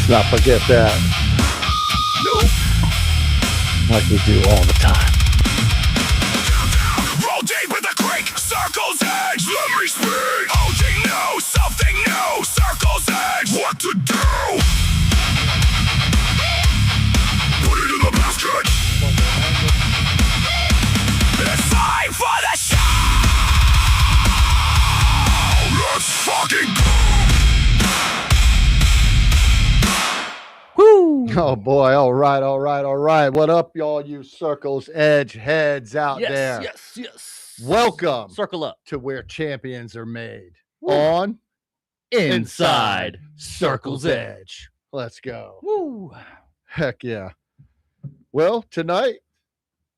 not forget that. Nope. Like we do all the time. Roll deep in the creek, circle's edge, let me speak. OG knows something new, circle's edge, what to do. Put it in the basket. It's time for the show. Let's fucking go. Woo! Oh boy, all right. What up, y'all, you Circle's Edge heads out there? Yes. Welcome Circle up. to where champions are made. Woo. On Inside Circle's Edge. Let's go. Woo. Heck yeah. Well, tonight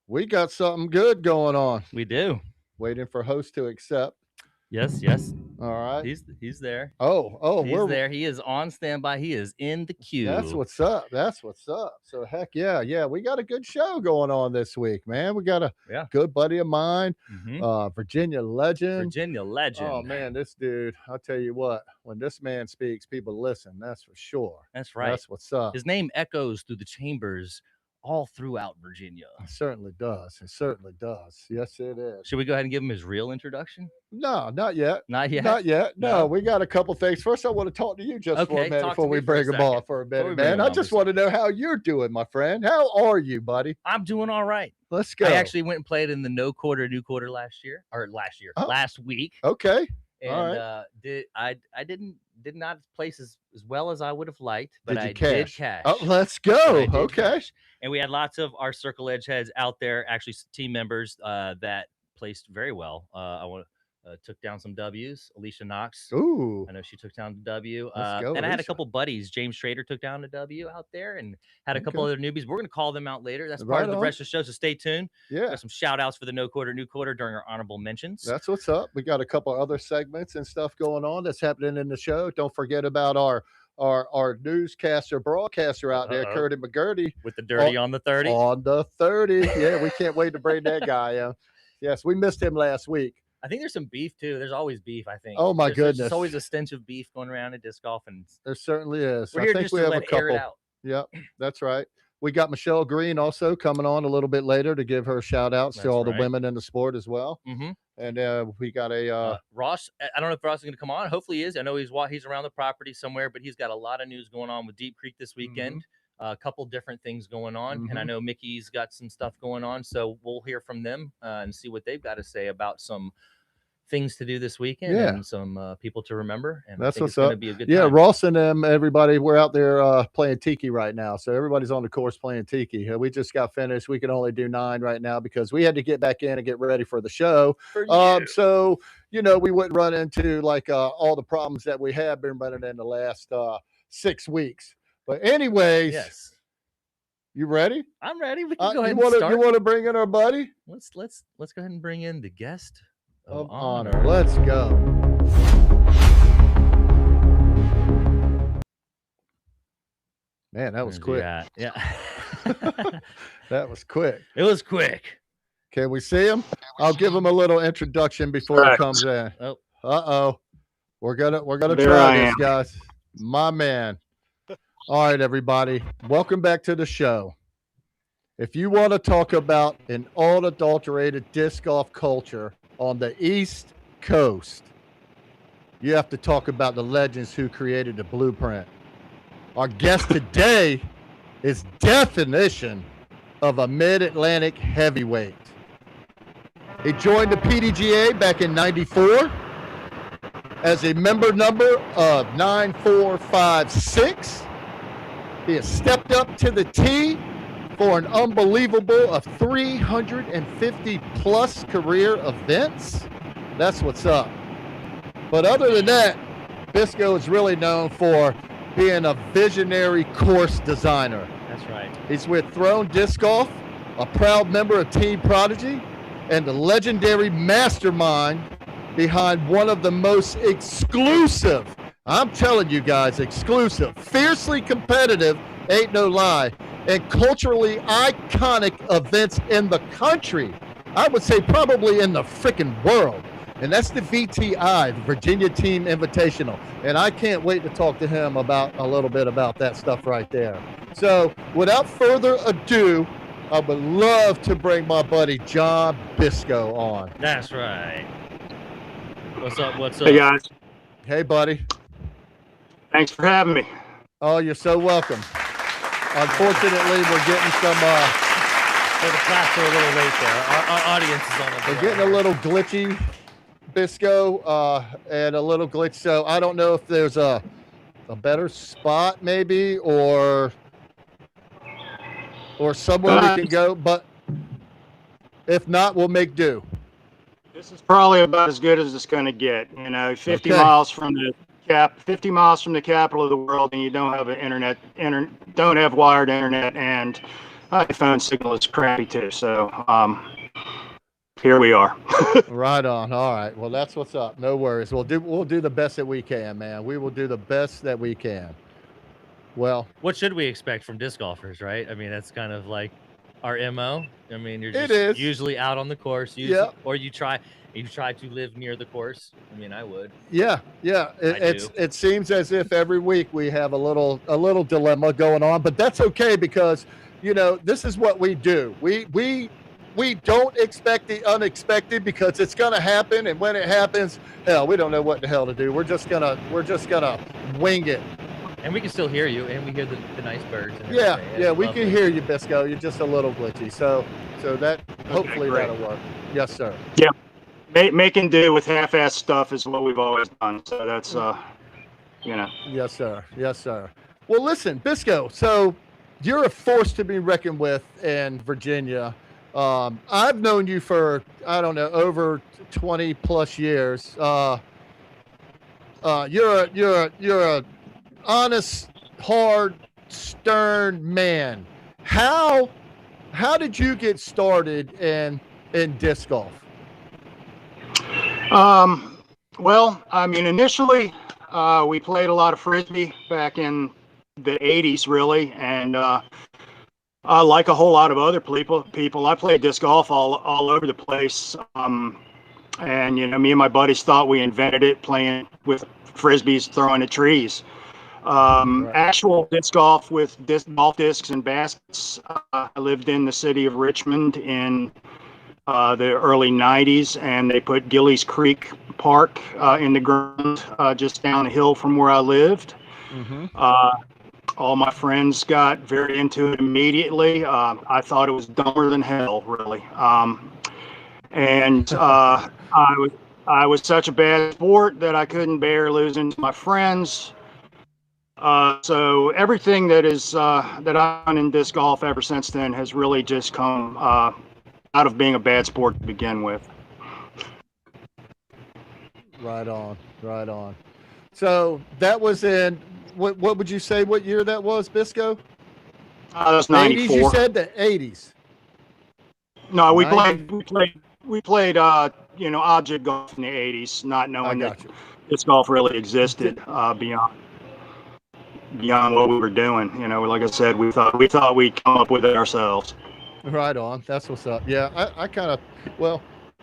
we got something good going on. We do. Waiting for host to accept. Yes. All right. He's there. Oh, He's there. He is on standby. He is in the queue. That's what's up. So heck yeah. We got a good show going on this week, man. We got a good buddy of mine, Virginia legend. Oh man, this dude, I'll tell you what, when this man speaks, people listen. That's for sure. That's right. That's what's up. His name echoes through the chambers all throughout Virginia. It certainly does. Yes, it is. Should we go ahead and give him his real introduction? No, not yet. Not yet. No, we got a couple things. First, I want to talk to you just for a minute before we bring them on for a minute, man. I just want to know how you're doing, my friend. How are you, buddy? I'm doing all right. Let's go. I actually went and played in the new quarter last week. Okay. And all right. I did not place as well as I would have liked, but I did cash. Oh, let's go. Okay. Cash. And we had lots of our Circle Edge heads out there, actually team members that placed very well. Took down some W's. Alicia Knox. Ooh. I know she took down the W. Let's go, and I had a Alicia. couple buddies. James Schrader took down a W out there and had a couple other newbies. We're going to call them out later. That's part of the rest of the show, so stay tuned. Yeah. Got some shout outs for the new quarter during our honorable mentions. That's what's up. We got a couple other segments and stuff going on that's happening in the show. Don't forget about our broadcaster out there, Curdy McGurdy. With the dirty on the 30. On the 30. Yeah, we can't wait to bring that guy in. Yes, we missed him last week. I think there's some beef too. There's always beef, I think. Oh my goodness. There's always a stench of beef going around at disc golf, and there certainly is. We're here just to let air it out. Yep, that's right. We got Michelle Green also coming on a little bit later to give her shout outs to all the women in the sport as well. Mm-hmm. And we got a Ross. I don't know if Ross is going to come on. Hopefully he is. I know he's around the property somewhere, but he's got a lot of news going on with Deep Creek this weekend. Mm-hmm. A couple different things going on, and I know Mickey's got some stuff going on, so we'll hear from them and see what they've got to say about some things to do this weekend and some people to remember. And that's what's up. Gonna be a good time. Ross and them, everybody, we're out there playing tiki right now. So everybody's on the course playing tiki. We just got finished. We can only do 9 right now because we had to get back in and get ready for the show. So, we wouldn't run into like all the problems that we have been running in the last 6 weeks. But anyways, yes. You ready? I'm ready. We can go ahead and start. You want to bring in our buddy? Let's go ahead and bring in the guest of honor. Let's go. Man, that was quick. Yeah. That was quick. It was quick. Can we see him? I'll give him a little introduction before he comes in. Oh. We're gonna try this, guys. My man. All right, everybody. Welcome back to the show. If you want to talk about an unadulterated disc golf culture on the East Coast, you have to talk about the legends who created the blueprint. Our guest today is definition of a mid-Atlantic heavyweight. He joined the PDGA back in '94 as a member number of 9456. He has stepped up to the tee for an unbelievable of 350 plus career events. That's what's up. But other than that, Biscoe is really known for being a visionary course designer. That's right. He's with Throne Disc Golf, a proud member of Team Prodigy, and the legendary mastermind behind one of the most exclusive, I'm telling you guys, exclusive, fiercely competitive, ain't no lie, and culturally iconic events in the country. I would say probably in the freaking world. and that's the VTI, Virginia Team Invitational. And I can't wait to talk to him about a little bit about that stuff right there. So without further ado, I would love to bring my buddy John Biscoe on. That's right. What's up? What's up? Hey guys. Hey buddy. Thanks for having me. Oh, you're so welcome. Unfortunately, we're getting some the claps are a little late there. Our audience is on the we're getting a little glitchy, Biscoe, and a little glitch. So I don't know if there's a better spot maybe or somewhere we can go, but if not, we'll make do. This is probably about as good as it's going to get. 50 miles from the 50 miles from the capital of the world, and you don't have don't have wired internet, and my phone signal is crappy too. So here we are. Right on. All right. Well, that's what's up. No worries. We'll do the best that we can, man. We will do the best that we can. Well, what should we expect from disc golfers, right? I mean, that's kind of like our MO. I mean, you're just usually out on the course, or you try to live near the course. I mean, I would. Yeah. It seems as if every week we have a little dilemma going on, but that's okay because this is what we do. We don't expect the unexpected because it's gonna happen, and when it happens, hell, we don't know what the hell to do. We're just gonna wing it. And we can still hear you, and we hear the nice birds. And we can hear you, Biscoe. You're just a little glitchy, so that hopefully that'll work. Yes, sir. Yeah, making do with half-assed stuff is what we've always done. So that's Yes, sir. Yes, sir. Well, listen, Biscoe. So you're a force to be reckoned with in Virginia. I've known you for over 20 plus years. You're a honest, hard, stern man. How did you get started in disc golf? Well, I mean, initially we played a lot of frisbee back in the 80s, really, and like a whole lot of other people, I played disc golf all over the place. And me and my buddies thought we invented it, playing with frisbees, throwing at trees. Actual disc golf with golf discs and baskets. I lived in the city of Richmond in the early 90s, and they put Gillies Creek Park in the ground just down the hill from where I lived. Mm-hmm. All my friends got very into it immediately. I thought it was dumber than hell, really. And I was such a bad sport that I couldn't bear losing to my friends. So everything that I've done in disc golf ever since then has really just come out of being a bad sport to begin with. Right on. So that was in what would you say? What year that was, Biscoe? That was 94. 80s, you said the 80s. No, we played object golf in the 80s, not knowing that disc golf really existed beyond what we were doing. Like I said, we thought we'd come up with it ourselves. Right on. That's what's up. Yeah, I kind of,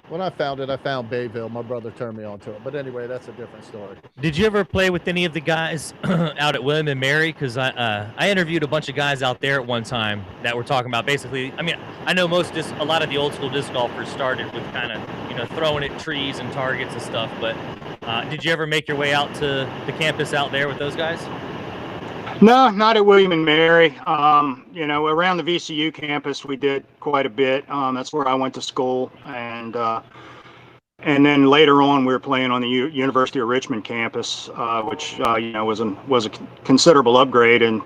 when I found it, I found Bayville. My brother turned me onto it. But anyway, that's a different story. Did you ever play with any of the guys out at William and Mary? Because I interviewed a bunch of guys out there at one time that were talking about basically, I mean, I know a lot of the old school disc golfers started with kind of, throwing at trees and targets and stuff. But did you ever make your way out to the campus out there with those guys? No, not at William and Mary. Around the VCU campus, we did quite a bit. That's where I went to school, and then later on, we were playing on the University of Richmond campus, which was a considerable upgrade. And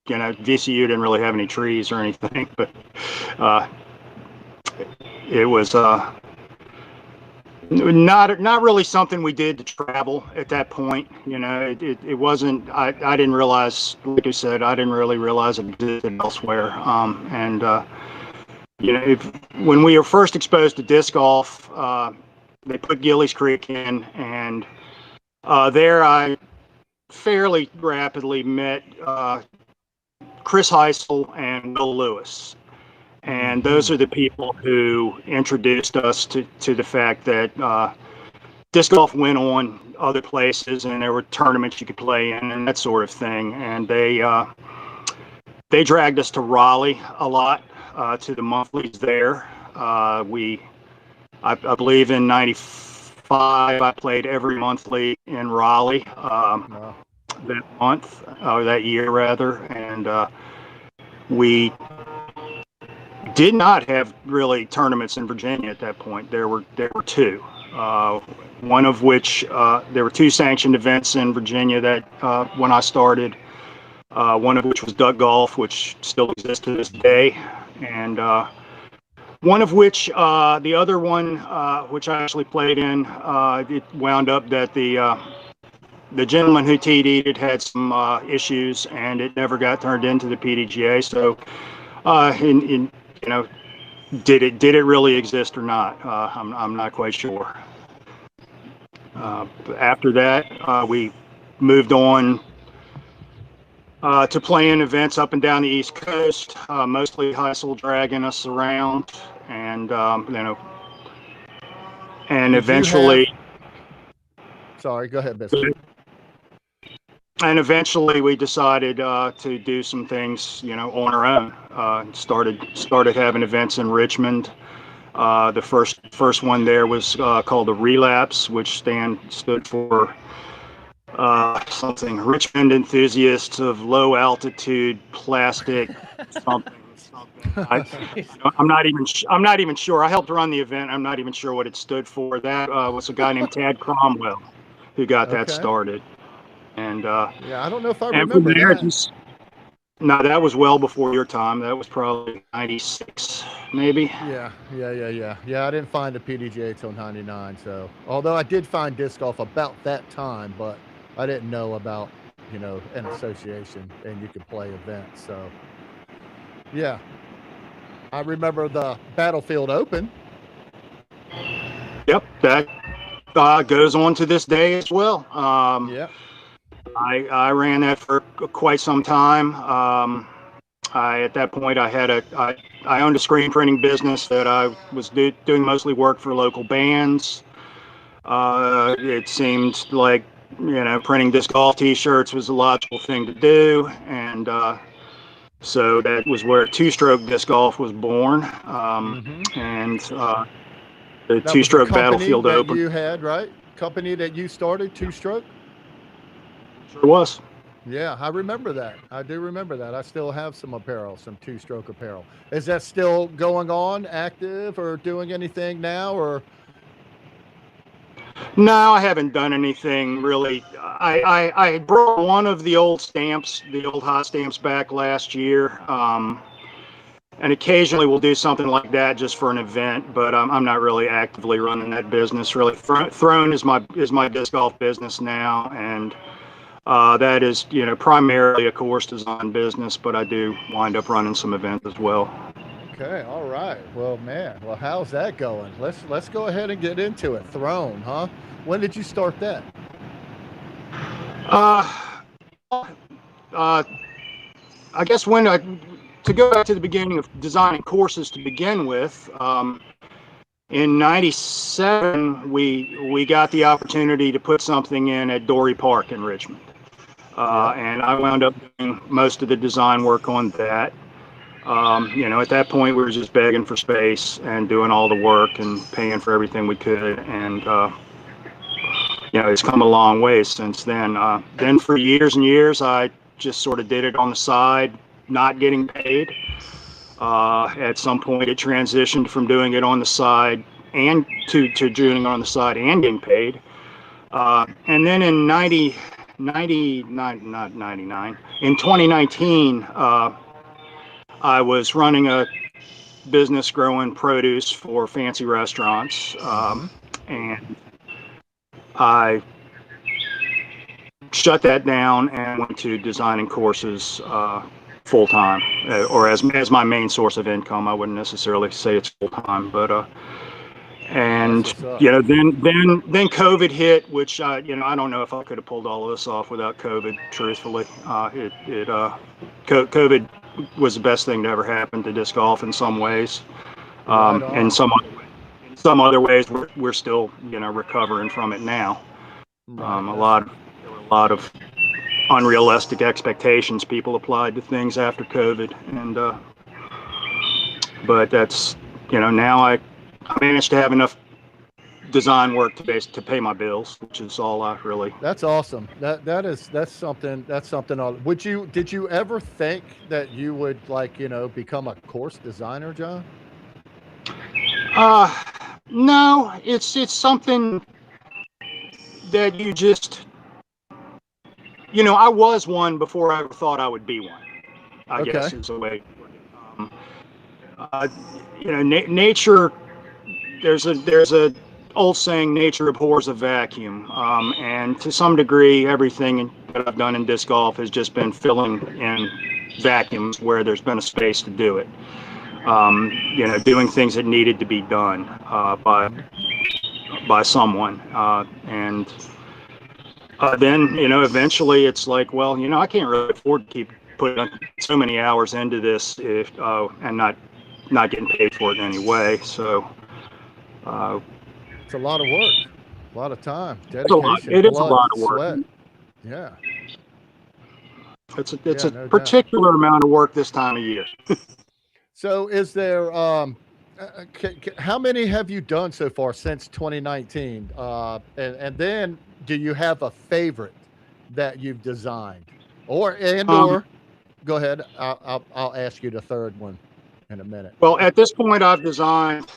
VCU didn't really have any trees or anything, but it was not really something we did to travel at that point. It wasn't. I didn't realize, like I said, I didn't really realize it existed elsewhere. When we were first exposed to disc golf, they put Gillies Creek in, and there I fairly rapidly met Chris Heisel and Will Lewis. And those are the people who introduced us to the fact that disc golf went on other places, and there were tournaments you could play in and that sort of thing. And they dragged us to Raleigh a lot, to the monthlies there. I believe in '95 I played every monthly in Raleigh that month, or that year rather, and we did not have really tournaments in Virginia at that point. There were two. One of which there were two sanctioned events in Virginia that when I started. One of which was Duck Golf, which still exists to this day, and one of which, the other one, which I actually played in, it wound up that the gentleman who TD'd it had some issues, and it never got turned into the PDGA. So, did it really exist or not? I'm not quite sure. After that, we moved on to playing events up and down the East Coast, mostly Heisel dragging us around, and and eventually. Sorry, go ahead, Biscoe. And eventually, we decided to do some things, on our own. Started having events in Richmond. The first one there was called the Relapse, which stood for something Richmond Enthusiasts of Low Altitude Plastic something. I'm not even sure. I helped run the event. I'm not even sure what it stood for. That was a guy named Tad Cromwell who got that started. And yeah, I don't know if I and remember from there, that. No, that was well before your time. That was probably '96, maybe. Yeah. I didn't find the PDGA till '99. So, although I did find disc golf about that time, but I didn't know about, an association and you could play events. So, yeah, I remember the Battlefield Open. Yep, that goes on to this day as well. Yeah. I ran that for quite some time. At that point, I owned a screen printing business that I was doing mostly work for local bands. It seemed like, printing disc golf T-shirts was a logical thing to do, and so that was where two-stroke disc golf was born. And the two-stroke Battlefield Open. You had, right? Company that you started, two-stroke. Sure was. Yeah, I remember that. I do remember that. I still have some apparel, some two-stroke apparel. Is that still going on, active, or doing anything now, or? No, I haven't done anything really. I brought one of the old stamps, the old hot stamps, back last year, and occasionally we'll do something like that just for an event. But I'm not really actively running that business. Really, Throne is my disc golf business now, and that is, primarily a course design business, but I do wind up running some events as well. Okay, all right. Well, man, how's that going? Let's go ahead and get into it. Throne, huh? When did you start that? I guess to go back to the beginning of designing courses to begin with, in '97 we got the opportunity to put something in at Dorey Park in Richmond, and I wound up doing most of the design work on that. At that point we were just begging for space and doing all the work and paying for everything we could, and it's come a long way since then. Then for years and years I just sort of did it on the side, not getting paid. At some point it transitioned from doing it on the side and to doing it on the side and getting paid. And then in 2019, I was running a business growing produce for fancy restaurants, and I shut that down and went to designing courses full time, or as my main source of income. I wouldn't necessarily say it's full time, but then COVID hit, which I don't know if I could have pulled all of this off without COVID. Truthfully, COVID was the best thing to ever happen to disc golf in some ways, in some other ways. some other ways we're still recovering from it now. Right. There were a lot of unrealistic expectations people applied to things after COVID, and but that's now I managed to have enough design work to pay my bills, which is all I really. That's awesome. That's something. Did you ever think that you would become a course designer, John? No, it's something that you just I was one before I ever thought I would be one. I guess is a way. Uh, nature. There's a old saying, nature abhors a vacuum, and to some degree, everything that I've done in disc golf has just been filling in vacuums where there's been a space to do it. Doing things that needed to be done by someone, and then eventually it's like, well, I can't really afford to keep putting so many hours into this if and not getting paid for it in any way. So it's a lot of work, a lot of time, dedication. It blood, is a lot of work. Sweat. Yeah. It's a particular amount of work this time of year. So is there how many have you done so far since 2019? And then do you have a favorite that you've designed, or go ahead? I'll ask you the third one in a minute. Well, at this point, I've designed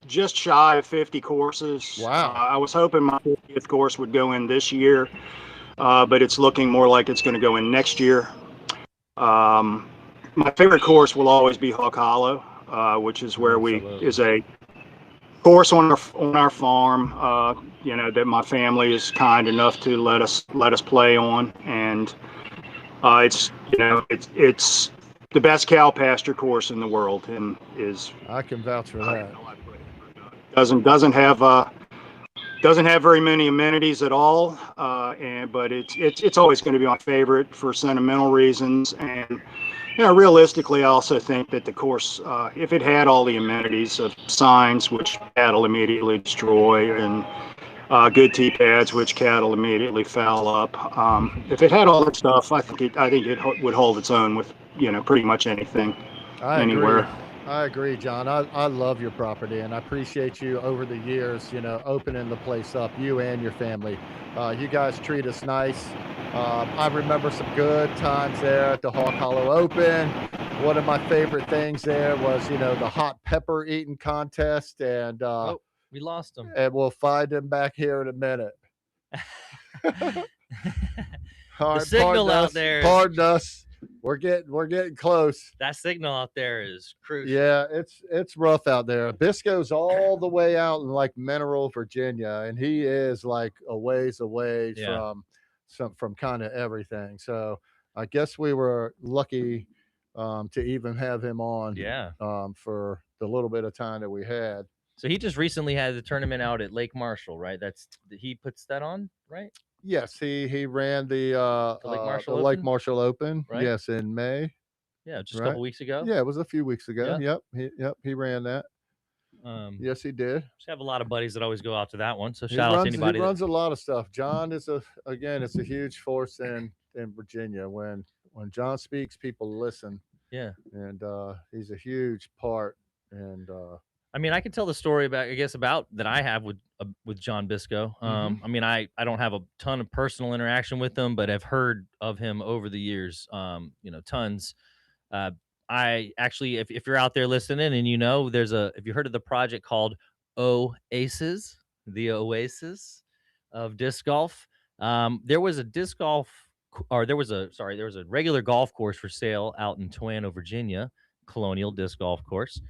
just shy of 50 courses. Wow. I was hoping my 50th course would go in this year, but it's looking more like it's going to go in next year. My favorite course will always be Hawk Hollow, which is where is a course on our farm. That my family is kind enough to let us play on, and it's the best cow pasture course in the world, and I can vouch for that. Doesn't have very many amenities at all, but it's always going to be my favorite for sentimental reasons. And realistically, I also think that the course, if it had all the amenities of signs, which cattle immediately destroy, and good tee pads, which cattle immediately foul up, if it had all that stuff, I think it would hold its own with pretty much anything, anywhere. I agree, John. I love your property, and I appreciate you over the years, opening the place up, you and your family. You guys treat us nice. I remember some good times there at the Hawk Hollow Open. One of my favorite things there was, the hot pepper eating contest, and we lost them. And we'll find him back here in a minute. The signal out there. Pardon us. We're getting close. That signal out there is crucial. Yeah, it's rough out there. Biscoe's all the way out in like Mineral, Virginia, and he is like a ways away from kind of everything. So I guess we were lucky to even have him on. Yeah. For the little bit of time that we had. So he just recently had the tournament out at Lake Marshall, right? He puts that on, right? Yes, he ran the Lake Marshall Open. Right? Yes, in May. Yeah, just a couple weeks ago. Yeah, it was a few weeks ago. Yeah. He ran that. Yes, he did. Just have a lot of buddies that always go out to that one. So shout out to anybody. He runs a lot of stuff. John is it's a huge force in Virginia. When John speaks, people listen. Yeah, and he's a huge part. And I mean, I can tell the story about that I have with John Biscoe. I mean, I don't have a ton of personal interaction with him, but I've heard of him over the years. Tons. I actually, if you're out there listening, and if you heard of the project called Oasis, the Oasis of disc golf, there was a disc golf, or there was a regular golf course for sale out in Toano, Virginia, Colonial Disc Golf Course.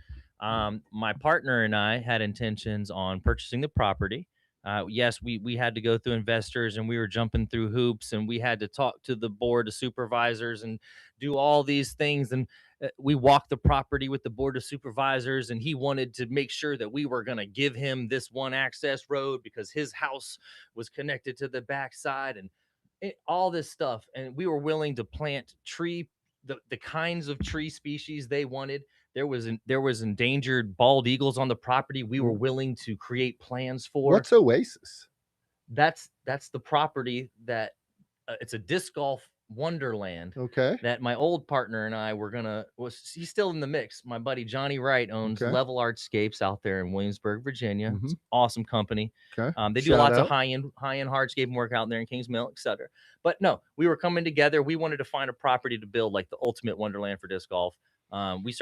My partner and I had intentions on purchasing the property. Yes, we had to go through investors, and we were jumping through hoops, and we had to talk to the board of supervisors and do all these things. And we walked the property with the board of supervisors, and he wanted to make sure that we were going to give him this one access road because his house was connected to the backside, and all this stuff. And we were willing to plant the kinds of tree species they wanted. There was endangered bald eagles on the property. We were willing to create plans for. What's Oasis? That's the property that it's a disc golf wonderland. Okay. That my old partner and I he's still in the mix. My buddy Johnny Wright owns Level Artscapes out there in Williamsburg, Virginia. It's an awesome company. Okay. They do lots of high-end hardscape work out there in Kings Mill, etc. But no, we were coming together. We wanted to find a property to build like the ultimate wonderland for disc golf. We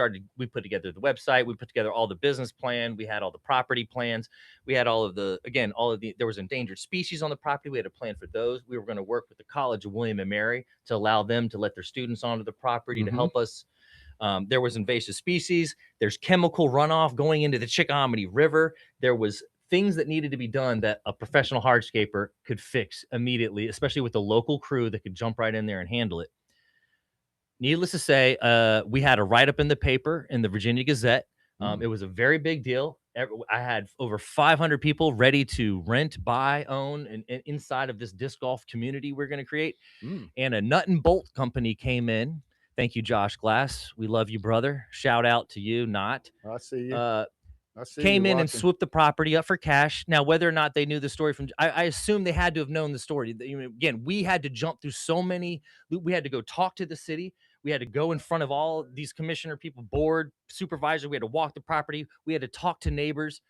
put together the website, we put together all the business plan, we had all the property plans, we had there was endangered species on the property. We had a plan for those. We were going to work with the College of William and Mary to allow them to let their students onto the property to help us. There was invasive species. There's chemical runoff going into the Chickahominy River. There was things that needed to be done that a professional hardscaper could fix immediately, especially with the local crew that could jump right in there and handle it. Needless to say, we had a write-up in the paper in the Virginia Gazette. It was a very big deal. I had over 500 people ready to rent, buy, own, and inside of this disc golf community we're going to create. And a nut and bolt company came in. Thank you, Josh Glass. We love you, brother. Shout out to you, Not. I see you. Came in and swooped the property up for cash. Now, whether or not they knew the story I assume they had to have known the story. Again, we had to jump through so many. We had to go talk to the city. We had to go in front of all these commissioner people, board, supervisor. We had to walk the property. We had to talk to neighbors.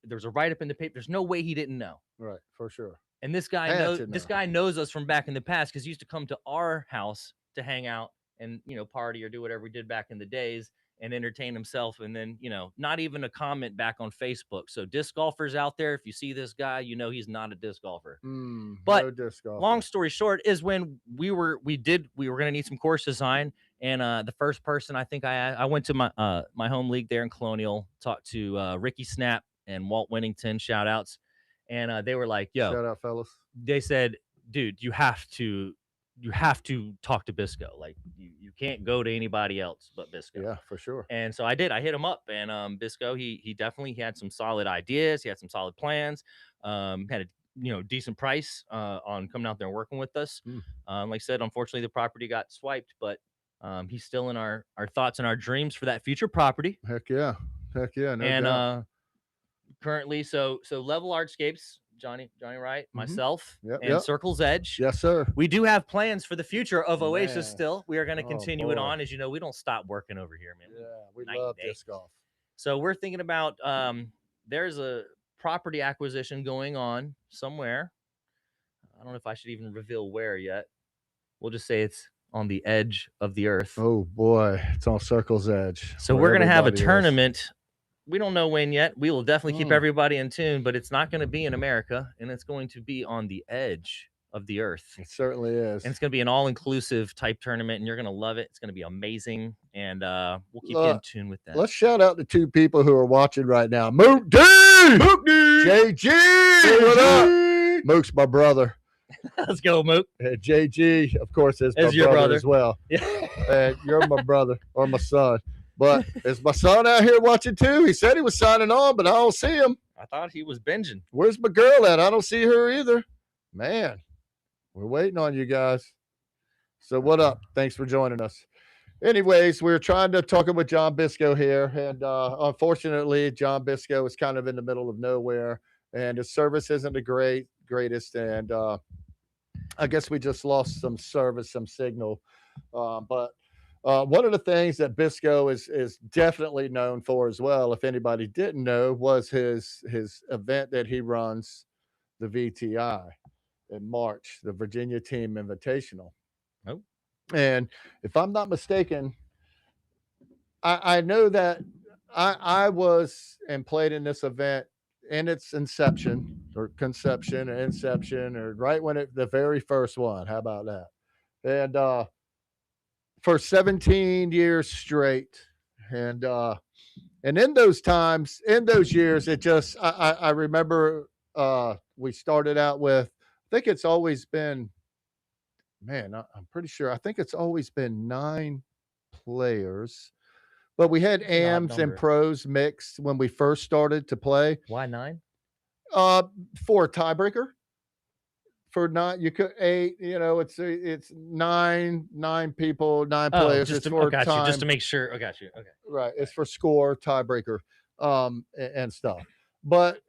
There's a write-up in the paper. There's no way he didn't know. Right, for sure. And this guy knows us from back in the past because he used to come to our house to hang out and party or do whatever we did back in the days and entertain himself. And then not even a comment back on Facebook. So disc golfers out there, if you see this guy, he's not a disc golfer. But no disc golfer. Long story short is when we were going to need some course design, and the first person I went to my home league there in Colonial, talked to Ricky Snap and Walt Winnington, shout outs, and they were like, yo, shout out, fellas. They said, dude, you have to talk to Biscoe. Like you can't go to anybody else but Biscoe. Yeah, for sure. And so I did. I hit him up, and Biscoe, he definitely had some solid ideas. He had some solid plans. Had a decent price on coming out there and working with us. Like I said, unfortunately the property got swiped, but he's still in our thoughts and our dreams for that future property. Heck yeah, no doubt. Currently, so Level Artscapes, Johnny Wright, myself, and Circle's Edge. Yes, sir. We do have plans for the future of Oasis still. We are going to continue it on. As you know, we don't stop working over here, man. Yeah, we love disc golf. So we're thinking about there's a property acquisition going on somewhere. I don't know if I should even reveal where yet. We'll just say it's on the edge of the earth. Oh, boy. It's on Circle's Edge. So we're going to have a tournament. We don't know when yet. We will definitely keep everybody in tune, but it's not going to be in America, and it's going to be on the edge of the earth. It certainly is. And it's going to be an all-inclusive type tournament, and you're going to love it. It's going to be amazing, and we'll keep you in tune with that. Let's shout out the two people who are watching right now. Mook D! Mook D! JG! What up? Mook's my brother. Let's go, Mook. JG, of course, is my brother as well. Yeah. You're my brother or my son. But is my son out here watching too? He said he was signing on, but I don't see him. I thought he was binging. Where's my girl at? I don't see her either. Man, we're waiting on you guys. So what up? Thanks for joining us. Anyways, we're trying to talk with John Biscoe here. And unfortunately, John Biscoe is kind of in the middle of nowhere. And his service isn't the greatest. And I guess we just lost some service, some signal. But one of the things that Biscoe is definitely known for as well, if anybody didn't know, was his event that he runs, the VTI, in March, the Virginia Team Invitational. Oh. And if I'm not mistaken, I know that I was and played in this event in its inception or conception or inception, or right when the very first one. How about that? And for 17 years straight. And in those times, in those years, it just, I remember we started out with, I think it's always been, man, I'm pretty sure, I think it's always been 9 players, but we had AMs and pros mixed when we first started to play. Why 9? For a tiebreaker. for nine. You could 8. It's nine people, 9 Oh, players. just It's to, for got you, time. just to make sure. I got you. Okay. Right. It's for score, tiebreaker, and stuff. But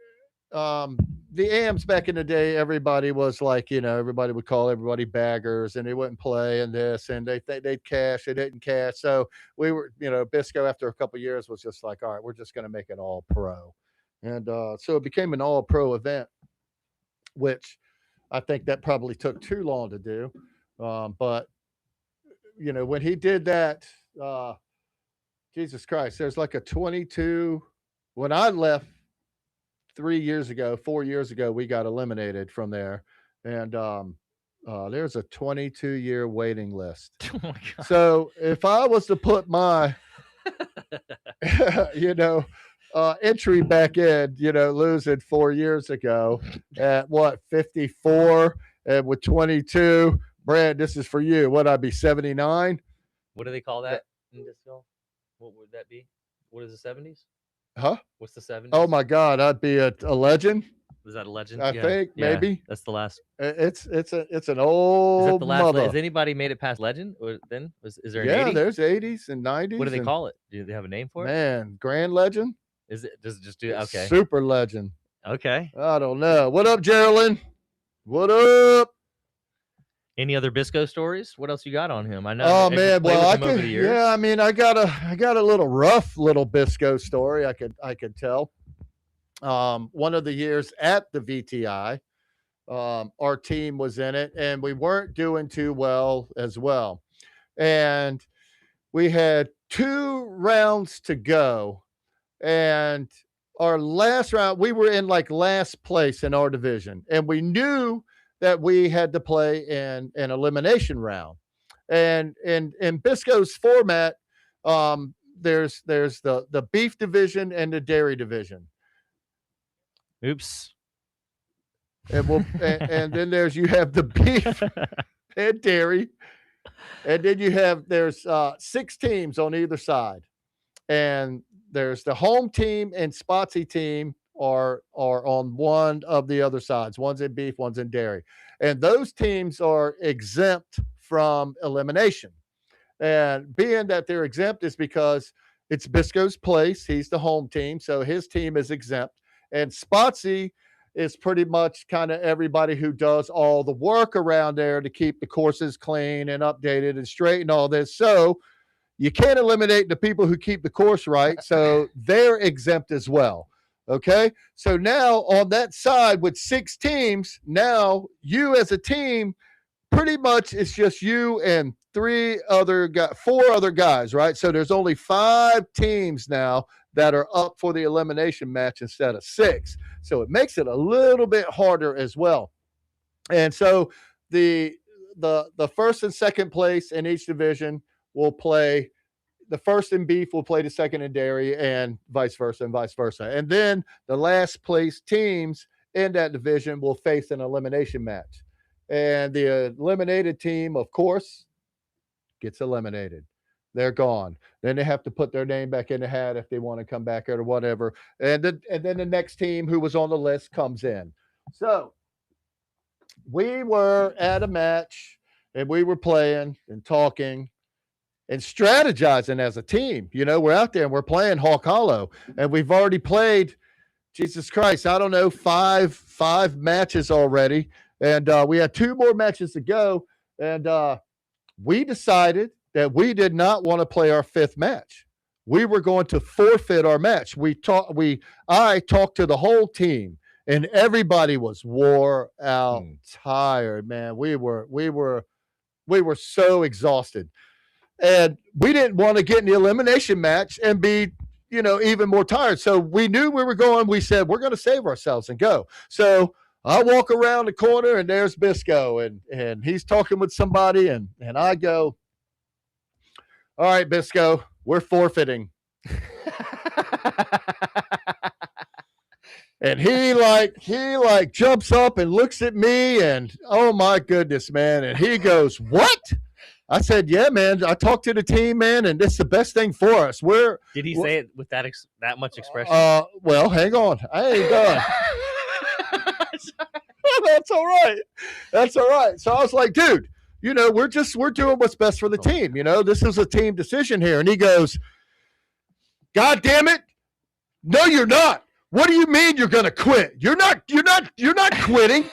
the AMs back in the day, everybody was like, everybody would call everybody baggers, and they wouldn't play and this, and they'd cash, they didn't cash. So we were, Biscoe after a couple of years was just like, all right, we're just going to make it all pro, and so it became an all pro event, which I think that probably took too long to do, but when he did that, Jesus Christ, there's like a 22. When I left 3 years ago, 4 years ago, we got eliminated from there, and there's a 22-year waiting list. Oh my God. So if I was to put my, entry back in, losing 4 years ago at 54 and with 22, Brad, this is for you. Would I be 79? What do they call that in disco? What would that be? What is the 70s? Huh? What's the 70s? Oh my God, I'd be a legend. Is that a legend? I think maybe that's the last. It's an old Is that the last? mother. Has anybody made it past legend? Or then is there an Yeah, 80? there's 80s and 90s. What do they call it? Do they have a name for it? Man, grand legend. Is it just do okay? Super legend. Okay. I don't know. What up, Geraldine? What up? Any other Biscoe stories? What else you got on him? I know. Oh man, well I could. Yeah, I mean, I got a little rough little Biscoe story. I could tell. One of the years at the VTI, our team was in it, and we weren't doing too well as well. And we had 2 rounds to go, and our last round, we were in like last place in our division, and we knew that we had to play in an elimination round. And in Biscoe's format, there's the beef division and the dairy division. Oops. And then you have the beef and dairy, and then there's 6 teams on either side, and there's the home team and Spotsy team are on one of the other sides. One's in beef, one's in dairy, and those teams are exempt from elimination. And being that they're exempt is because it's Biscoe's place. He's the home team, so his team is exempt. And Spotsy is pretty much kind of everybody who does all the work around there to keep the courses clean and updated and straight and all this. So you can't eliminate the people who keep the course right. So they're exempt as well. Okay. So now on that side with 6 teams, now you as a team, pretty much it's just you and 4 other guys, right? So there's only 5 teams now that are up for the elimination match instead of 6. So it makes it a little bit harder as well. And so the first and second place in each division will play. The first in beef will play the second in dairy, and vice versa and vice versa. And then the last place teams in that division will face an elimination match. And the eliminated team, of course, gets eliminated. They're gone. Then they have to put their name back in the hat if they want to come back or whatever. And then the next team who was on the list comes in. So we were at a match, and we were playing and talking and strategizing as a team. We're out there and we're playing Hawk Hollow, and we've already played, Jesus Christ, I don't know, five matches already. And we had 2 more matches to go. And we decided that we did not want to play our 5th match. We were going to forfeit our match. I talked to the whole team, and everybody was wore out, tired, man. We were so exhausted. And we didn't want to get in the elimination match and be, even more tired. So we knew we were going. We said, we're going to save ourselves and go. So I walk around the corner, and there's Biscoe, and he's talking with somebody, and I go, all right, Biscoe, we're forfeiting. And he jumps up and looks at me, and oh my goodness, man. And he goes, what? I said, yeah, man, I talked to the team, man, and it's the best thing for us. Did he say it with that much expression? Well, hang on. I ain't done. That's all right. That's all right. So I was like, dude, we're doing what's best for the team. This is a team decision here. And he goes, God damn it. No, you're not. What do you mean you're going to quit? You're not quitting.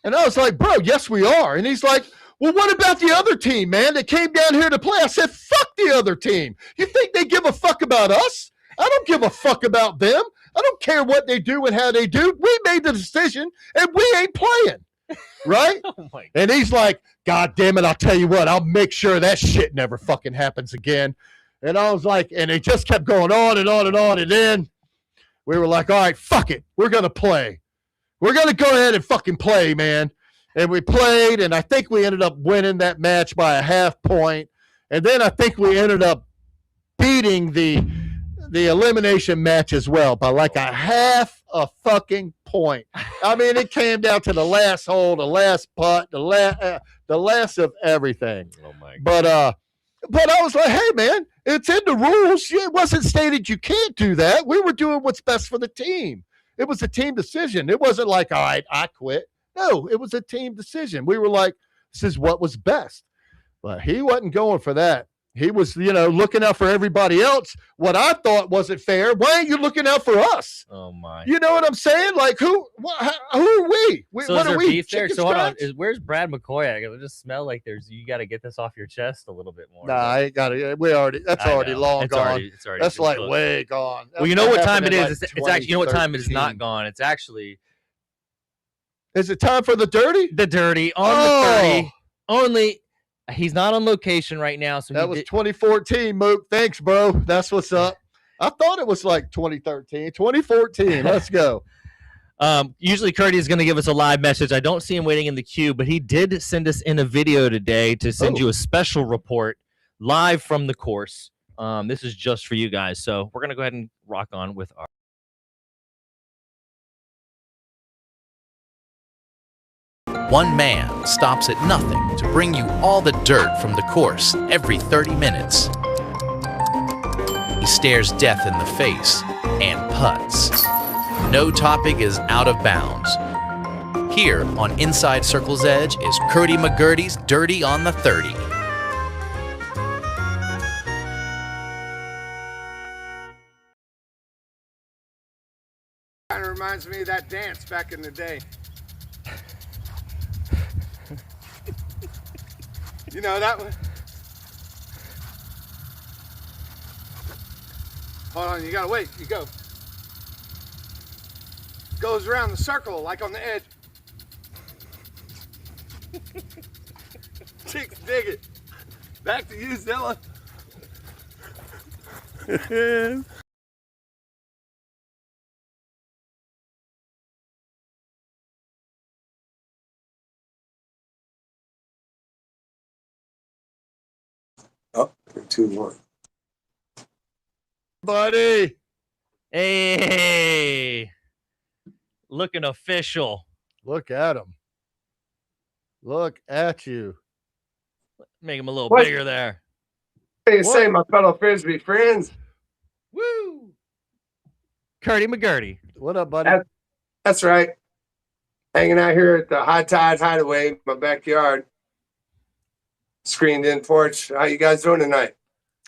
And I was like, bro, yes, we are. And he's like, well, what about the other team, man, that came down here to play? I said, fuck the other team. You think they give a fuck about us? I don't give a fuck about them. I don't care what they do and how they do. We made the decision, and we ain't playing, right? And he's like, God damn it, I'll tell you what, I'll make sure that shit never fucking happens again. And I was like, and it just kept going on and on and on. And then we were like, all right, fuck it. We're going to play. We're going to go ahead and fucking play, man. And we played, and I think we ended up winning that match by a half point. And then I think we ended up beating the elimination match as well by like a half a fucking point. I mean, it came down to the last hole, the last putt, the last of everything. Oh my God. But I was like, hey, man, it's in the rules. It wasn't stated you can't do that. We were doing what's best for the team. It was a team decision. It wasn't like, all right, I quit. No, it was a team decision. We were like, this is what was best. But he wasn't going for that. He was, looking out for everybody else. What I thought wasn't fair. Why ain't you looking out for us? Oh, my. You know what I'm saying? Like, who are we? So what is there are we? beef there? So hold on. Scratch? Where's Brad McCoy? I just smell like you got to get this off your chest a little bit more. Nah, I ain't got it. That's already long gone. It's already that's like close. Way gone. Well, you know what time it is? Like it's actually, you know what time it is not gone? It's actually. Is it time for the dirty? The dirty on the 30. Only. He's not on location right now. So that was 2014, Mook. Thanks, bro. That's what's up. I thought it was like 2013, 2014. Let's go. Usually Curdy is going to give us a live message. I don't see him waiting in the queue, but he did send us in a video today to send you a special report live from the course. This is just for you guys. So we're going to go ahead and rock on with our. One man stops at nothing to bring you all the dirt from the course every 30 minutes. He stares death in the face and putts. No topic is out of bounds. Here on Inside Circle's Edge is Curdy McGurdy's Dirty on the 30. Kind of reminds me of that dance back in the day. You know that one? Hold on, you gotta wait. You go. Goes around the circle like on the edge. Chicks dig it. Back to you, Zilla. Oh, 3, 2, 1. Buddy. Hey. Looking official. Look at him. Look at you. Make him a little What? bigger there. What do you say, my fellow Frisbee friends? Woo. Curdy McGurdy. What up, buddy? That's right. Hanging out here at the High Tide Hideaway, my backyard. Screened in porch. How you guys doing tonight?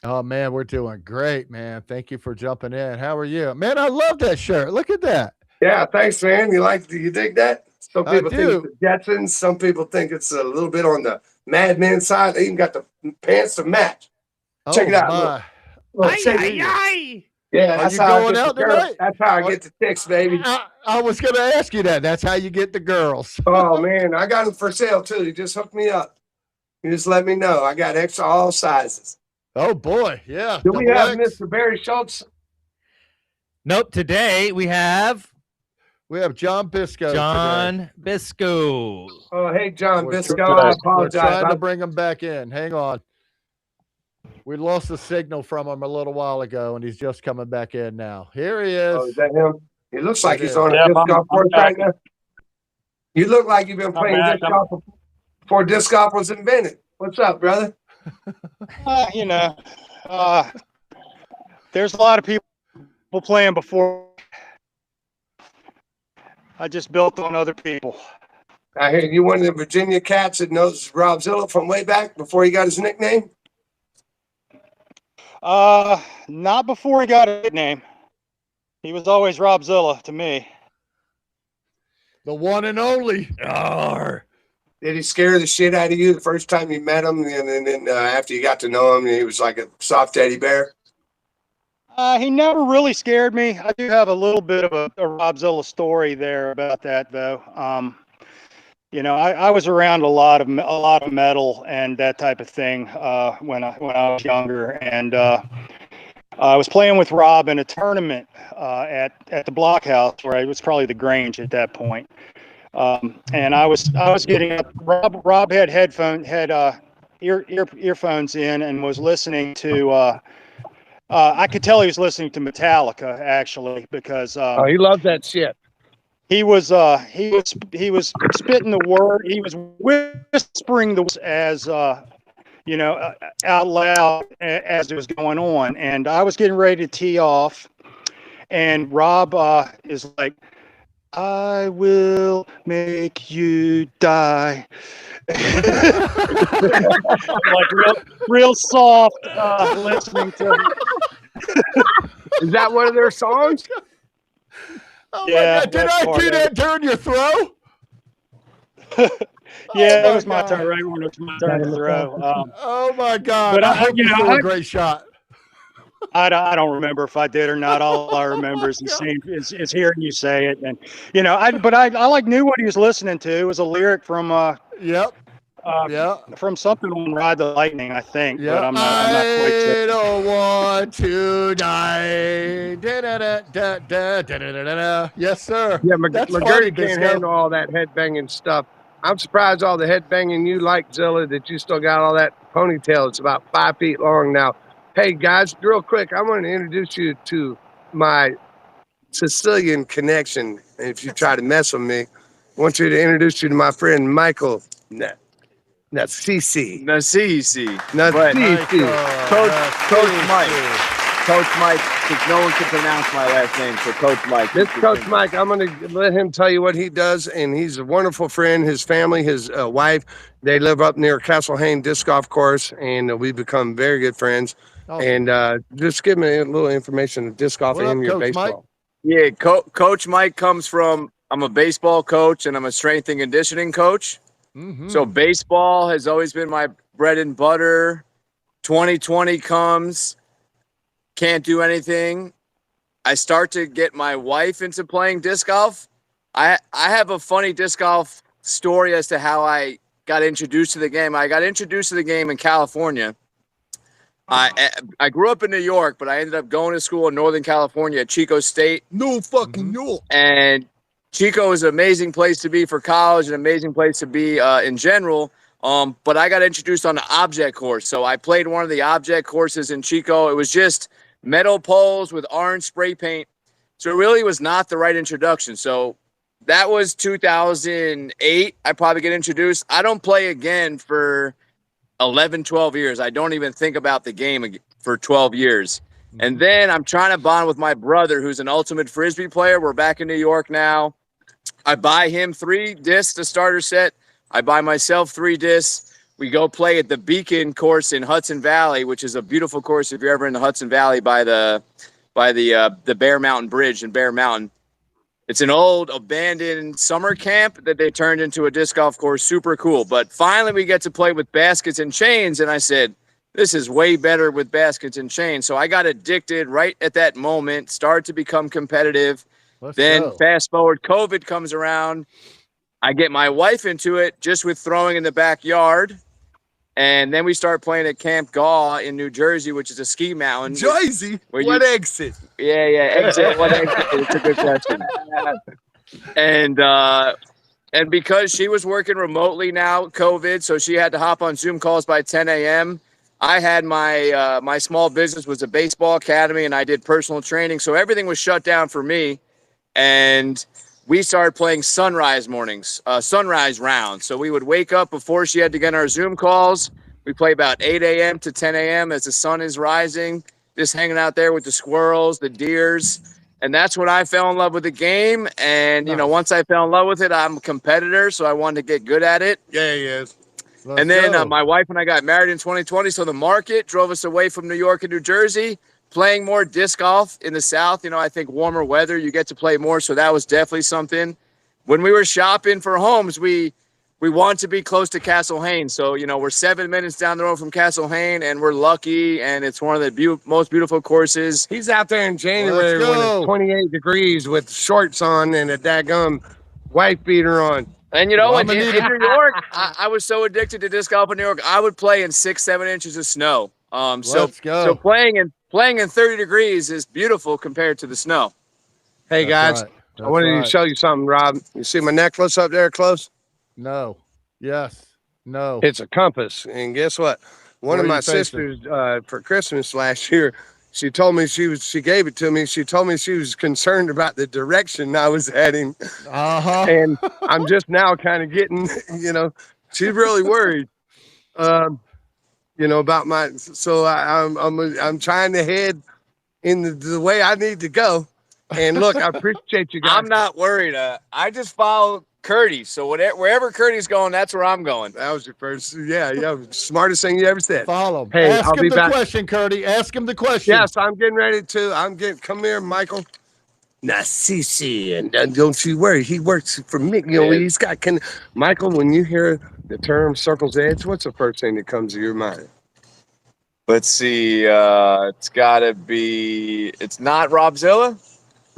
Oh, man, we're doing great, man. Thank you for jumping in. How are you? Man, I love that shirt. Look at that. Yeah, thanks, man. You dig that? Some I people think do. it's the Jetsons. Some people think it's a little bit on the Mad Men side. They even got the pants to match. Check it out. My. Look, check it out. Yeah, Are that's you how I going get out the girls. tonight? That's how I get the chicks, baby. I was going to ask you that. That's how you get the girls. Oh, man. I got them for sale, too. You just hook me up. You just let me know. I got extra all sizes. Oh, boy. Yeah. Do we Double have X. Mr. Barry Schultz? Nope. Today we have We have John Biscoe. John Biscoe. Oh, hey, John We're Biscoe. trying- I We're apologize. trying to bring him back in. Hang on. We lost the signal from him a little while ago, and he's just coming back in now. Here he is. Oh, is that him? He looks like It he's is. on a disc golf course right now. You look like you've been playing disc golf before disc golf was invented. What's up, brother? There's a lot of people playing before. I just built on other people. I hear you one of the Virginia cats that knows Rob Zilla from way back before he got his nickname? Not before he got a nickname. He was always Rob Zilla to me. The one and only. Arr. Did he scare the shit out of you the first time you met him? And then after you got to know him, he was like a soft teddy bear? He never really scared me. I do have a little bit of a Rob Zilla story there about that, though. You know, I was around a lot of metal and that type of thing when I was younger, and I was playing with Rob in a tournament at the Blockhouse, where it was probably the Grange at that point. And I was getting up. Rob had earphones in and was listening to. I could tell he was listening to Metallica, actually, because He loved that shit. he was spitting the word. He was whispering the words as out loud as it was going on. And I was getting ready to tee off, and Rob is like, "I will make you die." Like real soft listening to him. Is that one of their songs? Oh Yeah, my God. Did that's I part do of that during your throw? Yeah, Oh it was my God. turn. Right when it was my turn to throw. Oh my God. But I hope you threw a great shot. I don't remember if I did or not. All I remember is is hearing you say it, and I like knew what he was listening to. It was a lyric from Yep. Yeah. from something on Ride the Lightning, I think. Yeah. But I'm not quite I sure. don't want to die. Da-da-da-da-da-da-da-da-da. Yes, sir. Yeah, That's McGurdy funny, can't Biscoe. handle all that headbanging stuff. I'm surprised all the headbanging you like, Zilla, that you still got all that ponytail. It's about 5 feet long now. Hey, guys, real quick, I want to introduce you to my Sicilian connection. If you try to mess with me, I want you to introduce you to my friend Michael Nassisi. Nassisi. Nassisi. Coach Mike. Coach Mike, because no one can pronounce my last name, so Coach Mike. This Coach Mike, I'm going to let him tell you what he does, and he's a wonderful friend. His family, his wife, they live up near Castle Hayne Disc Golf Course, and we've become very good friends. Awesome. And just give me a little information of disc golf What and up, your Coach baseball. Yeah, Coach Mike comes from, I'm a baseball coach, and I'm a strength and conditioning coach. Mm-hmm. So baseball has always been my bread and butter. 2020 comes, can't do anything. I start to get my wife into playing disc golf. I have a funny disc golf story as to how I got introduced to the game. I got introduced to the game in California. I grew up in New York, but I ended up going to school in Northern California at Chico State. No fucking York. And Chico is an amazing place to be for college, an amazing place to be in general. But I got introduced on the object course. So I played one of the object courses in Chico. It was just metal poles with orange spray paint. So it really was not the right introduction. So that was 2008. I probably get introduced. I don't play again for 11, 12 years. I don't even think about the game for 12 years. And then I'm trying to bond with my brother, who's an ultimate Frisbee player. We're back in New York now. I buy him 3 discs, the starter set. I buy myself 3 discs. We go play at the Beacon course in Hudson Valley, which is a beautiful course if you're ever in the Hudson Valley by the Bear Mountain Bridge in Bear Mountain. It's an old abandoned summer camp that they turned into a disc golf course. Super cool. But finally we get to play with baskets and chains. And I said, this is way better with baskets and chains. So I got addicted right at that moment, started to become competitive. Then fast forward, COVID comes around. I get my wife into it just with throwing in the backyard. And then we start playing at Camp Gaw in New Jersey, which is a ski mountain. Jersey? What exit? Yeah, exit. What exit? It's a good question. And because she was working remotely now, COVID, so she had to hop on Zoom calls by 10 a.m. I had my small business was a baseball academy, and I did personal training, so everything was shut down for me. And we started playing sunrise mornings, sunrise rounds. So we would wake up before she had to get our Zoom calls. We play about 8 a.m. to 10 a.m. as the sun is rising, just hanging out there with the squirrels, the deers. And that's when I fell in love with the game. And, you know, once I fell in love with it, I'm a competitor, so I wanted to get good at it. Yeah, he is. And then my wife and I got married in 2020, so the market drove us away from New York and New Jersey, playing more disc golf in the South. You know, I think warmer weather, you get to play more, so that was definitely something. When we were shopping for homes, we want to be close to Castle Hayne. So, you know, we're 7 minutes down the road from Castle Hayne, and we're lucky, and it's one of the most beautiful courses. He's out there in January when it's 28 degrees with shorts on and a daggum white beater on. And, you know, in New York, I was so addicted to disc golf in New York, I would play in 6-7 inches of snow. So playing in 30 degrees is beautiful compared to the snow. Hey, guys, I wanted to show you something, Rob. You see my necklace up there close? No. Yes. No. It's a compass. And guess what? One of my sisters for Christmas last year, she told me she gave it to me. She told me she was concerned about the direction I was heading. And I'm just now kind of getting, you know, she's really worried, you know, about my, so I'm trying to head in the way I need to go. And look, I appreciate you guys. I'm not worried. I just follow Curdy. So wherever Curdy's going, that's where I'm going. That was your first. Yeah. Smartest thing you ever said. Follow him. Hey, ask him the question, Curdy. Ask him the question. Yes, I'm getting ready to. Come here, Michael. Now, Cece, and don't you worry. He works for me. You know, he's got. Michael, when you hear the term "circle's edge," what's the first thing that comes to your mind? Let's see. It's got to be. It's not Robzilla.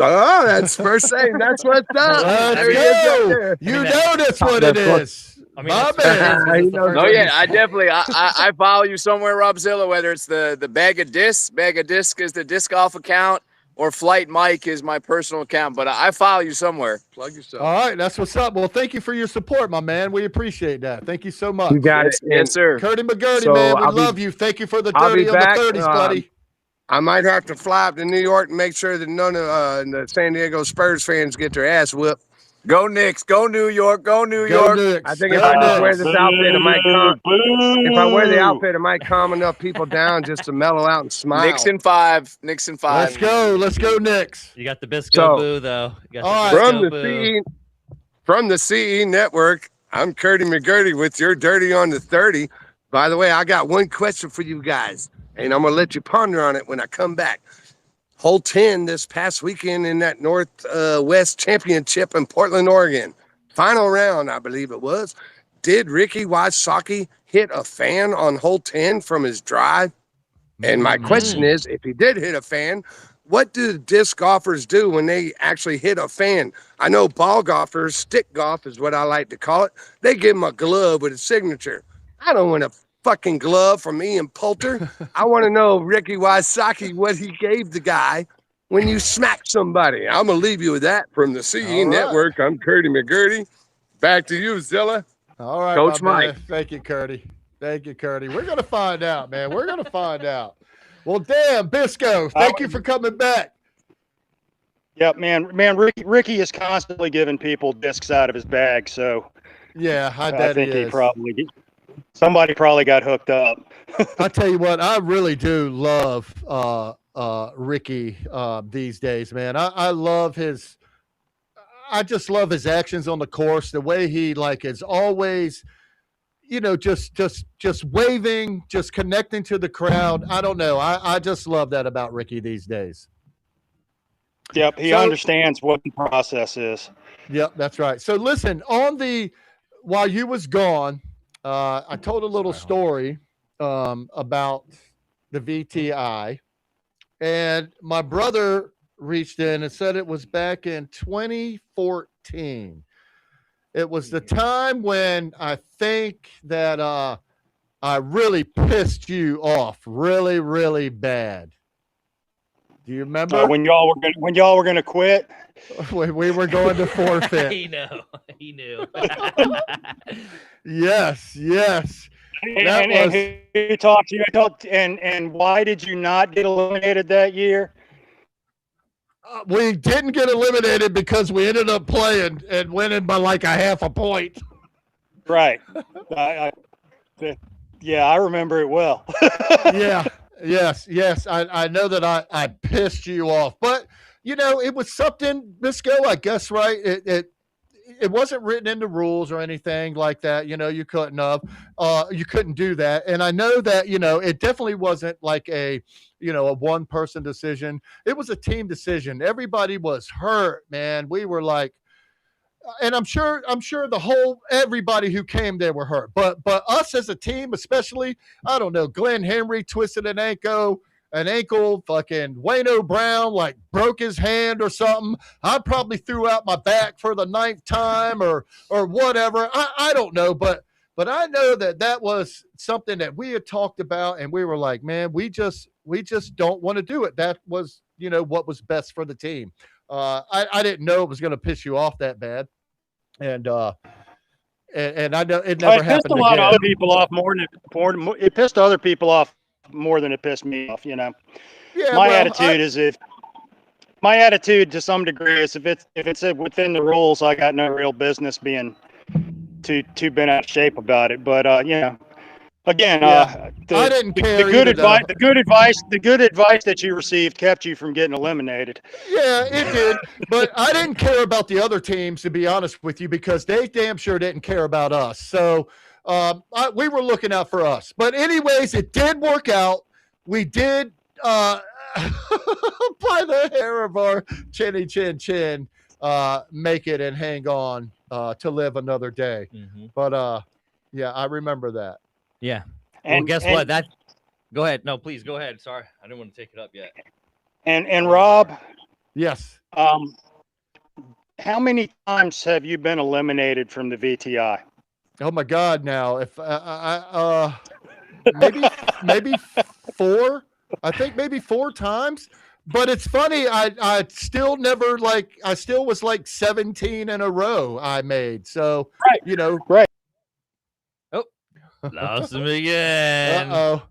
Oh, that's first thing. That's what's up. Let's go. You know that's what it is. I mean, I definitely. I follow you somewhere, Robzilla. Whether it's the Bag of Discs. Bag of Discs is the disc golf account, or Flight Mike is my personal account. But I follow you somewhere. Plug yourself. All right, that's what's up. Well, thank you for your support, my man. We appreciate that. Thank you so much. You got it. Yes, sir. Curdy McGurdy, man. We love you. Thank you for the dirty on the 30s, buddy. I might have to fly up to New York and make sure that none of the San Diego Spurs fans get their ass whipped. Go Knicks. Go New York. Go New York. Knicks. I think if I just wear this outfit, it might calm. If I wear the outfit, it might calm enough people down just to mellow out and smile. Knicks in 5. Knicks in 5. Let's go. Let's go, Knicks. You got the Biscoe boo, though. You got From the CE Network, I'm Curdy McGurdy with your Dirty on the 30. By the way, I got one question for you guys, and I'm going to let you ponder on it when I come back. Hole 10 this past weekend in that Northwest Championship in Portland, Oregon. Final round, I believe it was. Did Ricky Wysocki hit a fan on hole 10 from his drive? And my question is, if he did hit a fan, what do disc golfers do when they actually hit a fan? I know ball golfers, stick golf is what I like to call it. They give him a glove with a signature. I don't want a fucking glove from Ian Poulter. I want to know, Ricky Wysocki, what he gave the guy when you smack somebody. I'm going to leave you with that from the CE Network. I'm Curdy McGurdy. Back to you, Zilla. All right, Coach Mike. Thank you, Curdy. Thank you, Curdy. We're going to find out, man. We're going to find out. Well, damn, Biscoe, thank you for coming back. Yep, man, Ricky is constantly giving people discs out of his bag, so yeah, I bet think somebody probably got hooked up. I tell you what, I really do love Ricky these days, man. I love I just love his actions on the course, the way he is always, just waving, just connecting to the crowd. I don't know. I just love that about Ricky these days. Yep, he understands what the process is. Yep, that's right. So listen, while you was gone, I told a little story about the VTI, and my brother reached in and said it was back in 2014. It was the time when I think that I really pissed you off really, really bad. Do you remember when y'all were gonna quit? We were going to forfeit. He knew. Yes. And who talked to you? And why did you not get eliminated that year? We didn't get eliminated because we ended up playing and winning by like a half a point. Right. I remember it well. Yeah. Yes. I know that I pissed you off, but it was something, Biscoe, I guess, right? It wasn't written in the rules or anything like that. You couldn't do that. And I know that, it definitely wasn't like a one person decision. It was a team decision. Everybody was hurt, man. We were like, and I'm sure everybody who came there were hurt, but us as a team, especially, I don't know, Glenn Henry twisted an ankle, fucking Wayno Brown like broke his hand or something. I probably threw out my back for the 9th time or whatever. I don't know, but I know that was something that we had talked about, and we were like, man, we just don't want to do it. That was, what was best for the team. I didn't know it was going to piss you off that bad, and I know it never happened. It pissed a lot of other people off it pissed other people off more than it pissed me off. Yeah, my attitude to some degree is if it's within the rules, I got no real business being too bent out of shape about it. But again, I didn't care. The good advice that you received kept you from getting eliminated. Yeah, it did. But I didn't care about the other teams, to be honest with you, because they damn sure didn't care about us. So we were looking out for us. But anyways, it did work out. We did, by the hair of our chinny chin, make it and hang on to live another day. Mm-hmm. But yeah, I remember that. Yeah. And guess what? Go ahead. No, please go ahead. Sorry, I didn't want to take it up yet. And Rob. Yes. How many times have you been eliminated from the VTI? Oh my God! Now, if maybe 4. I think maybe 4 times. But it's funny. I still never I still was like 17 in a row I made. So right. Lost him again. Uh-oh.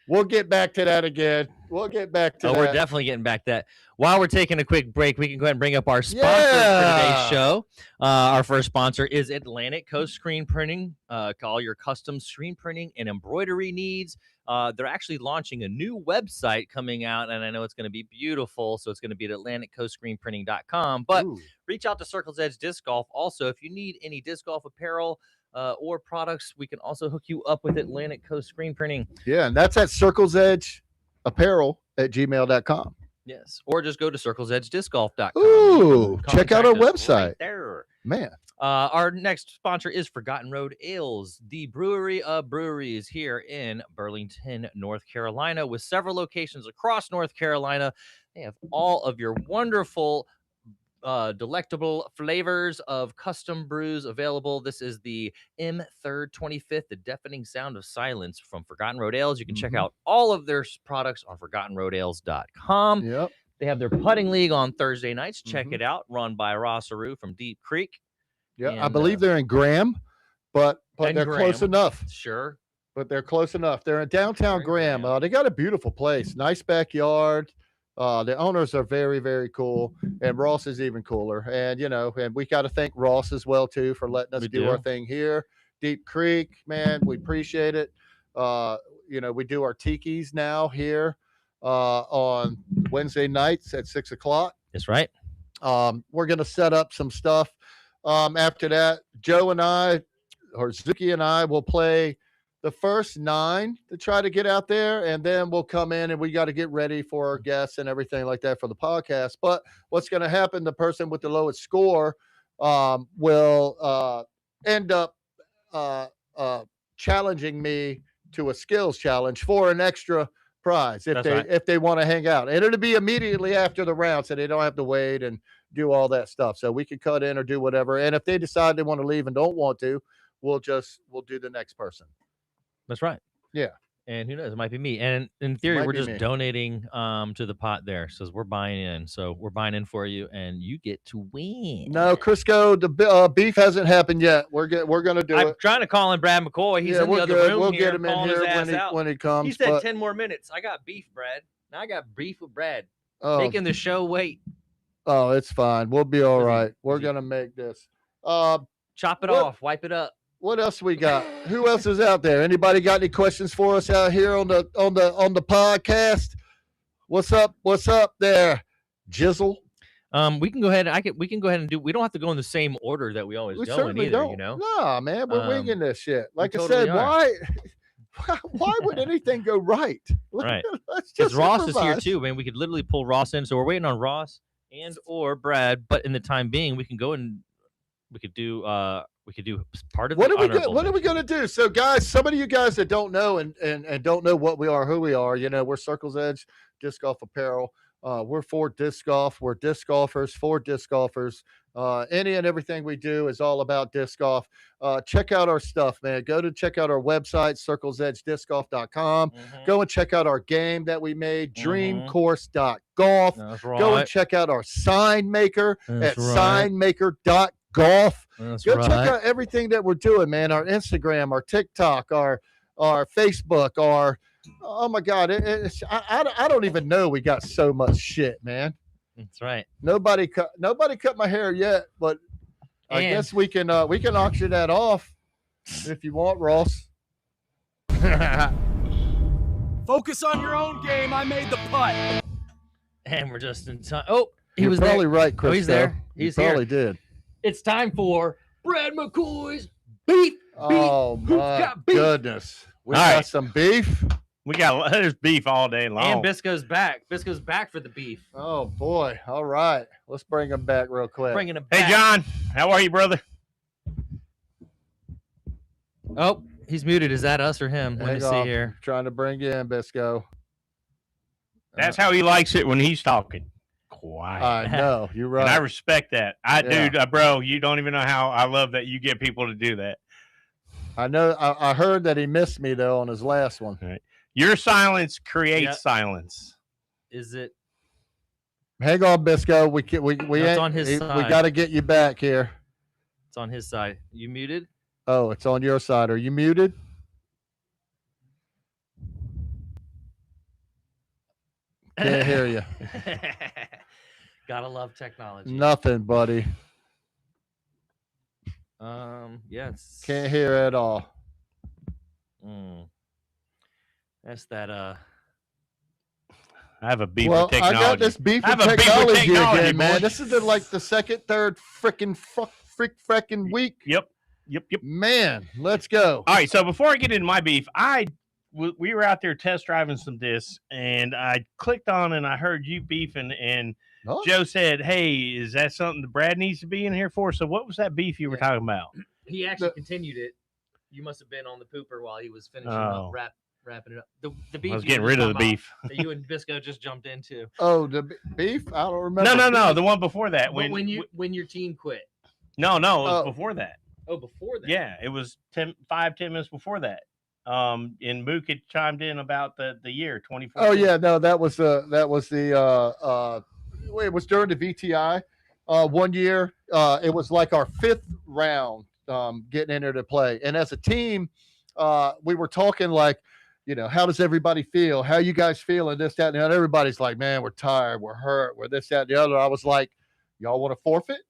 We'll get back to that again. We'll get back to that. We're definitely getting back to that. While we're taking a quick break, we can go ahead and bring up our sponsor for today's show. Our first sponsor is Atlantic Coast Screen Printing. Call your custom screen printing and embroidery needs. They're actually launching a new website coming out, and I know it's going to be beautiful. So it's going to be at AtlanticCoastScreenPrinting.com. But reach out to Circle's Edge Disc Golf. Also, if you need any disc golf apparel, or products, we can also hook you up with Atlantic Coast Screen Printing. Yeah, and that's at circlesedgeapparel@gmail.com. Yes, or just go to circlesedgediscgolf.com. Ooh, check out our website. Right there. Man. Our next sponsor is Forgotten Road Ales, the brewery of breweries here in Burlington, North Carolina, with several locations across North Carolina. They have all of your wonderful delectable flavors of custom brews available. This is the M3rd 25th, the deafening sound of silence from Forgotten Road Ales. You can check out all of their products on ForgottenRoadAles.com. Yep. They have their putting league on Thursday nights. Check it out. Run by Ross Aru from Deep Creek. Yeah, and I believe they're in Graham, but they're close enough. Sure. But they're close enough. They're in downtown Graham. They got a beautiful place. Nice backyard. The owners are very, very cool, and Ross is even cooler. And and we got to thank Ross as well too for letting us do our thing here. Deep Creek, man, we appreciate it. We do our tikis now here on Wednesday nights at 6:00. That's right. We're gonna set up some stuff. After that, Joe and I, or Zuki and I, will play the first 9 to try to get out there, and then we'll come in and we got to get ready for our guests and everything like that for the podcast. But what's going to happen, the person with the lowest score will end up challenging me to a skills challenge for an extra prize if they want to hang out. And it'll be immediately after the round, so they don't have to wait and do all that stuff. So we can cut in or do whatever. And if they decide they want to leave and don't want to, we'll do the next person. That's right. Yeah. And who knows? It might be me. And in theory, we're just donating to the pot there. So we're buying in. So we're buying in for you, and you get to win. No, Crisco, the beef hasn't happened yet. We're going to do it. I'm trying to call in Brad McCoy. He's in the other room. We'll get him in here when he comes. He said 10 more minutes. I got beef, Brad. Now I got beef with Brad. Making the show wait. Oh, it's fine. We'll be all right. We're going to make this. Chop it off. Wipe it up. What else we got? Who else is out there? Anybody got any questions for us out here on the podcast? What's up? What's up there, Jizzle? We can go ahead. We can go ahead and do. We don't have to go in the same order that we always We go in certainly either. don't. You know. No, man, we're winging this shit. Like I totally said, are. why would anything go right? Right. Let's Because just Ross is here improvise. too, man. We could literally pull Ross in. So we're waiting on Ross and or Brad. But in the time being, we can go and we could do part of What the are we honorable What are we mention. going to do? So, guys, some of you guys that don't know and don't know what we are, who we are, we're Circles Edge Disc Golf Apparel. We're for disc golf. We're disc golfers for disc golfers. Any and everything we do is all about disc golf. Check out our stuff, man. Check out our website, circlesedgediscgolf.com. Go and check out our game that we made, dreamcourse.golf. That's right. Go and check out our sign maker That's at right. signmaker.golf. That's Go right. check out everything that we're doing, man. Our Instagram, our TikTok, our Facebook, oh my God. I don't even know. We got so much shit, man. That's right. Nobody cut my hair yet, but I guess we can auction that off if you want, Ross. Focus on your own game. I made the putt. And we're just in time. Oh, You're was probably there. right, Chris. He's there. He's here. Probably did. It's time for Brad McCoy's beef. Oh my goodness. We got some beef. We got there's beef all day long. And Biscoe's back. Biscoe's back for the beef. Oh boy. All right. Let's bring him back real quick. Bringing him back. Hey John, how are you, brother? Oh, he's muted. Is that us or him? Let me see on. here. Trying to bring you in, Biscoe. That's how he likes it when he's talking. Quiet. I know. You're right. And I respect that. Dude, bro, you don't even know how I love that you get people to do that. I know. I heard that he missed me though on his last one. Right. Your silence creates silence. Is it? Hang on, Biscoe. We It's on his we side. got to get you back here. It's on his side. You muted? Oh, it's on your side. Are you muted? Can't hear you. Gotta love technology. Nothing, buddy. Yeah, it's Can't hear at all. That's that. I have a beef Well, with technology. I got this beef I with have a beef with technology technology, again, man. boy. This is like the second, third frickin' week. Yep. Man, let's go. All right, so before I get into my beef, we were out there test driving some discs, and I clicked on and I heard you beefing, and Joe said, "Hey, is that something that Brad needs to be in here for?" So what was that beef you were talking about? He actually continued it. You must have been on the pooper while he was finishing up, wrapping it up. The beef. I was getting rid of the beef. That you and Biscoe just jumped into. Oh, the beef? I don't remember. No, the one before that. When your team quit. No, it was before that. Oh, before that. Yeah, it was 10 minutes before that. And Mook had chimed in about the year 2014. Oh yeah, no, that was the it was during the VTI. 1 year, it was like our fifth round getting in there to play, and as a team, we were talking like, how does everybody feel? How you guys feeling? This, that, and the other. Everybody's like, man, we're tired, we're hurt, we're this, that, and the other. I was like, y'all want to forfeit?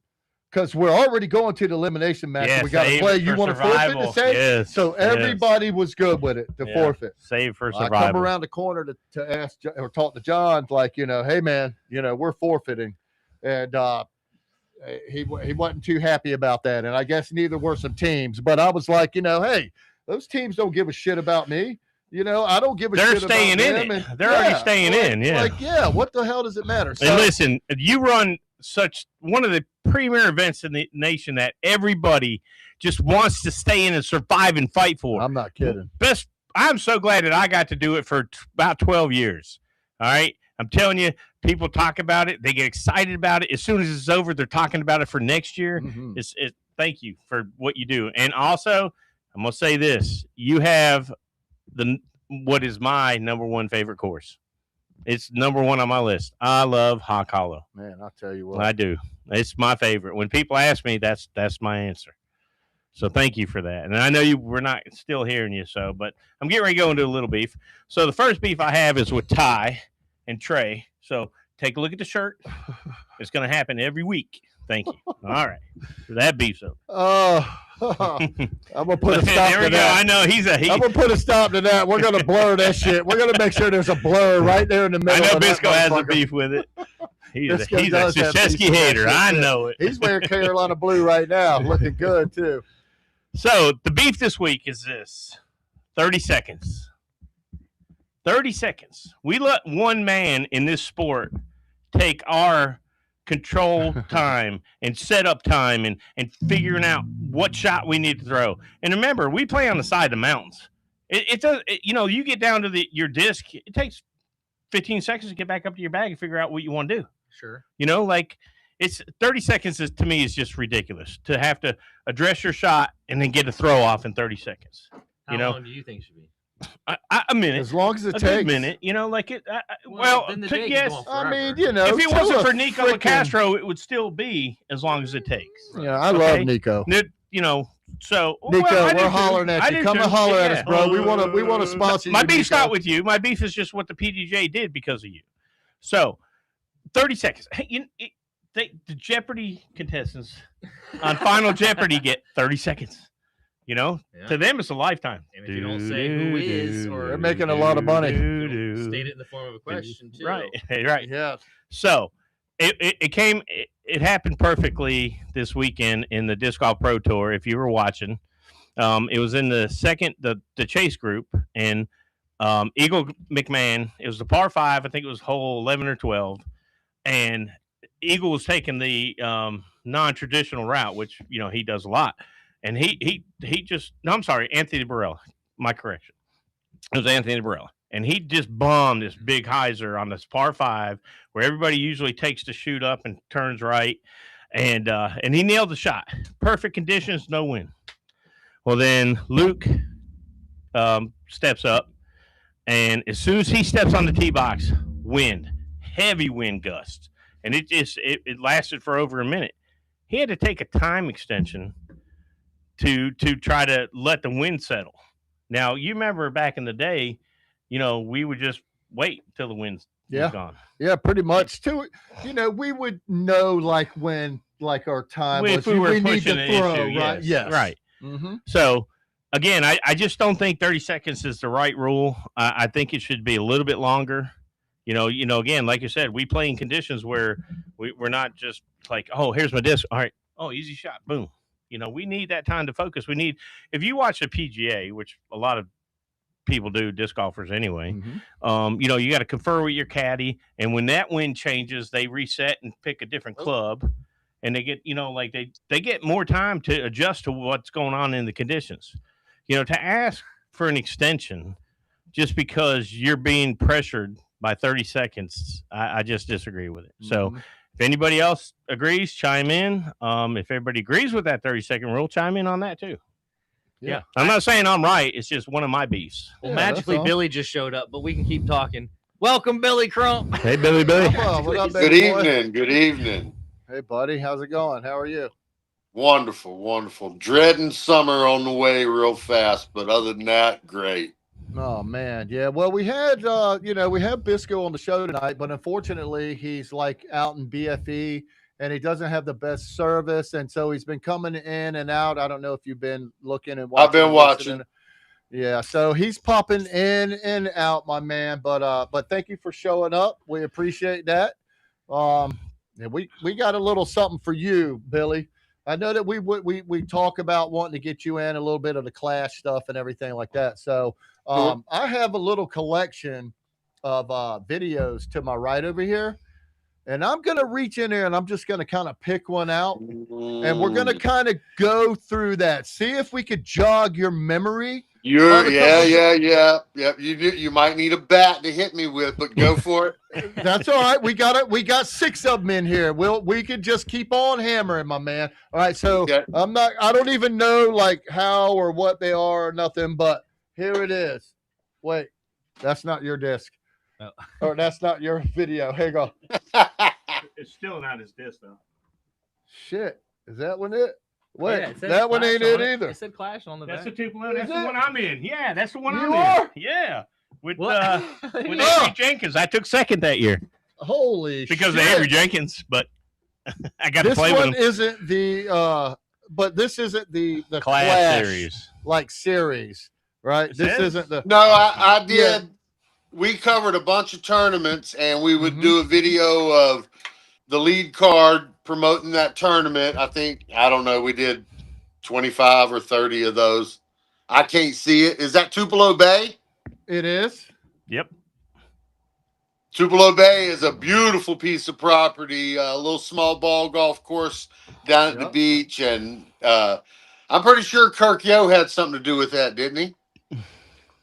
Because we're already going to the elimination match. Yeah, we got to play. You want to forfeit to save? Yes, so everybody was good with it to forfeit. Save for survival. I come around the corner to ask or talk to John, like, hey man, we're forfeiting, and he wasn't too happy about that. And I guess neither were some teams. But I was like, hey, those teams don't give a shit about me. I don't give a shit about them. They're staying in it. They're already staying in. Yeah. Like, what the hell does it matter? So, and listen, you run one of the premier events in the nation that everybody just wants to stay in and survive and fight for. I'm not kidding. I'm so glad that I got to do it for about 12 years. All right. I'm telling you, people talk about it. They get excited about it. As soon as it's over, they're talking about it for next year. Mm-hmm. Thank you for what you do. And also, I'm going to say this. You have what is my number one favorite course. It's number one on my list. I love Hawk Hollow. Man, I'll tell you what. I do. It's my favorite. When people ask me, that's my answer. So thank you for that. And I know we're not still hearing you, but I'm getting ready to go into a little beef. So the first beef I have is with Ty and Trey. So take a look at the shirt. It's going to happen every week. Thank you. All right. So that beef's over. I'm gonna put a stop to that. I know I'm gonna put a stop to that. We're gonna blur that shit. We're gonna make sure there's a blur right there in the middle. I know Biscoe has a beef with it. He's a Biscoe does have Krzyzewski decent hater. shit, I too. know it. He's wearing Carolina blue right now, looking good too. So the beef this week is this: 30 seconds. 30 seconds. We let one man in this sport take our control time and setup time and figuring out what shot we need to throw. And remember, we play on the side of the mountains. It does. You get down to your disc. It takes 15 seconds to get back up to your bag and figure out what you want to do. Sure. It's 30 seconds to me is just ridiculous to have to address your shot and then get a throw off in 30 seconds. How long do you think it should be? A minute. As long as it a takes good minute. Then the day can go on I mean, forever. if it wasn't for Nico Castro, it would still be as long as it takes. Yeah, I love Nico. So Nico, I do we're too. hollering at I you. do Come too. and holler at Yeah. us, bro. We want to sponsor you. My beef's Nico. not with you. My beef is just what the PDGA did because of you. So, 30 seconds. Hey, the Jeopardy contestants on Final Jeopardy get 30 seconds. To them it's a lifetime. And if you don't say who is, or they're making a lot of money. State it in the form of a question too. Right. Yeah. So it happened perfectly this weekend in the Disc Golf Pro Tour. If you were watching, it was in the chase group, and Eagle McMahon. It was the par 5. I think it was hole 11 or 12, and Eagle was taking the non-traditional route, which he does a lot. And I'm sorry, Anthony Barella. My correction. It was Anthony Barella. And he just bombed this big hyzer on this par 5 where everybody usually takes the shoot up and turns right. And he nailed the shot. Perfect conditions, no wind. Well, then Luke steps up. And as soon as he steps on the tee box, wind, heavy wind gusts. And it lasted for over a minute. He had to take a time extension to try to let the wind settle. Now, you remember back in the day, we would just wait until the wind was gone. Yeah, pretty much. Too, we would know when our time was. We need to throw, issue, right? Yes. Right. Mm-hmm. So, again, I just don't think 30 seconds is the right rule. I think it should be a little bit longer. Again, like you said, we play in conditions where we're not just like, oh, here's my disc. All right. Oh, easy shot. Boom. We need that time to focus. If you watch the PGA, which a lot of people do, disc golfers anyway, you got to confer with your caddy. And when that wind changes, they reset and pick a different club. And they get, they get more time to adjust to what's going on in the conditions. To ask for an extension just because you're being pressured by 30 seconds, I just disagree with it. So if anybody else agrees, chime in. If everybody agrees with that 30-second rule, chime in on that too. Yeah. I'm not saying I'm right. It's just one of my beefs. Well, magically, Billy just showed up, but we can keep talking. Welcome, Billy Crump. Hey, Billy. What up, Good evening. Good evening. Hey, buddy. How's it going? How are you? Wonderful. Dreading summer on the way real fast, but other than that, great. Oh man, yeah. Well, we had we have Biscoe on the show tonight, but unfortunately he's out in BFE and he doesn't have the best service, and so he's been coming in and out. I don't know if you've been looking and watching. I've been watching. Yeah, so he's popping in and out, my man. But thank you for showing up. We appreciate that. And we got a little something for you, Billy. I know that we talk about wanting to get you in a little bit of the Clash stuff and everything like that. So I have a little collection of videos to my right over here, and I'm going to reach in there and I'm just going to kind of pick one out, and we're going to kind of go through that, see if we could jog your memory. Yeah. You might need a bat to hit me with, but go for it. That's all right. We got 6 of them in here. We could just keep on hammering, my man. All right. So okay. I don't even know how or what they are or nothing, but here it is. Wait, that's not your disc. Oh. Or that's not your video. Hang on. It's still not his disc though. Shit. Is that one it? Wait, Yeah, that one ain't it either. It said Clash on the back. That's the Tupelo. That's the one I'm in. Yeah, that's the one I'm are? in. Yeah. With What? with Avery Jenkins. I took second that year. Holy Because shit. of Avery Jenkins, but I got to play This with one him. isn't the but this isn't the Clash series. series, right? It This says? isn't the No, I did. Yeah. We covered a bunch of tournaments, and we would Mhm. do a video of the lead card promoting that tournament. I don't know, we did 25 or 30 of those. I can't see it. Is that Tupelo Bay? It is. Yep. Tupelo Bay is a beautiful piece of property, a little small ball golf course down at the beach. And I'm pretty sure Kirk Yo had something to do with that, didn't he?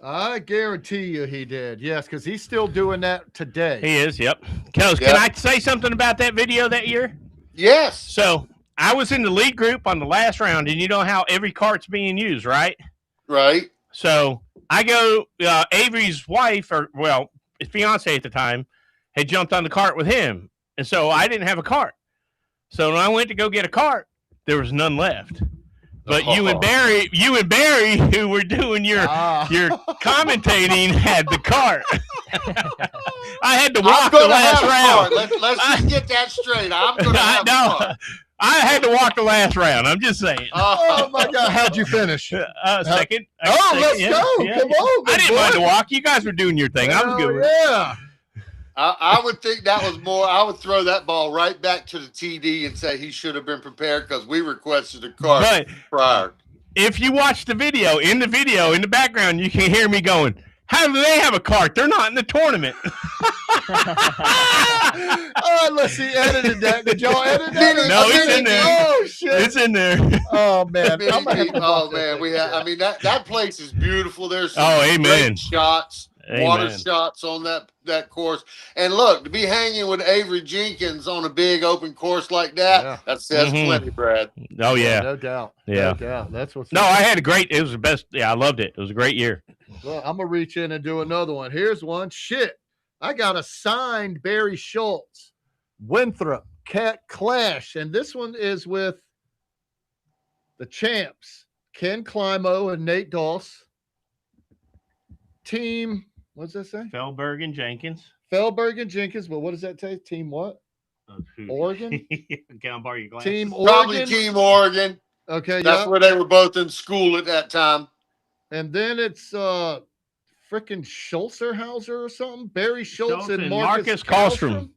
I guarantee you he did. Yes, because he's still doing that today. He is, yep. Can I say something about that video that year? Yes. So I was in the lead group on the last round, and you know how every cart's being used, right? Right. So I go, Avery's wife, his fiance at the time, had jumped on the cart with him. And so I didn't have a cart. So when I went to go get a cart, there was none left. But you and Barry, who were doing your commentating, had the cart. I had to walk the last round. Let's just get that straight. I'm going to have a cart. I had to walk the last round. I'm just saying. Oh my God! How'd you finish? Second. Let's go! Yeah. Come on! I didn't mind to walk. You guys were doing your thing. I was good. Yeah. I would think that was more. I would throw that ball right back to the TD and say he should have been prepared because we requested a cart prior. If you watch the video, in the background, you can hear me going, "How do they have a cart? They're not in the tournament." Unless he edited that. Did y'all edit that? No, it's in there. Oh shit! It's in there. Oh man! That place is beautiful. There's some amen. Great shots. Amen. Water shots on that course. And look, to be hanging with Avery Jenkins on a big open course like that, that says plenty, Brad. Oh, yeah. No doubt. Yeah. No doubt. That's what's I had it was the best. Yeah, I loved it. It was a great year. Well, I'm going to reach in and do another one. Here's one. Shit. I got a signed Barry Schultz, Winthrop, Cat Clash. And this one is with the champs, Ken Climo and Nate Doss. Team, what's that say? Feldberg and Jenkins. But what does that take? Team what? Oregon? Can I borrow your glasses? Team Oregon? Probably Team Oregon. Okay, That's where they were both in school at that time. And then it's frickin' Schulzerhauser or something. Barry Schultz and Marcus Kallstrom.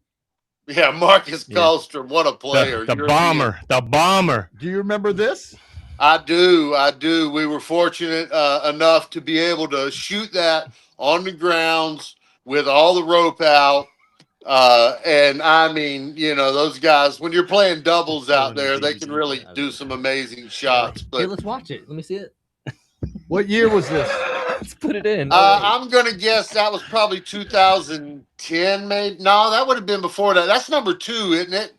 Yeah, Marcus Kallstrom. What a player. The bomber. Do you remember this? I do. We were fortunate enough to be able to shoot that on the grounds with all the rope out. And I mean, those guys, when you're playing doubles out there, they can really do some amazing shots. But hey, let's watch it. Let me see it. What year was this? Let's put it in. I'm going to guess that was probably 2010, maybe. No, that would have been before that. That's number 2, isn't it?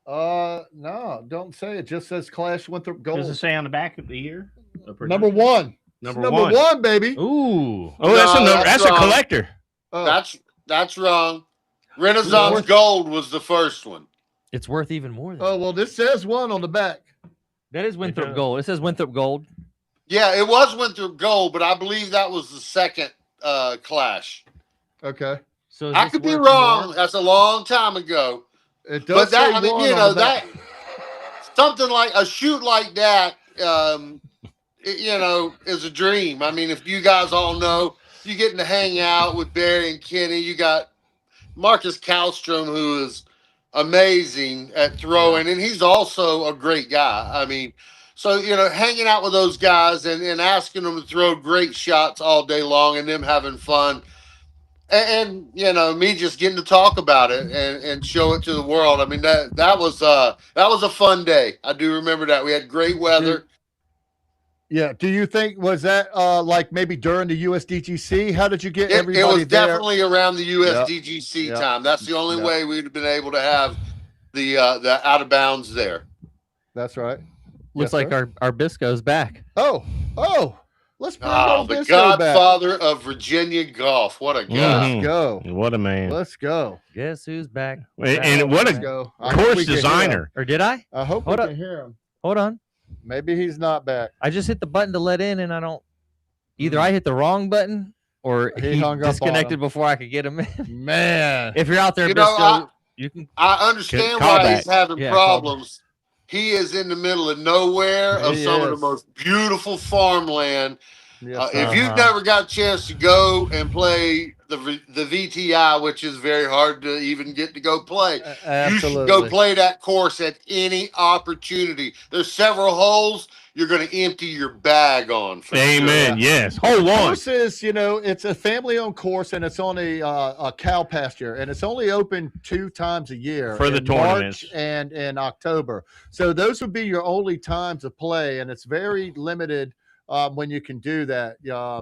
No, don't say it. Just says Clash Winthrop Gold. Does it say on the back of the year? Number 1. Number one, baby. Ooh. Oh, that's a collector. That's wrong. Renaissance Gold was the first one. It's worth even more. Oh, well, this says 1 on the back. That is Winthrop Gold. It says Winthrop Gold. Yeah, it was Winthrop Gold, but I believe that was the second Clash. Okay. So I could be wrong. More? That's a long time ago. It does. But that, that something like a shoot like that, is a dream. I mean, if you guys all know, you're getting to hang out with Barry and Kenny. You got Marcus Kallstrom, who is amazing at throwing, and he's also a great guy. I mean, so, hanging out with those guys and asking them to throw great shots all day long and them having fun. And me just getting to talk about it and show it to the world. I mean, that was a fun day. I do remember that. We had great weather. Do you think, was that like maybe during the USDGC? How did you get everybody there? It was definitely around the USDGC time. That's the only way we'd have been able to have the out of bounds there. That's right. Looks like our Biscoe's back. Oh, let's bring the godfather of Virginia golf. What a guy. Let's go. What a man. Let's go. Guess who's back? And what a course designer. Or did I? I hope we can hear him. Hold on. Maybe he's not back. I just hit the button to let in, and I don't. Either I hit the wrong button, or he disconnected before I could get him in. Man, if you're out there, Biscoe, you can. I understand why he's having problems. He is in the middle of nowhere of some of the most beautiful farmland. Yes, if you've never got a chance to go and play the VTI, which is very hard to even get to go play, you should go play that course at any opportunity. There's several holes you're going to empty your bag on. For Amen. Sure. Yes. Hole one. Course is, it's a family-owned course, and it's on a cow pasture, and it's only open 2 times a year for the tournaments, March and in October. So those would be your only times of play, and it's very limited when you can do that.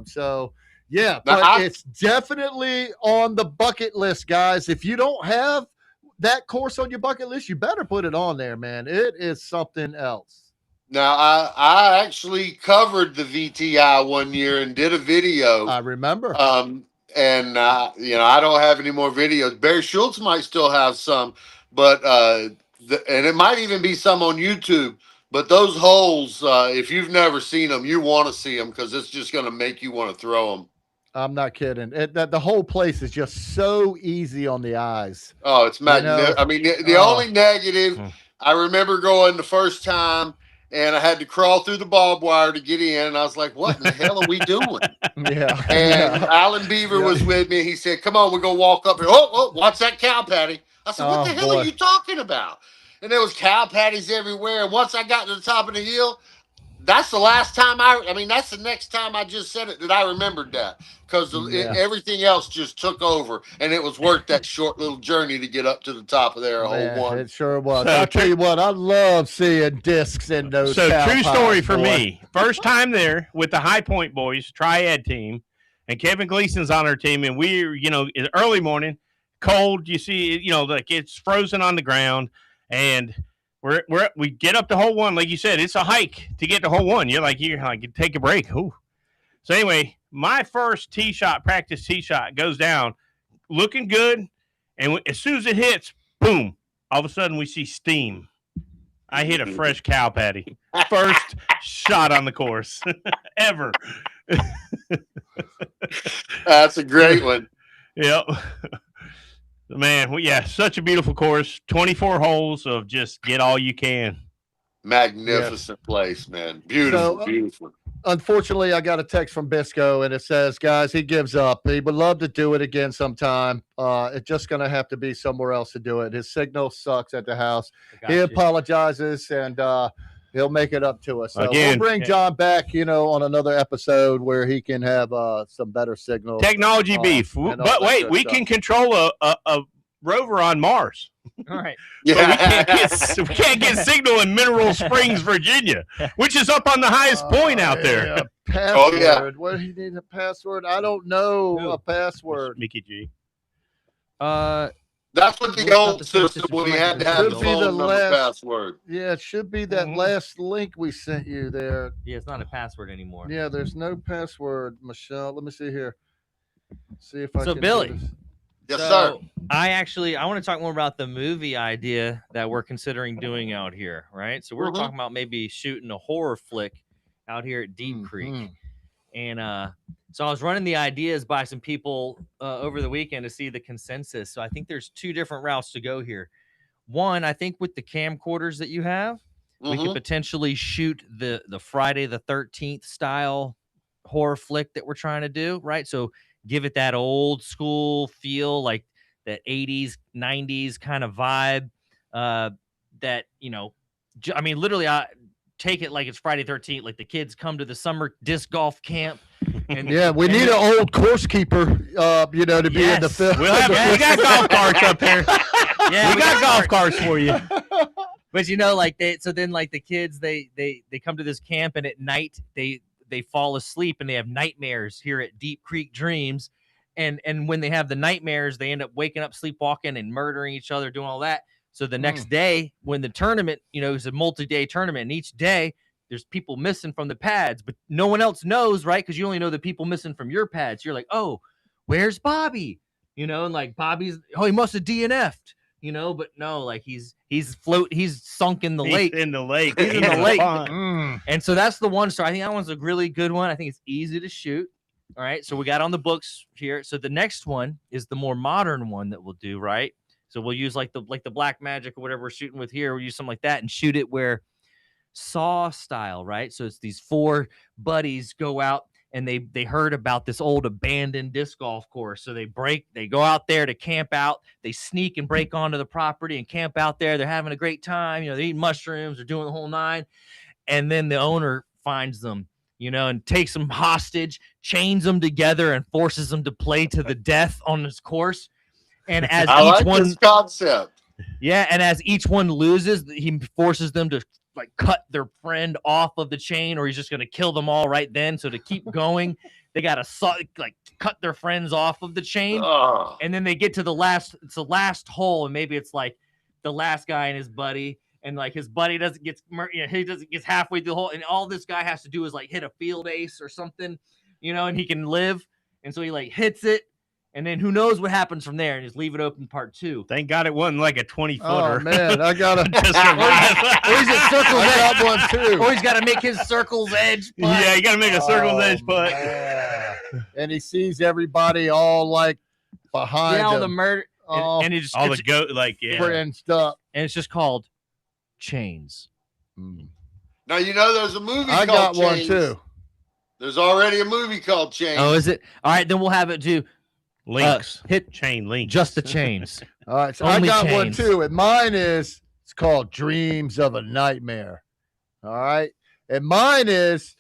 So yeah, but it's definitely on the bucket list, guys. If you don't have that course on your bucket list, you better put it on there, man. It is something else. Now, I actually covered the VTI one year and did a video. I remember. And I don't have any more videos. Barry Schultz might still have some, but and it might even be some on YouTube. But those holes, if you've never seen them, you want to see them because it's just going to make you want to throw them. I'm not kidding. The whole place is just so easy on the eyes. Oh, it's magnificent. I mean, the only negative, I remember going the first time, and I had to crawl through the barbed wire to get in. And I was like, what in the hell are we doing? Yeah. And Alan Beaver was with me. He said, come on, we're going to walk up here. Oh, watch that cow patty. I said, what the hell are you talking about? And there was cow patties everywhere. And once I got to the top of the hill, that's the last time that's the next time I just said it that I remembered that. Because everything else just took over. And it was worth that short little journey to get up to the top of there, hole one. It sure was. I'll tell you what, I love seeing discs in those. So true story for me. First time there with the High Point boys, triad team, and Kevin Gleason's on our team. And we're, it's early morning, cold. You see, like it's frozen on the ground. And we get up to hole one, like you said, it's a hike to get to hole one. You're like take a break. Ooh. So anyway, my first practice tee shot goes down, looking good, and as soon as it hits, boom! All of a sudden we see steam. I hit a fresh cow patty. First shot on the course ever. That's a great one. Yep. Man, such a beautiful course. 24 holes of just get all you can. Magnificent place, man. Beautiful, beautiful. Unfortunately, I got a text from Biscoe, and it says, guys, he gives up. He would love to do it again sometime. It's just going to have to be somewhere else to do it. His signal sucks at the house. He apologizes, and he'll make it up to us. So we'll bring John back, on another episode where he can have some better signal. Technology beef. But wait, we can control a rover on Mars. All right. Yeah. We can't get signal in Mineral Springs, Virginia, which is up on the highest point out there. Yeah. Password. What do you need a password? I don't know a password. Mickey G. That's what the old system when he had to have the phone number password. Yeah, it should be that last link we sent you there. Yeah, it's not a password anymore. Yeah, there's no password, Michelle. Let me see here. See if I can. So, Billy. Yes, sir. I want to talk more about the movie idea that we're considering doing out here, right? So we're talking about maybe shooting a horror flick out here at Deep Creek. And so I was running the ideas by some people over the weekend to see the consensus. So I think there's 2 different routes to go here. One, I think with the camcorders that you have, we could potentially shoot the Friday the 13th style horror flick that we're trying to do, right? So give it that old school feel, like that 80s, 90s kind of vibe that, literally I take it like it's Friday 13th, like the kids come to the summer disc golf camp. And we need an old course keeper, to be in the film. We got golf carts up here. Yeah, we got golf carts for you. But the kids, they come to this camp, and at night they fall asleep and they have nightmares here at Deep Creek Dreams. And when they have the nightmares, they end up waking up, sleepwalking, and murdering each other, doing all that. So the next day, when the tournament, is a multi-day tournament, and each day there's people missing from the pads, but no one else knows, right? Because you only know the people missing from your pads. You're like, oh, where's Bobby? And like Bobby's, he must have DNF'd, but no, like he's sunk in the lake. In the lake. He's in the lake. And so that's the one. So I think that one's a really good one. I think it's easy to shoot. All right. So we got on the books here. So the next one is the more modern one that we'll do, right? So we'll use like the Black Magic or whatever we're shooting with here. We'll use something like that and shoot it where Saw style, right? So it's these 4 buddies go out and they heard about this old abandoned disc golf course. So they go out there to camp out. They sneak and break onto the property and camp out there. They're having a great time. They're eating mushrooms, they're doing the whole nine. And then the owner finds them, and takes them hostage, chains them together, and forces them to play to the death on this course. And as this concept. Yeah, and as each one loses, he forces them to cut their friend off of the chain, or he's just going to kill them all right then. So to keep going, they got to cut their friends off of the chain, and then they get to the last hole, and maybe it's the last guy and his buddy. And his buddy gets halfway through the hole, and all this guy has to do is hit a field ace or something, and he can live. And so he hits it, and then who knows what happens from there, and just leave it open part 2. Thank God it wasn't a 20-footer. Oh man, I gotta. Or he's at circle's edge. I got one too. Or he's got to make his circle's edge putt. Yeah, you got to make a circle's edge putt. And he sees everybody all behind all him. the murder, and he just all the goat and stuff, and it's just called Chains. Now there's a movie I called got one Chains. too. There's already a movie called Chains. Oh, is it? All right, then we'll have it do links. Hit chain links. Just the chains. All right, so Only I got one chains. too, and mine it's called Dreams of a Nightmare. All right, and mine is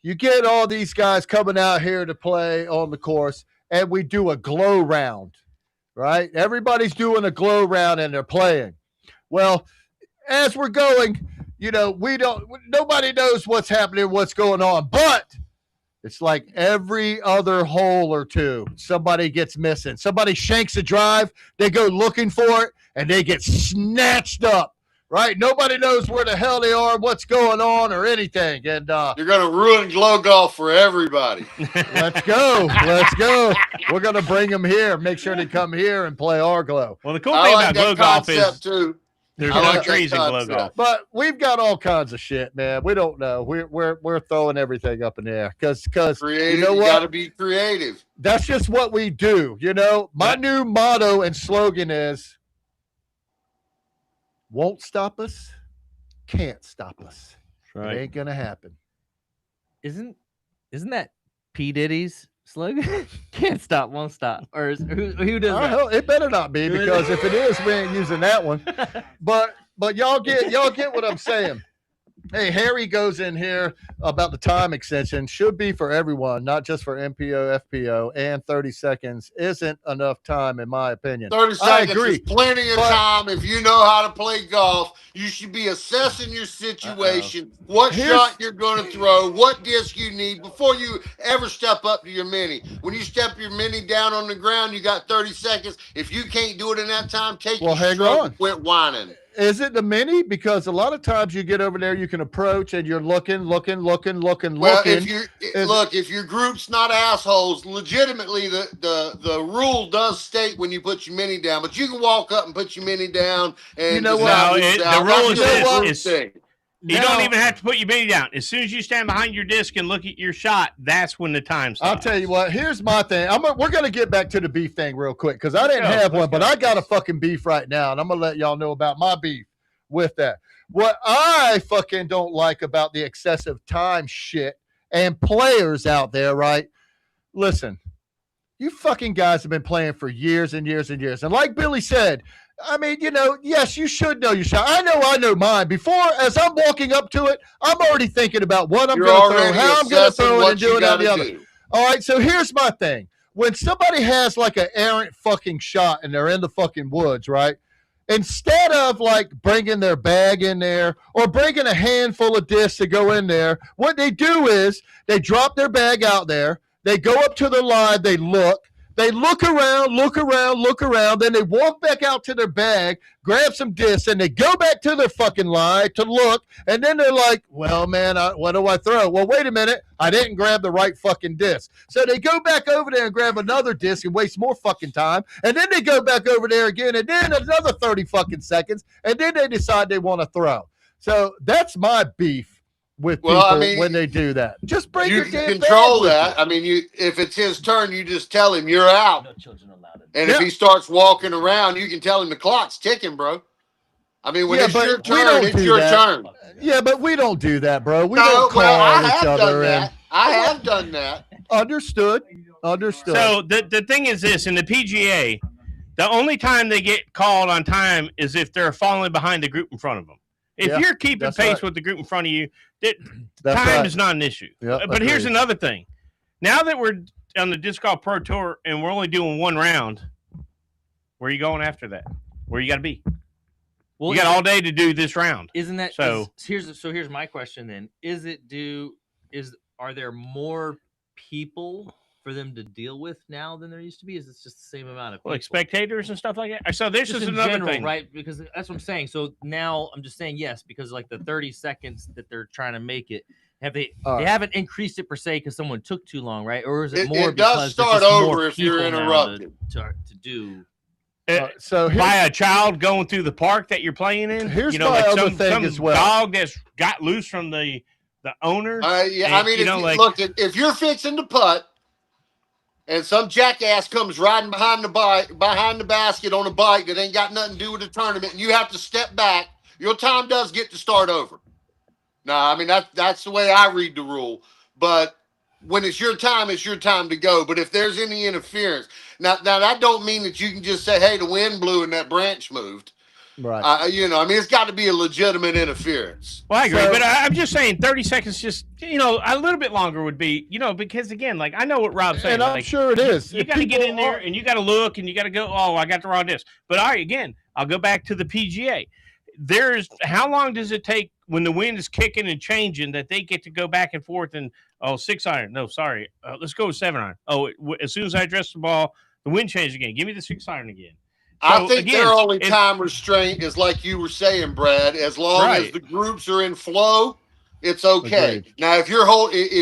you get all these guys coming out here to play on the course, and we do a glow round. Right, everybody's doing a glow round and they're playing. Well, as we're going, nobody knows what's happening, what's going on, but it's like every other hole or two, somebody gets missing. Somebody shanks a drive, they go looking for it, and they get snatched up, right? Nobody knows where the hell they are, what's going on, or anything. And you're going to ruin glow golf for everybody. Let's go. Let's go. We're going to bring them here. Make sure they come here and play our glow. Well, the cool thing about glow golf is too. There's no trees in glow golf. But we've got all kinds of shit, man. We don't know. We're throwing everything up in the air because creative. You got to be creative. That's just what we do. My new motto and slogan is: won't stop us, can't stop us. Right. It ain't gonna happen. Isn't that P. Diddy's slogan? Can't stop, won't stop. Or who does that? Hell, it better not be, because if it is, we ain't using that one. But y'all get what I'm saying. Hey, Harry goes in here about the time extension. Should be for everyone, not just for MPO, FPO, and 30 seconds isn't enough time, in my opinion. 30 seconds I agree. is plenty of time. If you know how to play golf, you should be assessing your situation, what shot you're going to throw, what disc you need before you ever step up to your mini. When you step your mini down on the ground, you got 30 seconds. If you can't do it in that time, take your stroke and quit whining. Is it the mini? Because a lot of times you get over there, you can approach and you're looking. Well, if your group's not assholes, legitimately the rule does state when you put your mini down, but you can walk up and put your mini down and the rule is this. You don't even have to put your mini down. As soon as you stand behind your disc and look at your shot, that's when the time starts. I'll tell you what. Here's my thing. We're going to get back to the beef thing real quick because I didn't have one, but I got a fucking beef right now, and I'm going to let y'all know about my beef with that. What I fucking don't like about the excessive time shit and players out there, right? Listen, you fucking guys have been playing for years and years and years. And like Billy said, I mean, yes, you should know your shot. I know mine. As I'm walking up to it, I'm already thinking about what I'm going to throw, how I'm going to throw it, and doing that the other. All right, so here's my thing. When somebody has an errant fucking shot and they're in the fucking woods, right? Instead of bringing their bag in there or bringing a handful of discs to go in there, what they do is they drop their bag out there. They go up to the line. They look around, then they walk back out to their bag, grab some discs, and they go back to their fucking line to look, and then they're like, well, man, what do I throw? Well, wait a minute, I didn't grab the right fucking disc. So they go back over there and grab another disc and waste more fucking time, and then they go back over there again, and then another 30 fucking seconds, and then they decide they want to throw. So that's my beef with people when they do that. Just bring your damn control that. I mean, if it's his turn, you just tell him you're out. No children allowed. And if he starts walking around, you can tell him the clock's ticking, bro. I mean, when it's your turn, it's your turn. Yeah, but we don't do that, bro. We don't call each other. I have done that. Understood. So the thing is this: in the PGA, the only time they get called on time is if they're falling behind the group in front of them. If you're keeping pace with the group in front of you, time is not an issue. But here's another thing: now that we're on the Disc Golf Pro Tour and we're only doing one round, where are you going after that? Where you got to be? Well, you got all day to do this round. Isn't that so? Here's my question then: are there more people for them to deal with now than there used to be? Is it just the same amount of people? Like spectators and stuff like that? So this is another thing, right? Because that's what I'm saying. So now I'm just saying yes, because like the 30 seconds that they're trying to make it, they haven't increased it per se because someone took too long, right? Or is it more? It does start over if you're interrupted. To do. So by a child going through the park that you're playing in, here's my other thing as well. Dog that's got loose from the owner. Look, if you're fixing to putt, and some jackass comes riding behind the basket on a bike that ain't got nothing to do with the tournament, and you have to step back, your time does get to start over. Now, I mean that's the way I read the rule. But when it's your time to go. But if there's any interference, now that don't mean that you can just say, "Hey, the wind blew and that branch moved." Right. I mean, it's got to be a legitimate interference. Well, I agree, but I'm just saying 30 seconds just, a little bit longer would be, because again, like I know what Rob's saying. And I'm sure it is. You got to get in there and you got to look and you got to go, oh, I got the wrong disc. But I'll go back to the PGA. How long does it take when the wind is kicking and changing that they get to go back and forth and, 6 iron. No, sorry. Let's go with 7 iron. As soon as I address the ball, the wind changed again. Give me the 6 iron again. So, I think their only time restraint is like you were saying, Brad. As long as the groups are in flow, it's okay. Agreed. Now, if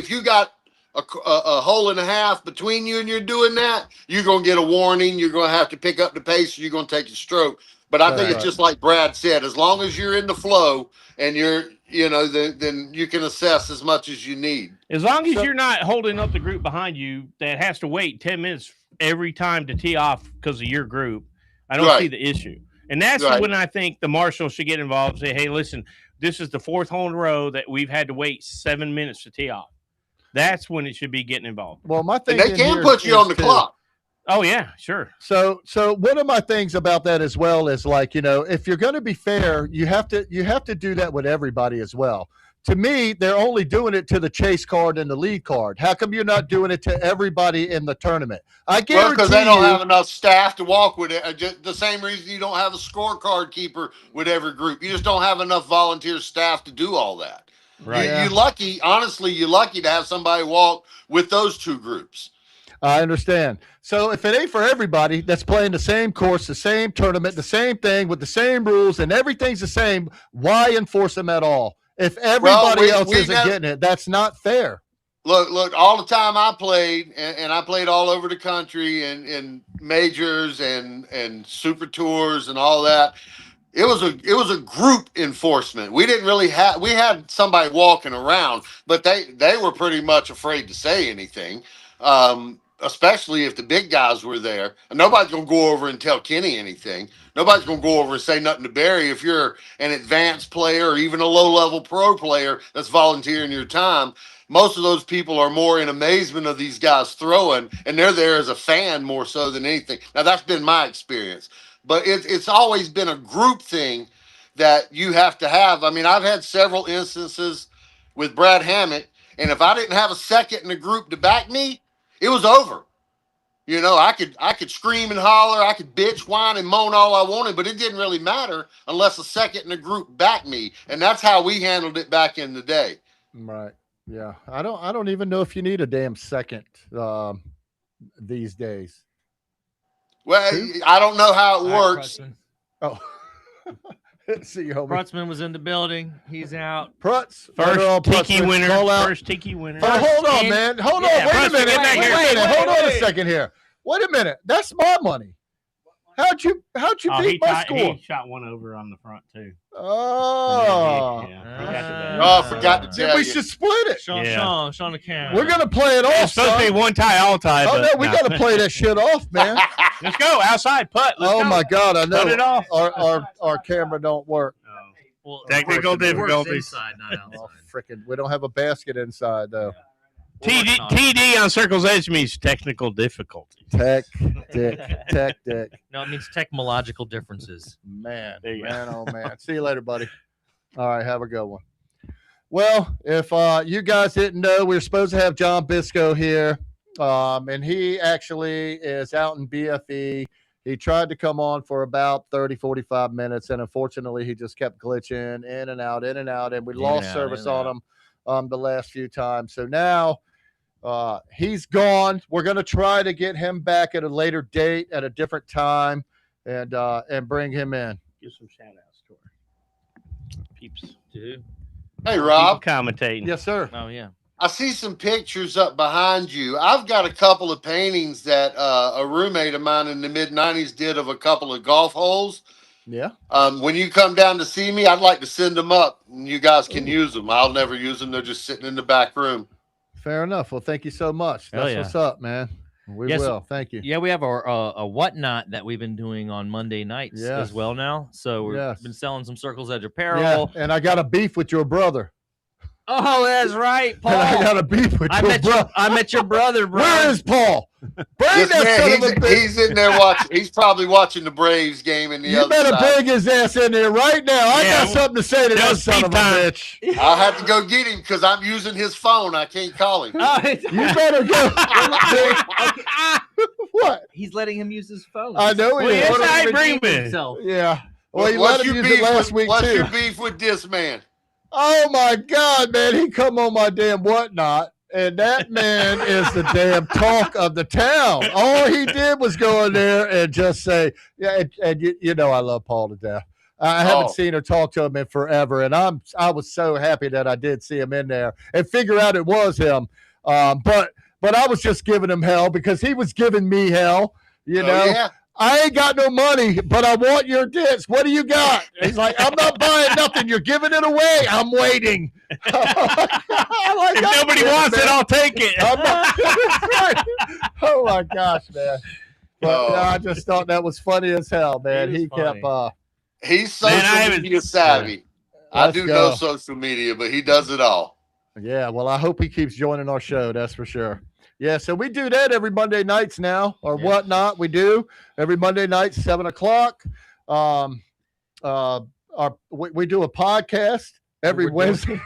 you got a hole and a half between you and you're doing that, you're gonna get a warning. You're gonna have to pick up the pace. You're gonna take a stroke. But I think it's just like Brad said. As long as you're in the flow and then you can assess as much as you need. As long as you're not holding up the group behind you that has to wait 10 minutes every time to tee off because of your group. I don't see the issue. And that's when I think the marshal should get involved and say, hey, listen, this is the 4th hole in a row that we've had to wait 7 minutes to tee off. That's when it should be getting involved. Well, my thing they can put you on the clock. Oh, yeah, sure. So one of my things about that as well is like, if you're going to be fair, you have to do that with everybody as well. To me, they're only doing it to the chase card and the lead card. How come you're not doing it to everybody in the tournament? I guarantee because they don't have enough staff to walk with it. Just the same reason you don't have a scorecard keeper with every group. You just don't have enough volunteer staff to do all that. Right. You're lucky to have somebody walk with those 2 groups. I understand. So if it ain't for everybody that's playing the same course, the same tournament, the same thing with the same rules and everything's the same, why enforce them at all? If everybody else isn't getting it, that's not fair. Look, all the time I played, and I played all over the country and majors and super tours and all that. It was a group enforcement. We didn't really we had somebody walking around, but they were pretty much afraid to say anything. Especially if the big guys were there. And nobody's going to go over and tell Kenny anything. Nobody's going to go over and say nothing to Barry. If you're an advanced player or even a low-level pro player that's volunteering your time, most of those people are more in amazement of these guys throwing, and they're there as a fan more so than anything. Now, that's been my experience. But it's always been a group thing that you have to have. I mean, I've had several instances with Brad Hammett, and if I didn't have a second in the group to back me, it was over. I could scream and holler, I could bitch, whine, and moan all I wanted, but it didn't really matter unless a second in the group backed me, and that's how we handled it back in the day. Right. Yeah. I don't even know if you need a damn second these days. Well, I don't know how it works. Oh. See you, homie. Prutzman was in the building. He's out. Prutz. First tiki winner. First tiki winner. Oh, hold on, man. Hold on. Wait a minute. Hold on a second here. Wait a minute. That's my money. How'd you beat my score? He shot one over on the front too. Oh. I forgot to tell you. We should split it. Sean the camera. We're gonna play it off. It's supposed to be one tie, all tie. Oh no, we gotta play that shit off, man. Let's go outside putt. Oh my God, I know. Put it off. Our camera don't work. Well, technical difficulties. Inside, not outside. Oh, freaking! We don't have a basket inside though. TD on Circle's Edge means technical difficulty. Tech dick. No, it means technological differences. Man, oh man. See you later, buddy. All right, have a good one. Well, if you guys didn't know, we were supposed to have John Biscoe here, and he actually is out in BFE. He tried to come on for about 30, 45 minutes, and unfortunately, he just kept glitching in and out, and we lost service on him the last few times. So now he's gone. We're going to try to get him back at a later date at a different time and bring him in. Give some shout-outs to her. Peeps. Dude. Hey, Rob. Commentating. Yes, sir. Oh, yeah. I see some pictures up behind you. I've got a couple of paintings that a roommate of mine in the mid-'90s did of a couple of golf holes. Yeah. When you come down to see me, I'd like to send them up, and you guys can use them. I'll never use them. They're just sitting in the back room. Fair enough. Well, thank you so much. That's what's up, man. We will. Thank you. Yeah, we have a whatnot that we've been doing on Monday nights as well now. So we've been selling some Circle's Edge apparel. Yeah, and I got a beef with your brother. Oh, that's right, Paul. And I got a beef with your brother. I met your brother, bro. Where is Paul? Bring that son of a bitch. He's in there watching. He's probably watching the Braves game in the other side. You better bring his ass in there right now. I got something to say to that son of a bitch. I'll have to go get him because I'm using his phone. I can't call him. You better go. What? He's letting him use his phone. I know he is. I bring him. Yeah. Well, he let him use it last week, what's too. your beef with this man? Oh, my God, man. He come on my damn whatnot, and that man is the damn talk of the town. All he did was go in there and just say, yeah, and you know I love Paul to death. I haven't seen or talked to him in forever, and I was so happy that I did see him in there and figure out it was him. But I was just giving him hell because he was giving me hell, you know. Yeah. I ain't got no money, but I want your disc. What do you got? He's like, I'm not buying nothing. You're giving it away. I'm waiting. If nobody wants it, I'll take it. Oh, my gosh, man. But I just thought that was funny as hell, man. He kept he's social media savvy. I do know social media, but he does it all. Yeah, well, I hope he keeps joining our show. That's for sure. Yeah, so we do that every Monday nights now, or whatnot. We do every Monday night, 7 o'clock. We do a podcast every Wednesday.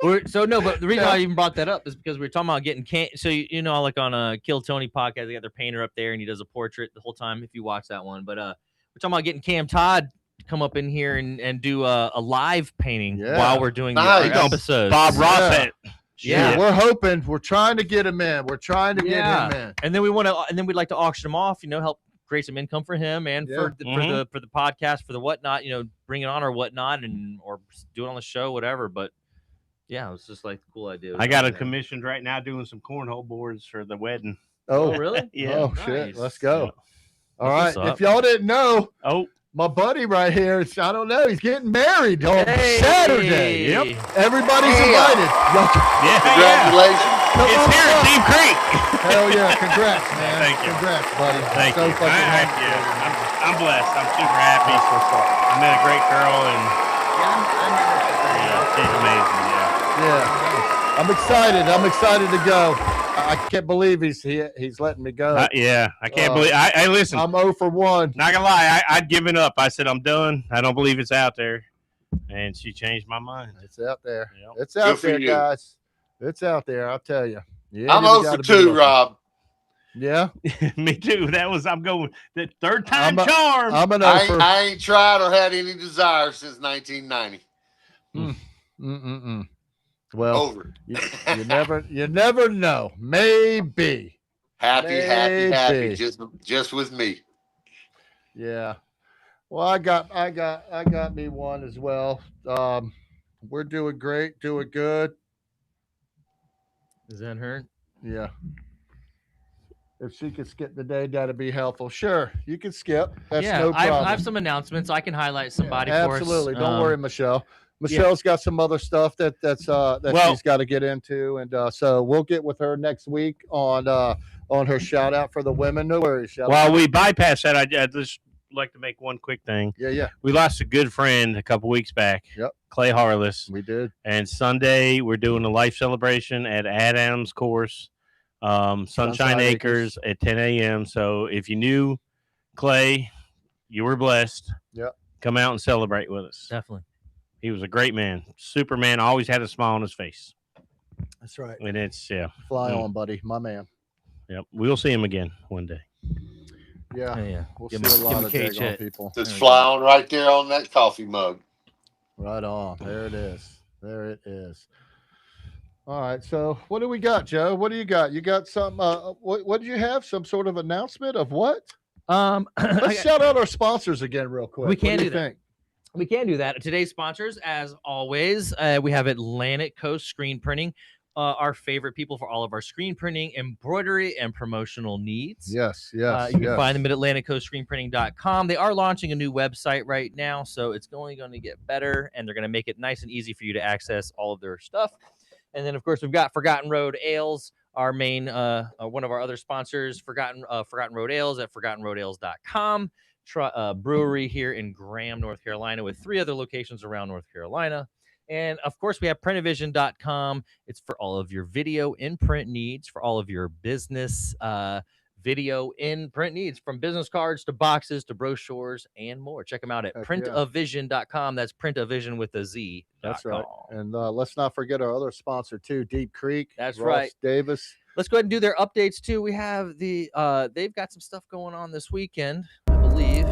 But the reason why I even brought that up is because we were talking about getting so you know, like on a Kill Tony podcast, they got their painter up there and he does a portrait the whole time if you watch that one. But we're talking about getting Cam Todd to come up in here and do a live painting while we're doing the episodes. Bob Ross. Yeah, we're trying to get him in. We're trying to get him in. And then we'd like to auction him off, you know, help create some income for him and for the podcast, for the whatnot, you know, bring it on or whatnot or do it on the show, whatever. But yeah, it was just like a cool idea. I got it commissioned right now doing some cornhole boards for the wedding. Oh, really? Yeah. Oh, shit. Let's go. Yeah. All right. If y'all didn't know, my buddy right here, I don't know, he's getting married on Saturday. Yep. Everybody's invited. Congratulations. It's here at Deep Creek. Hell yeah. Congrats, man. Thank you. Congrats, buddy. Thank you. I'm blessed. I'm super happy. I met a great girl, and she's amazing. Yeah. I'm excited. I'm excited to go. I can't believe he's letting me go. I can't believe. I listen. I'm 0 for 1. Not gonna lie, I'd given up. I said I'm done. I don't believe it's out there, and she changed my mind. It's out there. Yep. It's out there, guys. It's out there. I'll tell you. I'm 0 for 2, Rob. Yeah, me too. I'm going the third time charm. I ain't tried or had any desire since 1990. Well, over. you never know. Maybe. Happy. Just with me. Yeah. Well, I got me one as well. We're doing great, doing good. Is that her? Yeah. If she could skip the day, that'd be helpful. Sure, you can skip. That's no problem. I have some announcements. I can highlight somebody for us. Absolutely. Don't worry, Michelle. Michelle's got some other stuff that she's got to get into, and so we'll get with her next week on her shout out for the women. No worries. While we bypass that, I just like to make one quick thing. Yeah. We lost a good friend a couple weeks back. Yep. Clay Harless. We did. And Sunday we're doing a life celebration at Adams Course, Sunshine Acres at 10 a.m. So if you knew Clay, you were blessed. Yep. Come out and celebrate with us. Definitely. He was a great man. Superman, always had a smile on his face. That's right. And it's, Fly on, buddy. My man. Yep. We'll see him again one day. Yeah. We'll Give see him- a give lot him of a cage daggone hit. people. Just fly on right there on that coffee mug. Right on. There it is. There it is. All right. So what do we got, Joe? What do you got? You got some what do you have? Some sort of announcement of what? Let's shout out our sponsors again real quick. We can What do do you that. think? We can do that. Today's sponsors, as always, we have Atlantic Coast Screen Printing, our favorite people for all of our screen printing, embroidery, and promotional needs. Yes. You can find them at AtlanticCoastScreenPrinting.com. They are launching a new website right now, so it's only going to get better, and they're going to make it nice and easy for you to access all of their stuff. And then, of course, we've got Forgotten Road Ales, our main one of our other sponsors, Forgotten Road Ales at ForgottenRoadAles.com. Brewery here in Graham, North Carolina, with 3 other locations around North Carolina. And of course, we have Printavision.com. It's for all of your video in print needs, for all of your business video in print needs, from business cards to boxes to brochures and more. Check them out at Printavision.com. That's Printavision with a Z. That's right. And let's not forget our other sponsor too, Deep Creek. That's Ross right. Davis. Let's go ahead and do their updates too. We have they've got some stuff going on this weekend, I believe.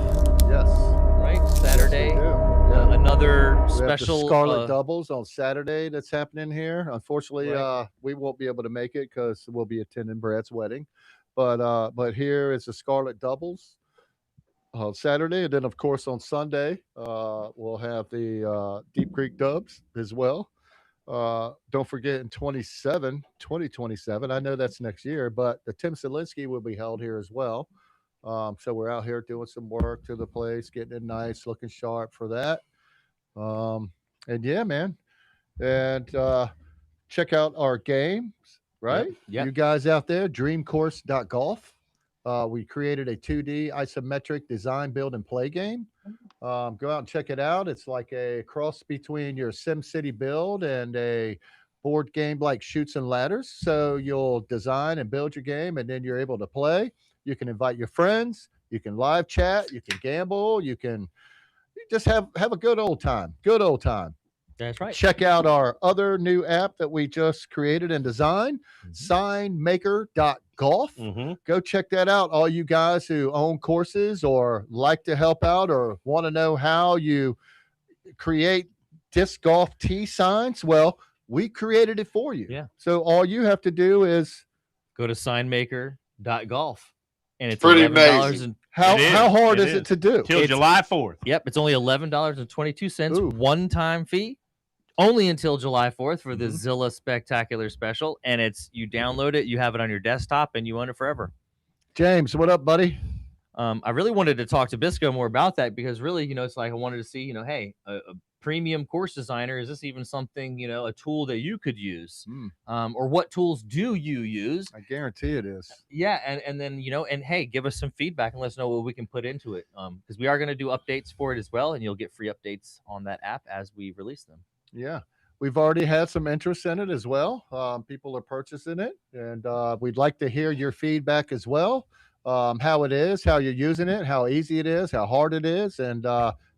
Yes. Right? Saturday. Yes, we do. Yeah. Another We have the special Scarlet Doubles on Saturday that's happening here. Unfortunately, we won't be able to make it because we'll be attending Brad's wedding. But here is the Scarlet Doubles on Saturday, and then of course on Sunday we'll have the Deep Creek Dubs as well. Don't forget in 2027, I know that's next year, but the Tim Zielinski will be held here as well. So we're out here doing some work to the place, getting it nice, looking sharp for that. And yeah, man. And check out our games, right? Yep. You guys out there, dreamcourse.golf. We created a 2D isometric design, build, and play game. Go out and check it out. It's like a cross between your SimCity build and a board game like Chutes and Ladders. So you'll design and build your game, and then you're able to play. You can invite your friends. You can live chat. You can gamble. You just have a good old time. Good old time. That's right. Check out our other new app that we just created and designed, signmaker.golf. Go check that out. All you guys who own courses or like to help out or want to know how you create disc golf tee signs, well, we created it for you. Yeah. So all you have to do is go to signmaker.golf. And it's pretty $11 amazing. How hard is it to do? Till July 4th. Yep, it's only $11.22, one-time fee, only until July 4th for the Zilla Spectacular Special. And you download it, you have it on your desktop, and you own it forever. James, what up, buddy? I really wanted to talk to Biscoe more about that because really, it's like I wanted to see, hey, a premium course designer, is this even something, a tool that you could use? Or what tools do you use? I guarantee it is. Yeah, and then, and hey, give us some feedback and let us know what we can put into it. Because we are going to do updates for it as well, and you'll get free updates on that app as we release them. Yeah. We've already had some interest in it as well. People are purchasing it, and we'd like to hear your feedback as well. How it is, how you're using it, how easy it is, how hard it is, and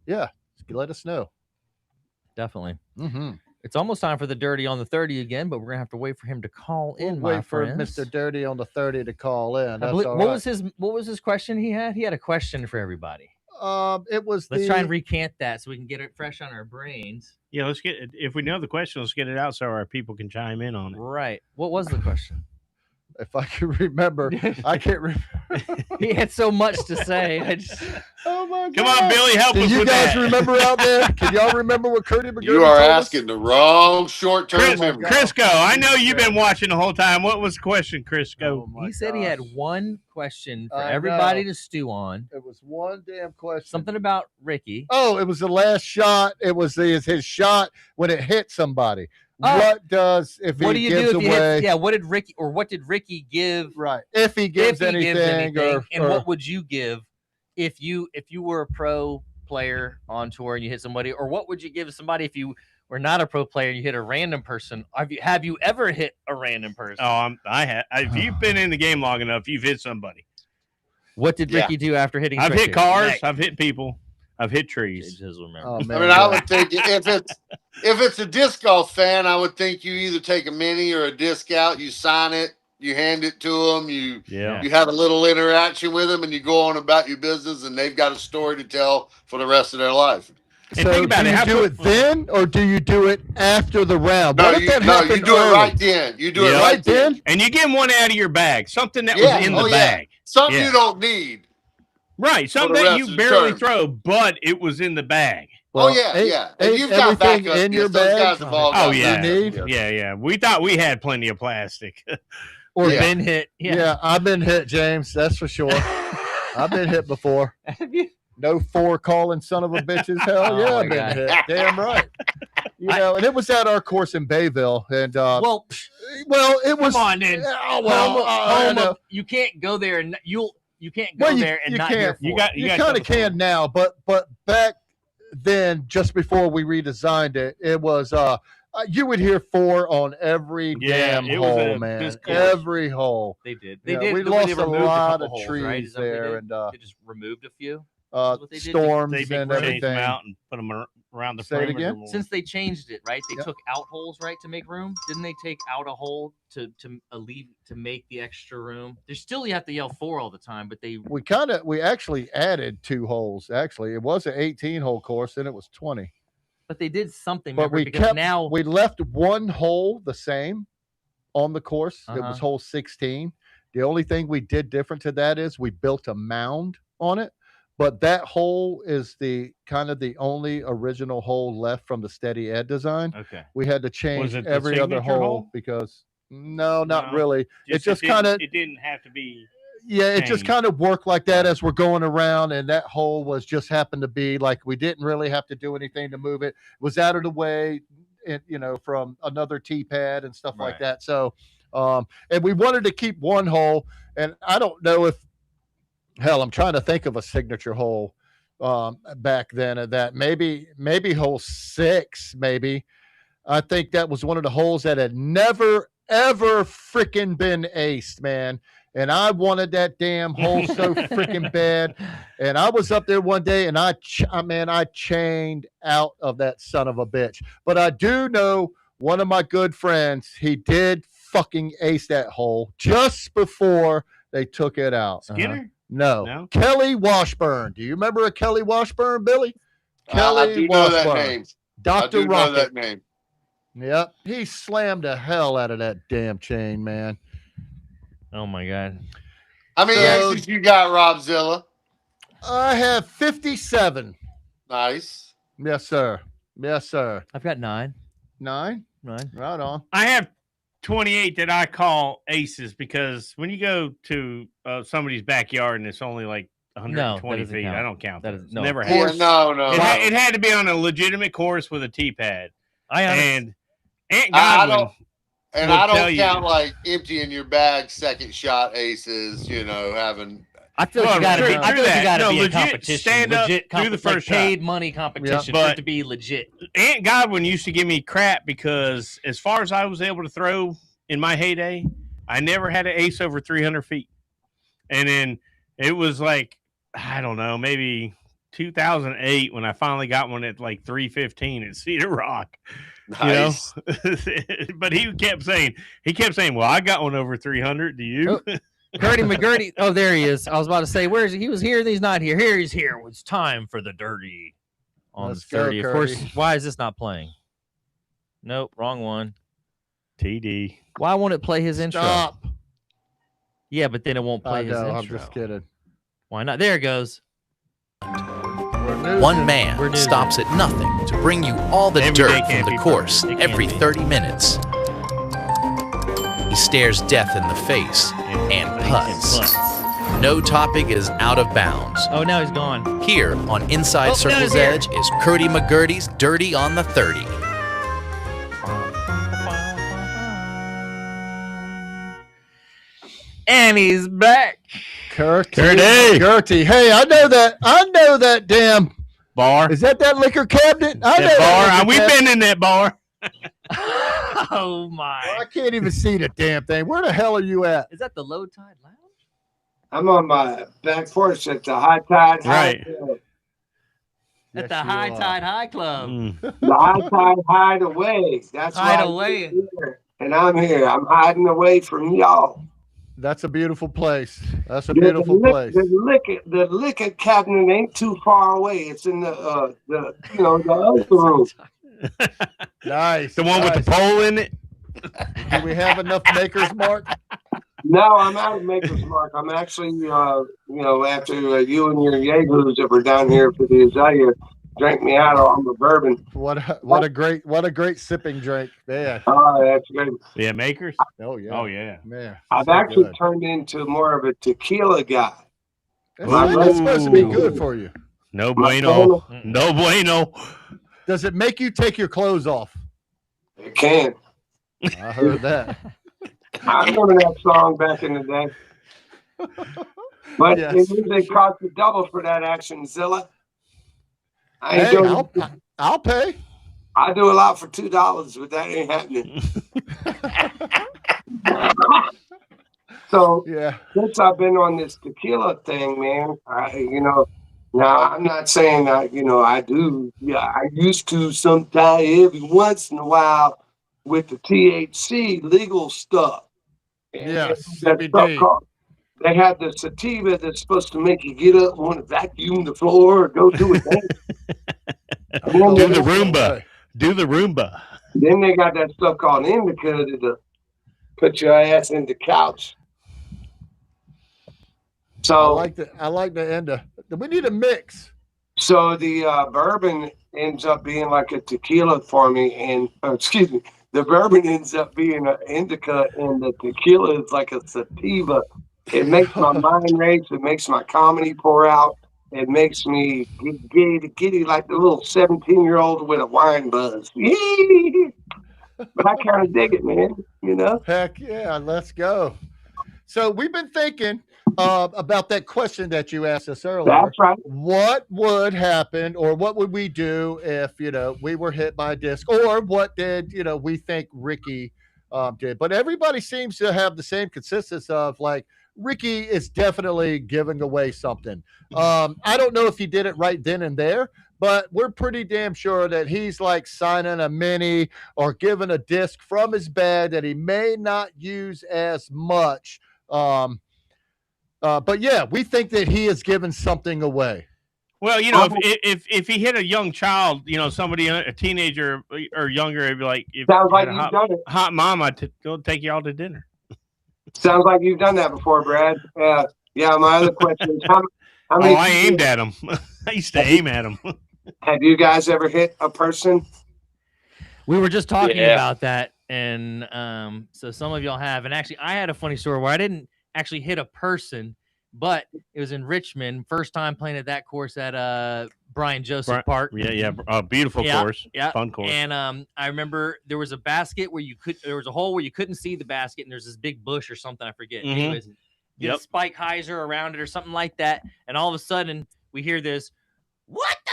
yeah, let us know. Definitely. It's almost time for the Dirty on the 30 again, but we're gonna have to wait for him to call in. We'll wait for Mr. Dirty on the 30 to call in. That's all right. What was his question he had? He had a question for everybody. It was. Let's try and recant that so we can get it fresh on our brains. Yeah, let's get it. If we know the question, let's get it out so our people can chime in on it. Right. What was the question? If I can remember, I can't remember. He had so much to say. Oh my God! Come on, Billy, help us with that. You guys remember out there? Can y'all remember what Curdy McGurdy You are asking the wrong short-term memory. Crisco, I know you've been watching the whole time. What was the question, Crisco? He said he had one question for everybody to stew on. It was one damn question. Something about Ricky. Oh, it was the last shot. It was his shot when it hit somebody. What does if what he do you gives do if away? what did Ricky give? Right. If he gives anything, and what would you give if you were a pro player on tour and you hit somebody, or what would you give somebody if you were not a pro player and you hit a random person? Have you ever hit a random person? Oh, I have. If you've been in the game long enough, you've hit somebody. What did Ricky do after hitting? I've hit cars. Nick. I've hit people. I've hit trees. Oh, man, I mean, I would think if it's a disc golf fan, I would think you either take a mini or a disc out, you sign it, you hand it to them, you have a little interaction with them, and you go on about your business, and they've got a story to tell for the rest of their life. So think about do you do it then, or do you do it after the round? No, you do it right then. You do it right then. And you get them one out of your bag, something that was in the bag. Something you don't need. Right, something that you barely throw, but it was in the bag. Well, yeah. And you've got backup in your bag. Yeah. We thought we had plenty of plastic. Or been hit. Yeah, I've been hit, James. That's for sure. I've been hit before. Have you? No 4 calling son of a bitches. Hell yeah, I've been hit. Damn right. You know, and it was at our course in Bayville, and well, it was. Come on, then. You can't go there, and you can't go there and not hear. You kind of can now, but back then, just before we redesigned it, it was you would hear 4 on every damn hole, man. Every hole. They did. We lost a lot of trees there, and they just removed a few. Storms and everything. Them out and put them around the Say it again. Since they changed it, right? They took out holes, right, to make room. Didn't they take out a hole to make the extra room? There's still you have to yell 4 all the time, but we actually added 2 holes. Actually, it was an 18-hole course, and it was 20. But they did something. But we left 1 hole the same on the course. It was hole 16. The only thing we did different to that is we built a mound on it. But that hole is the only original hole left from the Steady Ed design. Okay. We had to change every other hole because not really. It didn't have to be. Yeah, it just kind of worked like that as we're going around, and that hole just happened to be like we didn't really have to do anything to move it. It was out of the way, from another tee pad and stuff like that. So, and we wanted to keep 1 hole, and I don't know if. Hell, I'm trying to think of a signature hole back then. At that maybe hole 6. Maybe I think that was one of the holes that had never ever freaking been aced, man. And I wanted that damn hole so freaking bad. And I was up there one day, and I chained out of that son of a bitch. But I do know one of my good friends. He did fucking ace that hole just before they took it out. Skinner. No. Kelly Washburn. Do you remember a Kelly Washburn, Billy? Kelly I do Washburn. know that name. Dr. Rocket. Know that name. Yep. He slammed the hell out of that damn chain, man. Oh, my God. How many aces you got, Robzilla? I have 57. Nice. Yes, sir. Yes, sir. I've got 9. 9? 9. Right on. I have 28 that I call aces because when you go to somebody's backyard and it's only like 120 feet, I don't count that. Never had. No. It had to be on a legitimate course with a tee pad. And Aunt Godwin. I don't you, count like emptying your bag, second shot aces. Having. I feel like you got to be. I feel like you got to be legit, a competition. Stand up, do the first paid money competition for it to be legit. Aunt Godwin used to give me crap because as far as I was able to throw in my heyday, I never had an ace over 300 feet. And then it was like, I don't know, maybe 2008 when I finally got one at like 315 at Cedar Rock. Nice. But he kept saying, well, I got one over 300. Do you? Gertie McGurty. Oh, there he is. I was about to say, where is he? He was here and he's not here. Here he's here. It's time for the dirty on the 30. Of course, why is this not playing? Nope, wrong one. TD. Why won't it play his intro? Stop. Yeah, but then it won't play his intro. I'm just kidding. Why not? There it goes. One man stops at nothing to bring you all the dirt from the course every 30 minutes. He stares death in the face and putts. No topic is out of bounds. Oh, now he's gone. Here on Inside Circle's Edge is Curdy McGurty's Dirty on the 30. And he's back. Gertie. Hey, I know that damn bar. Is that liquor cabinet? I know that bar. We've been in that bar. Oh my! Well, I can't even see the damn thing. Where the hell are you at? Is that the Low Tide Lounge? I'm on my back porch at the High Tide Right. High. At the High Tide High Club. The High Tide Hideaway. That's Hideaway. And I'm here. I'm hiding away from y'all. That's a beautiful place. That's a beautiful place. The liquor cabinet ain't too far away. It's in the other room. Nice. The one with the pole in it. Do we have enough Maker's Mark? No, I'm out of Maker's Mark. I'm actually, after you and your Jaegers that were down here for the Azalea drank me out on the bourbon. What a great sipping drink, man. Oh, that's good. Yeah, Makers. Oh yeah, man. I've actually turned into more of a tequila guy. That's supposed to be good for you. No bueno. No bueno. Does it make you take your clothes off? It can. I heard that. I remember that song back in the day. But it usually costs a double for that action, Zilla. I'll pay. I do a lot for $2, but that ain't happening. So since I've been on this tequila thing, man, now I'm not saying that, I do. Yeah, I used to sometime every once in a while with the THC legal stuff. CBD. They had the sativa that's supposed to make you get up and want to vacuum the floor or go do a thing. Do the Roomba. Do the Roomba. Then they got that stuff called indica to put your ass in the couch. So I like the indica. We need a mix. So the bourbon ends up being like a tequila for me, and the bourbon ends up being an indica, and the tequila is like a sativa. It makes my mind race. It makes my comedy pour out. It makes me giddy like the little 17-year-old with a wine buzz. But I kind of dig it, man. Heck yeah, let's go. So we've been thinking about that question that you asked us earlier. That's right. What would happen, or what would we do if we were hit by a disc, or what did we think Ricky did? But everybody seems to have the same consensus of like, Ricky is definitely giving away something. I don't know if he did it right then and there, but we're pretty damn sure that he's like signing a mini or giving a disc from his bag that he may not use as much. But yeah, we think that he is giving something away. Well, if he hit a young child, somebody, a teenager or younger, it'd be like, if sounds like you've done it. Hot mama, go take you all to dinner. Sounds like you've done that before, Brad. Yeah, my other question is how many I aimed at him. I used to aim at him. Have you guys ever hit a person? We were just talking about that, and so some of y'all have. And actually, I had a funny story where I didn't actually hit a person, but it was in Richmond. First time playing at that course at Brian Joseph Park. Yeah. Beautiful course. Yeah. Fun course. And I remember there was a basket where there was a hole where you couldn't see the basket, and there's this big bush or something. I forget. Mm-hmm. Anyways, get a spike hyzer around it or something like that. And all of a sudden we hear this, what the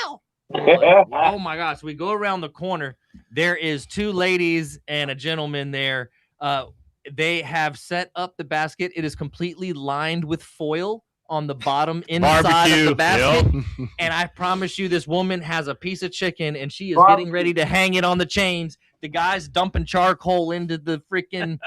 hell? Like, oh my gosh. So we go around the corner. There is two ladies and a gentleman there. They have set up the basket. It is completely lined with foil on the bottom inside of the basket. Yep. And I promise you, this woman has a piece of chicken and she is getting ready to hang it on the chains. The guy's dumping charcoal into the freaking,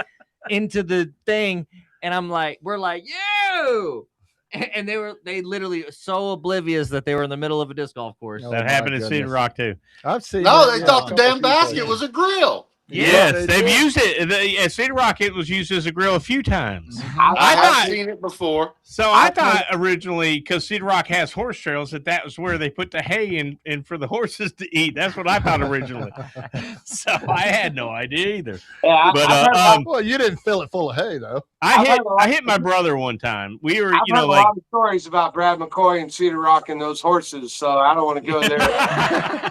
into the thing. And I'm like, we're like, yo. And they literally so oblivious that they were in the middle of a disc golf course. That happened in Cedar Rock too. I've seen. No, they thought the damn basket was a grill. Yes, they've used it. At Cedar Rock, it was used as a grill a few times. I've seen it before. So I thought originally, because Cedar Rock has horse trails, that was where they put the hay in for the horses to eat. That's what I thought originally. So I had no idea either. Yeah, but well, you didn't fill it full of hay though. I hit my brother one time. We were, I've heard a lot of stories about Brad McCoy and Cedar Rock and those horses, so I don't want to go there.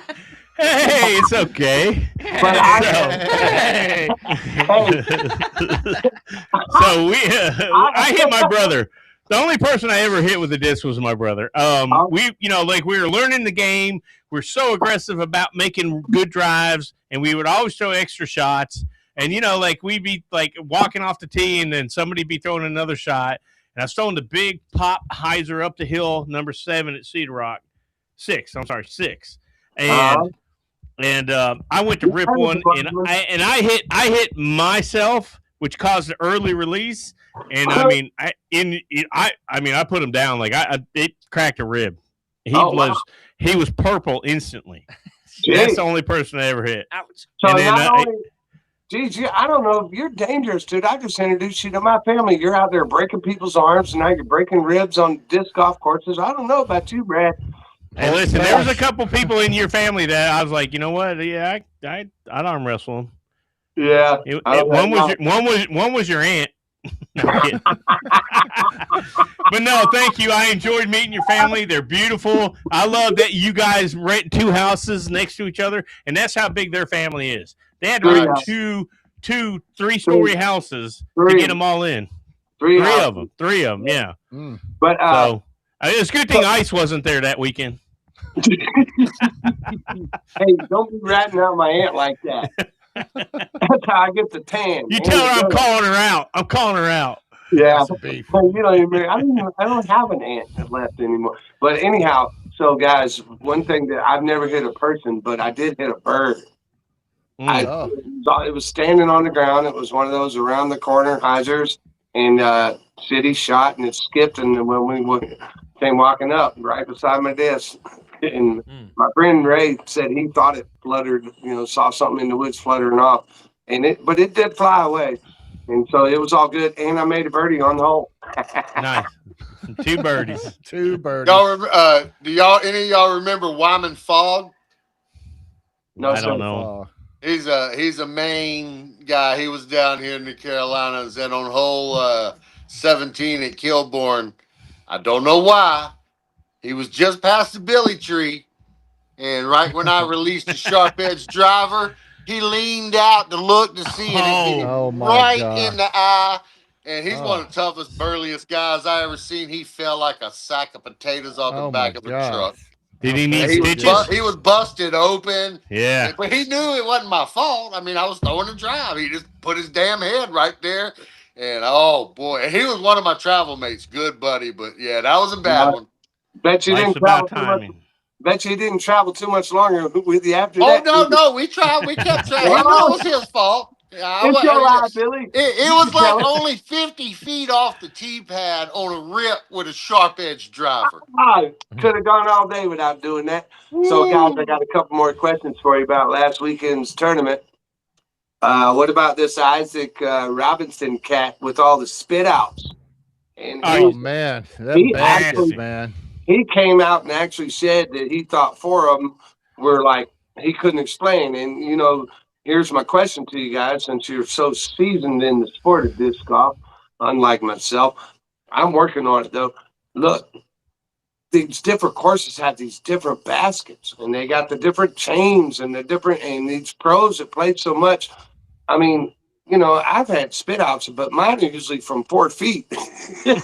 Hey, it's okay. But so I hit my brother. The only person I ever hit with a disc was my brother. We were learning the game. We're so aggressive about making good drives, and we would always throw extra shots. And we'd be like walking off the tee, and then somebody be throwing another shot. And I was throwing the big pop hyzer up the hill, number 7 at Cedar Rock. 6. I'm sorry, 6. And I went to rip one, and I hit myself, which caused an early release. And I put him down like it cracked a rib. He was purple instantly. That's the only person I ever hit. Ouch. So I don't know if you're dangerous, dude. I just introduced you to my family. You're out there breaking people's arms, and now you're breaking ribs on disc golf courses. I don't know about you, Brad. Hey, listen, there was a couple people in your family that I was like, you know what? Yeah, I'd arm wrestle them. Yeah. One was your aunt. No, I'm kidding. But no, thank you. I enjoyed meeting your family. They're beautiful. I love that you guys rent 2 houses next to each other, and that's how big their family is. They had to rent 2 3-story houses to get them all in. Three of them, yeah. But so it's a good thing Ice wasn't there that weekend. Hey, don't be ratting out my aunt like that. That's how I get the tan. You tell her I'm calling her out. Yeah. I don't have an aunt left anymore. But anyhow, so guys, one thing that I've never hit a person, but I did hit a bird. It was standing on the ground. It was one of those around the corner hyzers, and City shot, and it skipped. And then when we came walking up right beside my desk, and my friend Ray said he thought it fluttered, saw something in the woods fluttering off, but it did fly away, and so it was all good. And I made a birdie on the hole. Nice, 2 birdies. 2 birdies. Y'all, any of y'all remember Wyman Fogg? No, I don't know. He's a Maine guy. He was down here in the Carolinas, and on hole 17 at Kilbourne, I don't know why, he was just past the billy tree, and right when I released the sharp edge driver, he leaned out to look to see it and hit him right in the eye. And he's one of the toughest, burliest guys I ever seen. He fell like a sack of potatoes on the back of the truck. Did he need stitches? He was busted open. Yeah. But he knew it wasn't my fault. I mean, I was throwing a drive. He just put his damn head right there. And, oh, boy. And he was one of my travel mates. Good buddy. But, yeah, that was a bad one. Bet you didn't travel too much. Bet you didn't travel too much longer with you after that. No. We tried. We kept trying. He knew it was his fault. It's your lie, Billy. It was like only 50 feet off the tee pad on a rip with a sharp edge driver. I could have gone all day without doing that. So, guys, I got a couple more questions for you about last weekend's tournament. What about this Isaac Robinson cat with all the spit outs? And man, man. He came out and actually said that he thought 4 of them were like he couldn't explain. And here's my question to you guys, since you're so seasoned in the sport of disc golf, unlike myself. I'm working on it though. Look, these different courses have these different baskets, and they got the different chains and these pros that play so much. I mean, I've had spit outs, but mine are usually from 4 feet. Hey,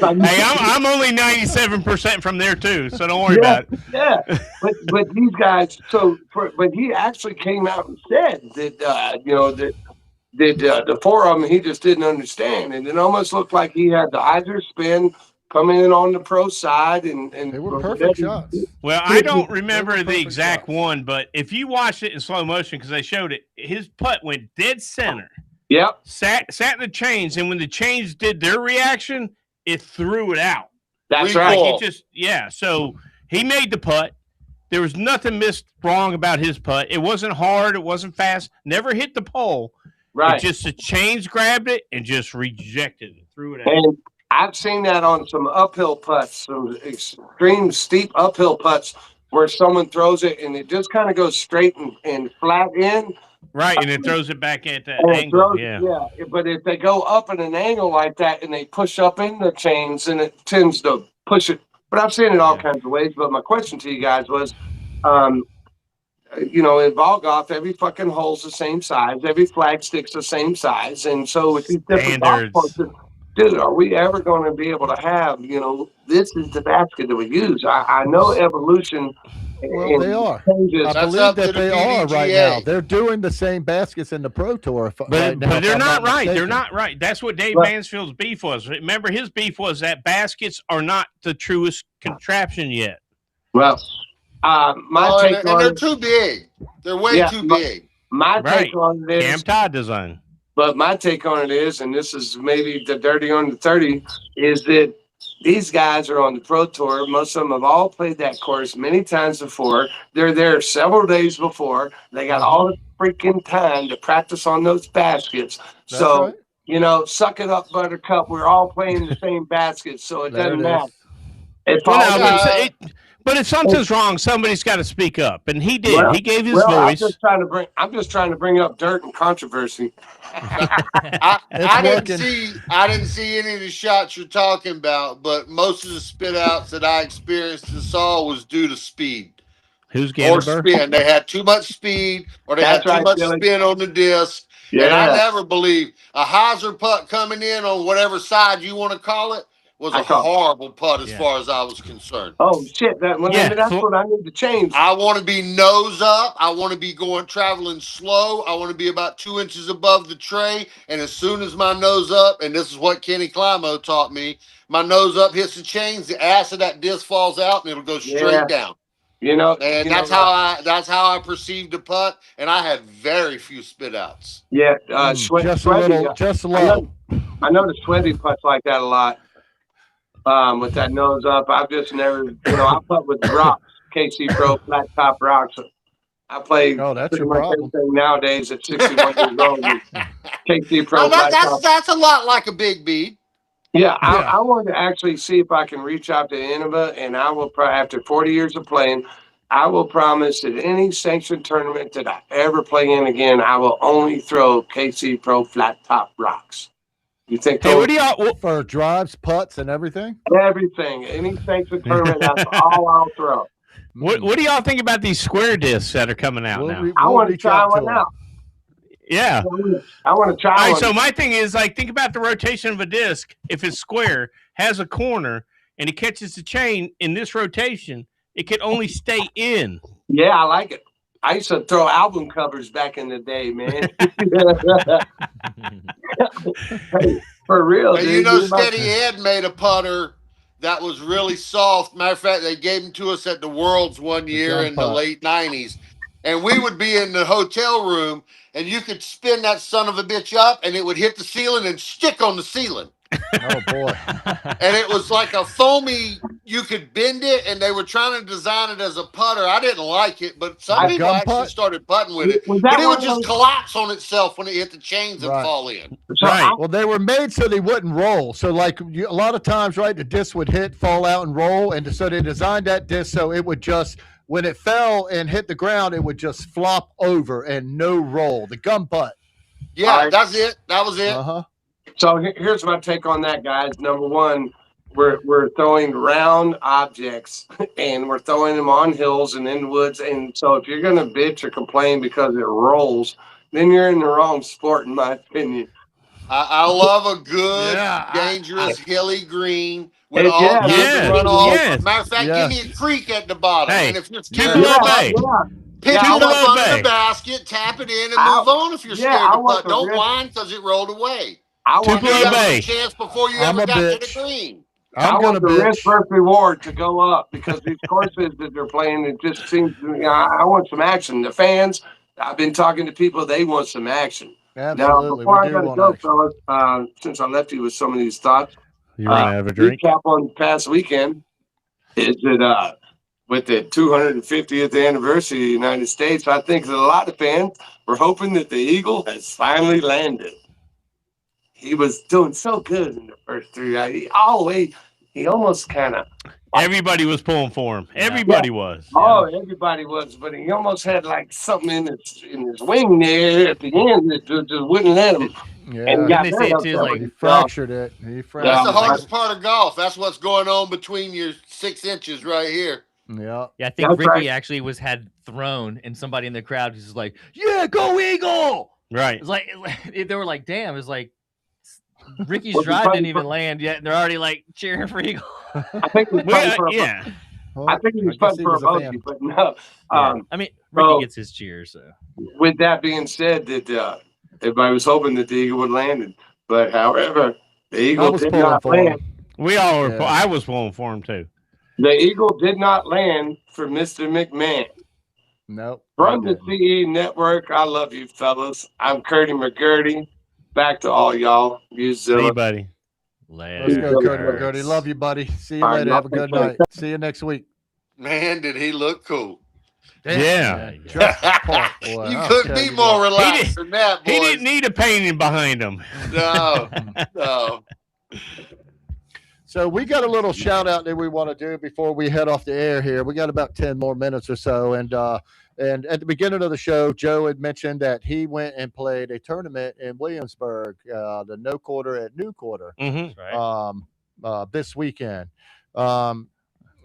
I'm only 97% from there too, so don't worry about it. Yeah, but these guys. But he actually came out and said that the 4 of them he just didn't understand, and it almost looked like he had the hyzer spin coming in on the pro side, and they were perfect shots. Well, I don't remember the exact one, but if you watched it in slow motion, because they showed it, his putt went dead center. Yep. Sat in the chains, and when the chains did their reaction, it threw it out. That's right. So he made the putt. There was nothing wrong about his putt. It wasn't hard. It wasn't fast. Never hit the pole. Right. It just the chains grabbed it and just rejected it, threw it out. And I've seen that on some uphill putts, some extreme steep uphill putts, where someone throws it and it just kind of goes straight and flat in. Right, and it throws it back at that angle. Yeah, but if they go up at an angle like that and they push up in the chains, then it tends to push it. But I've seen it all kinds of ways. But my question to you guys was, in ball golf, every fucking hole's the same size. Every flag stick's the same size. And so with these different golf courses, dude, are we ever going to be able to have, this is the basket that we use? I know evolution Well, they and are. changes. I That's believe up to that the they are right now. PDGA. They're doing the same baskets in the Pro Tour But, right now. but they're if I'm not right. They're mistaken. not right. That's what Dave Right. Mansfield's beef was. Remember, his beef was that baskets are not the truest contraption yet. Well, my take and on they're it, too big. They're way too big. my Right. take on it Cam is, Todd design. but my take on it is, and this is maybe the dirty on the 30, is that these guys are on the Pro Tour. Most of them have all played that course many times before. They're there several days before. They got all the freaking time to practice on those baskets. That's So, right. suck it up, Buttercup. We're all playing the same baskets, so it There doesn't it matter. is. It's Well, all no, good. but if something's wrong, somebody's got to speak up, and he did. Well- He gave his Well, I'm voice. just trying to bring up dirt and controversy. I working. didn't see any of the shots you're talking about, but most of the spit outs that I experienced and saw was due to speed Who's or Gandenberg? spin. They had too much speed or they That's had too right, much Billy. spin on the disc. Yeah. And I never believed a hyzer putt coming in on whatever side you want to call it was I a call it. horrible putt as Yeah. far as I was concerned. Oh shit! That's what I need to change. I want to be nose up. I want to be traveling slow. I want to be about 2 inches above the tray. And as soon as my nose up, and this is what Kenny Climo taught me, my nose up hits the chains, the ass of that disc falls out, and it'll go straight Yeah. down. And that's how I perceived the putt, and I had very few spit outs. Yeah, Just a Sweaty, little, just low. I know the Sweaty puts like that a lot. With that nose up, I've just never, I putt with rocks, KC Pro flat top rocks. I play that's pretty your much problem. everything nowadays at 61 years old. KC Pro flat top. That's a lot like a big bead. Yeah, I want to actually see if I can reach out to Innova, and I will after 40 years of playing, I will promise that any sanctioned tournament that I ever play in again, I will only throw KC Pro flat top rocks. You think? Hey, what do y'all for drives, putts, and everything? Everything, any sanctioned tournament, that's all I'll throw. What do y'all think about these square discs that are coming out now? I want to try one out. Yeah. I want to try All right, one. so my thing is, think about the rotation of a disc. If it's square, has a corner, and it catches the chain in this rotation, it can only stay in. Yeah, I like it. I used to throw album covers back in the day, man. Hey, for real, dude. Steady Ed made a putter that was really soft. Matter of fact, they gave him to us at the Worlds one year in the late 90s. And we would be in the hotel room, and you could spin that son of a bitch up, and it would hit the ceiling and stick on the ceiling. Oh, boy. And it was like a foamy, you could bend it, and they were trying to design it as a putter. I didn't like it, but some people actually started putting with it. But it would just collapse on itself when it hit the chains and fall in. Right. Well, they were made so they wouldn't roll. So, a lot of times, right, the disc would hit, fall out, and roll. And so they designed that disc so it would just, when it fell and hit the ground, it would just flop over and no roll. The gum putt. Yeah, that's it. That was it. Uh-huh. So here's my take on that, guys. Number one, we're throwing round objects, and we're throwing them on hills and in woods. And so if you're going to bitch or complain because it rolls, then you're in the wrong sport, in my opinion. I love a good, dangerous, hilly green with all kinds of runoff. Matter of fact, give me a creek at the bottom. Hey, and if you're Tupelo Bay. pick it up under the basket, tap it in, and move on if you're scared to putt. Don't whine because it rolled away. Tupelo Bay. A chance before you ever got to the green. I want the risk versus reward to go up because these courses that they're playing, it just seems, I want some action. The fans, I've been talking to people, they want some action. Absolutely. Now, before I gotta go, fellas, since I left you with some of these thoughts, you want to have a drink? Recap on the past weekend is that with the 250th anniversary of the United States, I think that a lot of fans were hoping that the Eagle has finally landed. He was doing so good in the first three. He almost kind of. Everybody was pulling for him. Everybody was. Oh, everybody was, but he almost had like something in his wing there at the end that just wouldn't let him. Yeah, and got he fractured it. That's the hardest part of golf. That's what's going on between your 6 inches right here. Yeah. Yeah, I think Ricky actually had thrown, and somebody in the crowd was like, "Yeah, go Eagle!" Right. It's like they were like, "Damn!" It's like Ricky's Was he drive putting didn't even land yet, and they're already like cheering for Eagle. I think he was putting for yeah. I think he was putting for a bogey, but no. Yeah. I mean, Ricky so- gets his cheers. So. With that being said, that everybody was hoping that the Eagle would land, but however, the I Eagle was did pulling not for him. land. We all were. Yeah. I was pulling for him too. The Eagle did not land for Mr. McMahon. Nope. From I the CE Network, I love you fellas. I'm Curdy McGurdy. Back to all y'all. You See you, Zilla. buddy. Let's go, Cody McGurdy. Love you, buddy. See you All right, later. Have a good y'all night. See you next week. Man, did he look cool. Yeah. Just part, boy. You I'll couldn't tell be you more what. relaxed than that, boys. He didn't need a painting behind him. No, no. So we got a little shout out that we want to do before we head off the air here. We got about 10 more minutes or so. And at the beginning of the show, Joe had mentioned that he went and played a tournament in Williamsburg, the No Quarter at New Quarter, this weekend.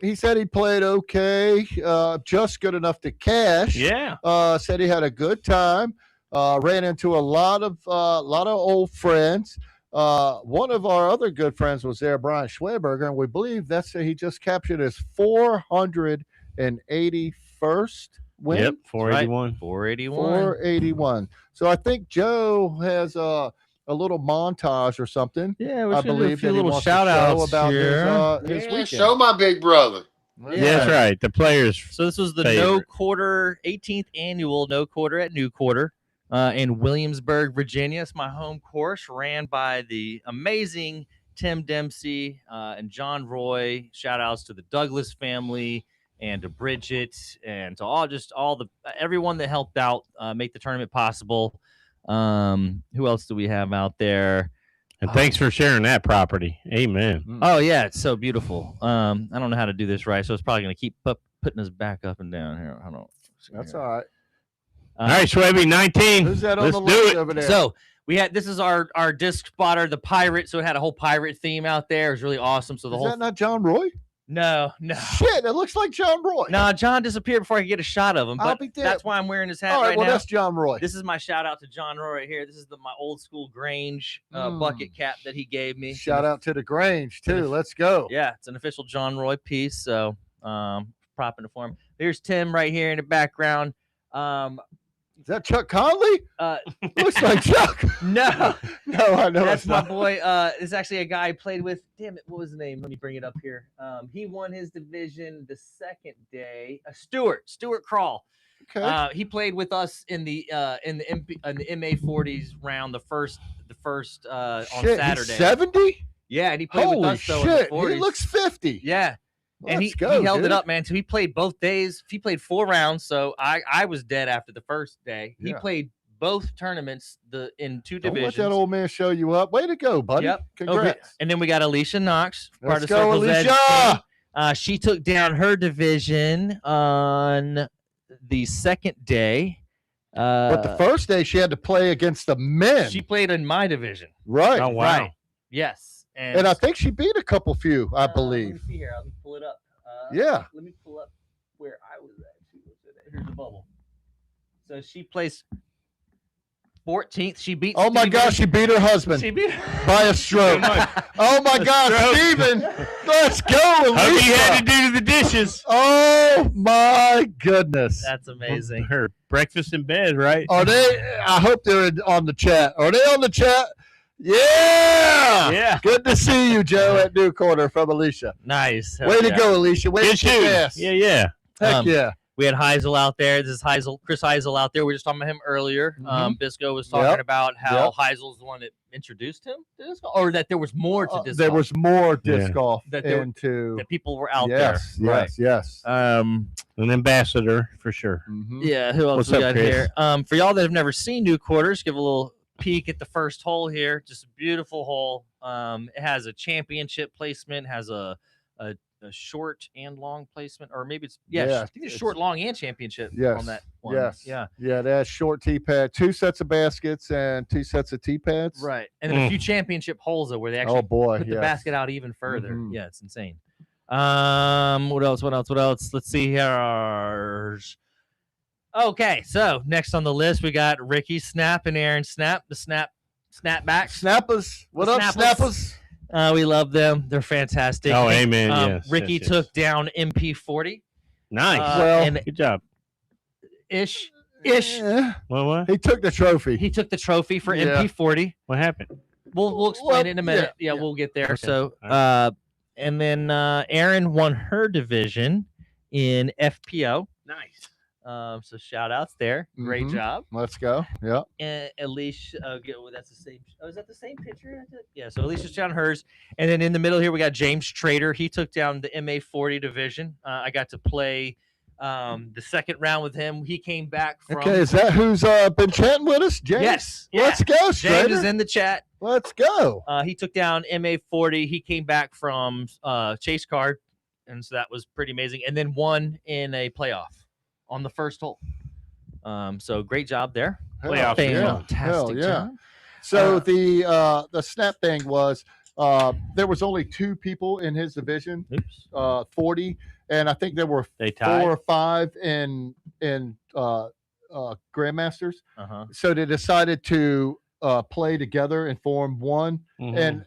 He said he played okay, just good enough to cash. Yeah. Said he had a good time. Ran into a lot of old friends. One of our other good friends was there, Brian Schweberger, and we believe he just captured his 481st win. Yep. 481. 481. So I think Joe has a little montage or something. Yeah, I believe a few that he little wants to shout outs show about here. his Yeah, weekend. show my big brother. Yeah, that's right. The players. So this was the favorite. No Quarter 18th annual No Quarter at New Quarter in Williamsburg, Virginia. It's my home course, ran by the amazing Tim Dempsey and John Roy. Shout outs to the Douglas family and to Bridget and to everyone that helped out make the tournament possible. Who else do we have out there? And thanks for sharing that property. Amen. Oh yeah, it's so beautiful. I don't know how to do this right, so it's probably gonna keep putting us back up and down here. Hold on. That's all right. All right, Schwebby, 19. Who's that on Let's the do list it. over there? So this is our disc spotter, the pirate. So it had a whole pirate theme out there. It was really awesome. So the Is whole that not John Roy? no. Shit, it looks like John Roy. No, John disappeared before I could get a shot of him. I'll But be dead. that's why I'm wearing his hat All right, right well, now. that's John Roy. This is my shout out to John Roy right here. This is my old school Grange bucket cap that he gave me. Shout out to the Grange, too. Let's go. Yeah, it's an official John Roy piece. So propping it for him. There's Tim right here in the background. Is that Chuck Conley? Looks like Chuck. No, I know that's it's my not. boy. It's actually a guy I played with. Damn it, what was his name? Let me bring it up here. He won his division the second day. Stuart Crawl. Okay. He played with us in the MA40s round, the first on Shit, Saturday. 70? Yeah, and he played Holy with us though shit, in the 40s. he looks 50. Yeah. And Let's he go, held dude. it up, man. So he played both days. He played 4 rounds. So I was dead after the first day. He Yeah. played both tournaments in 2 Don't divisions. let that old man show you up. Way to go, buddy. Yep. Congrats. And then we got Alicia Knox, part Let's of go, Circle's Edge Alicia. team. She took down her division on the second day. But the first day she had to play against the men. She played in my division. Right. Oh, wow. Right. Yes. And I think she beat a couple few, I Let believe. me see here. Let me pull it up. Yeah. Let me pull up where I was at. Here's the bubble. So she placed 14th. She beat. Oh, my Steven. gosh, she beat her husband She beat. by a stroke. Oh, my gosh, stroke. Steven. Let's go, Hubby had Alicia. to do the dishes. Oh, my goodness. That's amazing. Her breakfast in bed, right? Are they? I hope they're on the chat. Are they on the chat? Yeah. Yeah. Good to see you, Joe, at New Quarter from Alicia. Nice. Way to go, Alicia. Way Good to kick shoot. ass. Yeah. Heck yeah. We had Heisel out there. This is Heisel, Chris Heisel out there. We were just talking about him earlier. Biscoe was talking Yep. about how Yep. Heisel's the one that introduced him to disc golf, or that there was more to disc There golf, was more disc Yeah. golf That there- into. that people were out Yes, there. yes, yes. An ambassador for sure. Mhm. Yeah, who else What's we up, got Chris? here? For y'all that have never seen New Quarters, give a little peek at the first hole here. Just a beautiful hole. It has a championship placement, has a short and long placement, or maybe it's Yeah, I think it's short, long, and championship Yes, on that one. yes. Yeah. Yeah, that's short tee pad, 2 sets of baskets and 2 sets of tee pads. Right. And then a few championship holes though, where they actually Oh boy, put the yes. basket out even further. Mhm. Yeah, it's insane. What else? Let's see here. Okay, so next on the list we got Ricky Snap and Aaron Snap. The Snap Snapbacks. Snappers. What up, Snappers? Snappers? We love them. They're fantastic. Oh, amen. Yes. Ricky yes, yes. took down MP40. Nice. Well, and good job. Ish. What? He took the trophy. He took the trophy for Yeah. MP40. What happened? We'll explain it in a minute. Yeah, we'll get there. Okay. So, All and then Erin won her division in FPO. Nice. So shout outs there. Great Mhm. job. Let's go. Yeah. And Alicia, that's the same. Oh, is that the same picture? Yeah. So Alicia's down hers, and then in the middle here we got James Trader. He took down the MA40 division. I got to play the second round with him. He came back from. Okay, is that who's been chatting with us? James? Yes. Let's go, James Strader. is in the chat. Let's go. He took down MA40. He came back from chase card, and so that was pretty amazing. And then won in a playoff on the first hole. So great job there. Playoff. Fantastic Hell yeah. job. So the snap thing was there was only 2 people in his division, 40, and I think there were They 4 tied. or 5 in grandmasters. Uh-huh. So they decided to play together and form one. Mhm. And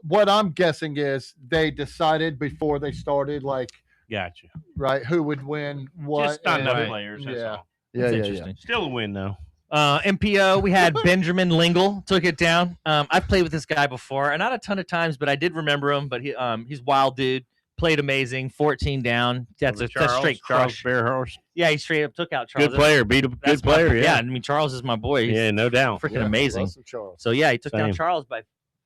what I'm guessing is they decided before they started, like, Gotcha. right, who would win what. Just not enough and- players. That's Yeah. all. Yeah, That's yeah, interesting. Still a win though. MPO, we had Benjamin Lingle took it down. I've played with this guy before, and not a ton of times, but I did remember him. But he's wild dude. Played amazing. 14 down. That's a straight crush. Bear Horse. Yeah, he straight up took out Charles. Good player. Beat a good That's my- player. Yeah. I mean, Charles is my boy. He's Yeah, no doubt. freaking Yeah, amazing. Russell Charles. So yeah, he took down Same. Charles by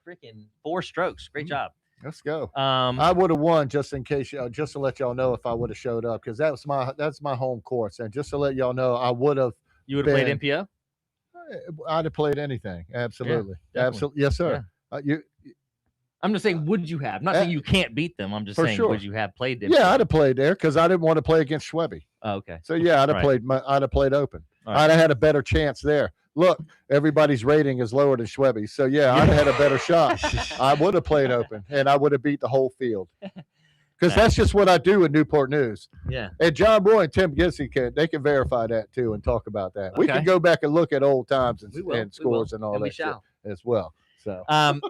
freaking 4 strokes. Great job. Let's go. I I would have won just in case, just to let y'all know if I would have showed up, because that's my home course, and just to let y'all know, I would have. you would have played been- MPO. I'd have played anything. Absolutely, definitely. absolutely, yes, sir. You, I'm just saying, would you have? Not saying you can't beat them. I'm just For saying, sure. would you have played them? yeah, I'd have played there because I didn't want to play against Schwebby. Oh, okay. So yeah, I'd have Right. played. I'd have played open. All right. I'd have had a better chance there. Look, everybody's rating is lower than Schwebby, so yeah, I'd have had a better shot. I would have played open, and I would have beat the whole field. Because that's just what I do in Newport News. Yeah. And John Roy and Tim Gissy can verify that too and talk about that. We Okay. can go back and look at old times and, We will. and scores and all And we that shit shall. as well. So And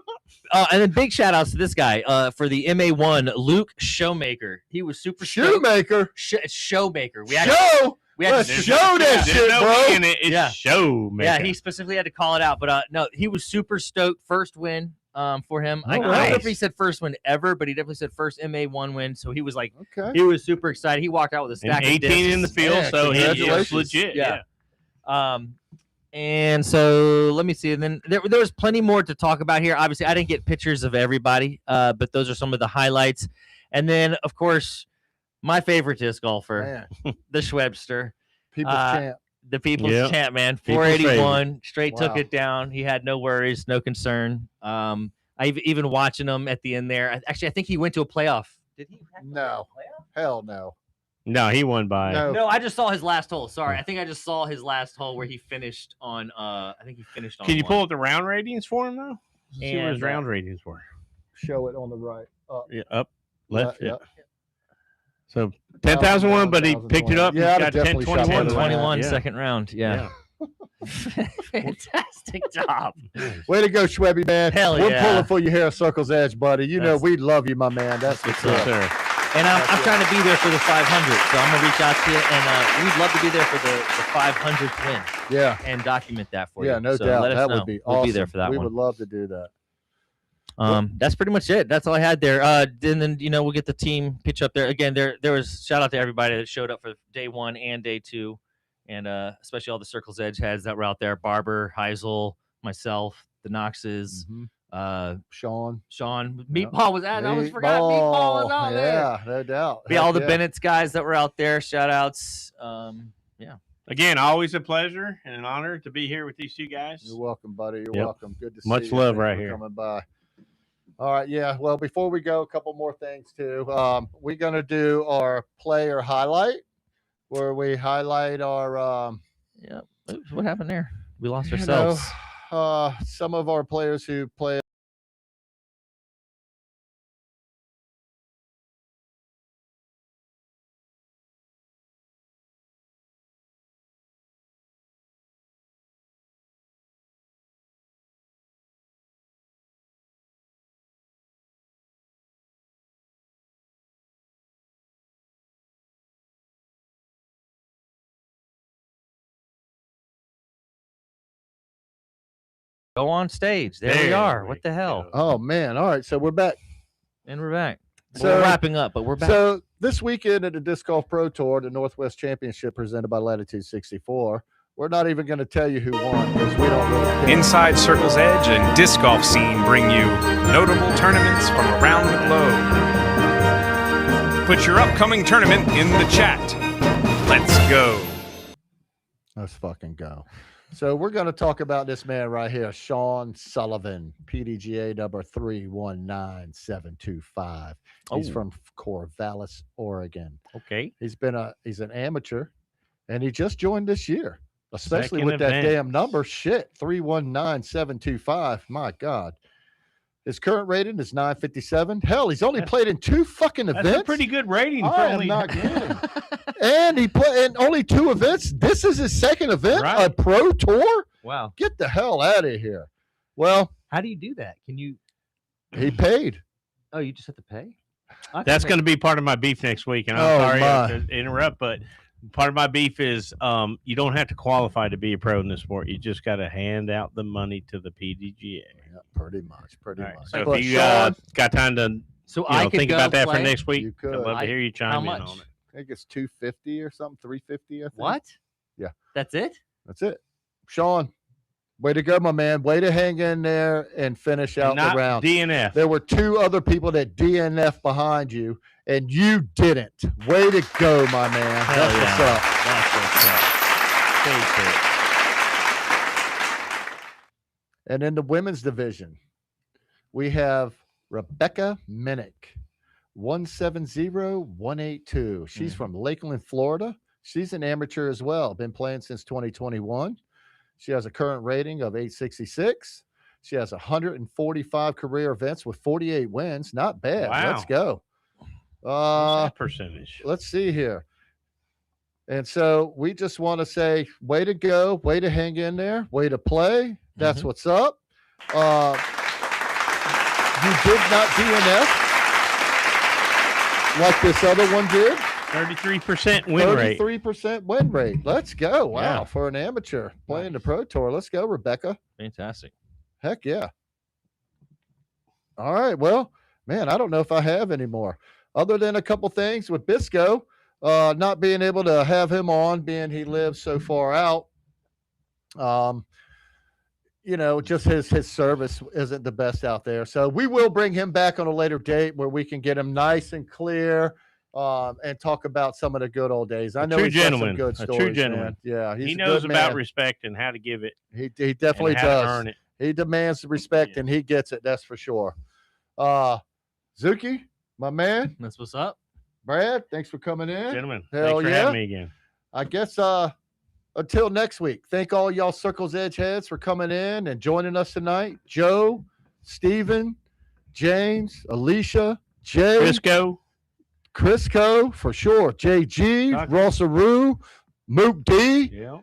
then big shout outs to this guy for the MA1, Luke Showmaker. He was super stoked. Shoemaker, Showmaker. show. Let's to- show that There's shit, no bro. E in it. It's Yeah. show, man. Yeah, he specifically had to call it out, but no, he was super stoked. First win for him. I don't know Nice. if he said first win ever, but he definitely said first MA1 win. So he was like, Okay. he was super excited. He walked out with a And stack of 18 in the discs. field, Yeah, so he's congratulations. legit. Yeah. Yeah. And so let me see. And then there was plenty more to talk about here. Obviously, I didn't get pictures of everybody, but those are some of the highlights. And then, of course, my favorite disc golfer, Man, the Schwebster, people's champ. the People's Yep. Champ, man. People's 481, straight took Wow. it down. He had no worries, no concern. Even watching him at the end there. Actually, I think he went to a playoff. Did he? have to No. play a playoff? Hell no. No, he won by. No. No, I just saw his last hole. Sorry, I think I just saw his last hole where he finished on. I think he finished on. Can you one. pull up the round ratings for him though? See what his And, round ratings were. Show it on the right. Up. Yeah, up, left. Yeah, Yeah. So 10,001, but he 10,021. picked it up. Yeah, I'd He's have got definitely shot 1021. better than 21 Yeah. second round. Yeah. Fantastic job. Way to go, Schwebby, man. Hell We're yeah. pulling for you here at Circle's Edge, buddy. You know That's- we love you, my man. That's what's Yes, up. sir. And I'm trying to be there for the 500, so I'm gonna reach out to you, and we'd love to be there for the 500th win Yeah. and document that for you. Yeah, no So doubt. let us That know. would be We'll awesome. be there for that we one. would love to do that. That's pretty much it. That's all I had there. Then we'll get the team pitch up there again. There was shout out to everybody that showed up for day 1 and day 2, and especially all the Circle's Edge heads that were out there. Barber, Heisel, myself, the Knoxes, Sean. Meatball was at. I almost forgot Meatball was out there. Yeah, no doubt. Be all the Heck yeah. Bennett's guys that were out there. Shout outs. Again, always a pleasure and an honor to be here with these two guys. You're welcome, buddy. You're Yep. welcome. Good to see Much you. love Thanks right for here. Coming by. All right, yeah. Well, before we go, a couple more things too. We're gonna do our player highlight, where we highlight our Oops, what happened there? We lost you ourselves. know, some of our players who play Go on stage. There we are. What the hell? Oh man! All right, so we're back. And we're back. So we're wrapping up, but we're back. So this weekend at the Disc Golf Pro Tour, the Northwest Championship presented by Latitude 64. We're not even going to tell you who won because we don't really care. Inside Circle's Edge and Disc Golf Scene bring you notable tournaments from around the globe. Put your upcoming tournament in the chat. Let's go. Let's fucking go. So we're going to talk about this man right here, Sean Sullivan, PDGA number 319725. He's from Corvallis, Oregon. Okay. He's an amateur, and he just joined this year, especially Second with that event. damn number. Shit, 319725. My God. His current rating is 957. Hell, he's only played in 2 fucking events. That's a pretty good rating. I am not kidding. And he played in only 2 events. This is his second event, Right. a pro tour. Wow. Get the hell out of here. Well, How do you do that? Can you? he paid. Oh, you just have to pay? That's going to be part of my beef next week. And I'm sorry to interrupt, but part of my beef is you don't have to qualify to be a pro in this sport. You just got to hand out the money to the PDGA. Yeah, pretty much. Right. much. So But if you Sean, got time to I could think go about that play? for next week, You could. I'd love to hear you How chime in much? on it. I think it's 250 or something, 350. I think. What? Yeah. That's it? That's it. Sean, way to go, my man. Way to hang in there and finish out Not the round. DNF. There were 2 other people that DNF behind you, and you didn't. Way to go, my man. Hell That's yeah. what's up. That's what's up. Face it. And in the women's division, we have Rebecca Minnick, 170182. She's from Lakeland, Florida. She's an amateur as well. Been playing since 2021. She has a current rating of 866. She has 145 career events with 48 wins. Not bad. Wow. Let's go. What's that percentage? Let's see here. And so we just want to say, way to go, way to hang in there, way to play. That's what's up. You did not DNF like this other one did. 33% win rate. 33% win rate. Let's go. Wow. Yeah. For an amateur playing the pro tour. Let's go, Rebecca. Fantastic. Heck yeah. All right. Well, man, I don't know if I have any more. Other than a couple things with Biscoe, not being able to have him on, being he lives so far out. Just his service isn't the best out there. So we will bring him back on a later date where we can get him nice and clear and talk about some of the good old days. I know True he's got some gentleman. good A stories, true gentleman. man. Yeah, He a knows good about man. respect and how to give it. He definitely and how to does. earn it. He demands respect and he gets it. That's for sure. Zuki, my man. That's what's up. Brad, thanks for coming in. Gentlemen, Hell thanks for yeah. having me again. I guess until next week, thank all y'all Circle's Edge heads for coming in and joining us tonight. Joe, Steven, James, Alicia, Jay, Biscoe. Crisco, for sure, JG, Rossaroo, Mook D, Yeah.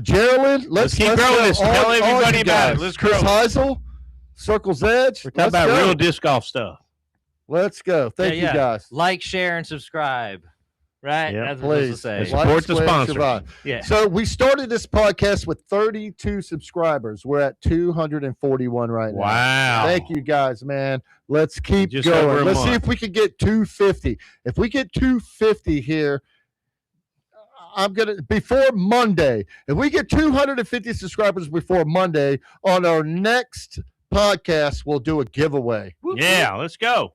Geraldine. Let's keep growing this. Tell everybody about it. Let's Chris grow. Heisel, Circle's Edge. We're talking about real disc golf stuff. Let's go. Thank you, guys. Like, share, and subscribe. Right? Yep. That's what I'm supposed Please. to say. And support the sponsors. Yeah. So we started this podcast with 32 subscribers. We're at 241 right now. Wow. Thank you guys, man. Let's keep Just over going. a Let's see month. if we can get 250. If we get 250 here, before Monday, if we get 250 subscribers before Monday, on our next podcast, we'll do a giveaway. Yeah, let's go.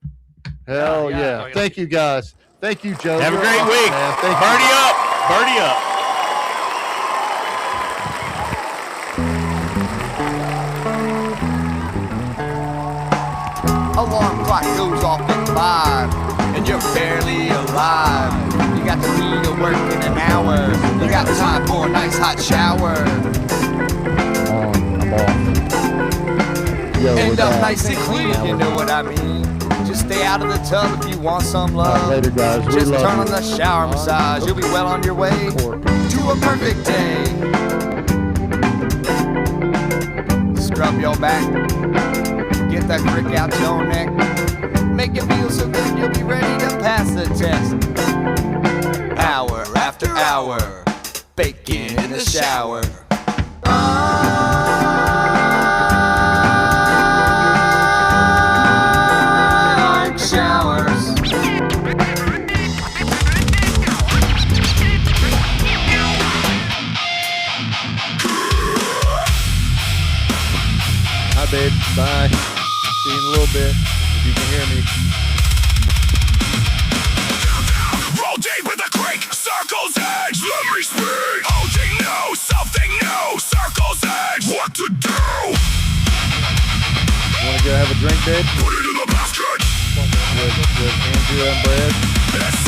Hell Yeah, yeah. yeah. Thank you, guys. Thank you, Joe. Have a You're great awesome, week. man. Thank you. Birdie up. Birdie up. Alarm clock goes off at 5, and you're barely alive. You got to be to work in an hour. You got time for a nice hot shower. I'm off. Yo, End we're up back. nice and clean, you know what I mean. Just stay out of the tub if you want some love. Later, guys. We Just love turn you. on the shower massage. You'll be well on your way to a perfect day. Scrub your back. Get that crick out your neck. Make it feel so good you'll be ready to pass the test. Hour after hour, baking in the shower. babe. Bye. See you in a little bit. If you can hear me. Roll deep in the creek, circle's edge. Let me speak. Something new, something new. Circle's edge. What to do? Want to go have a drink, babe? Put it in the basket. With Andrew and Brad. It's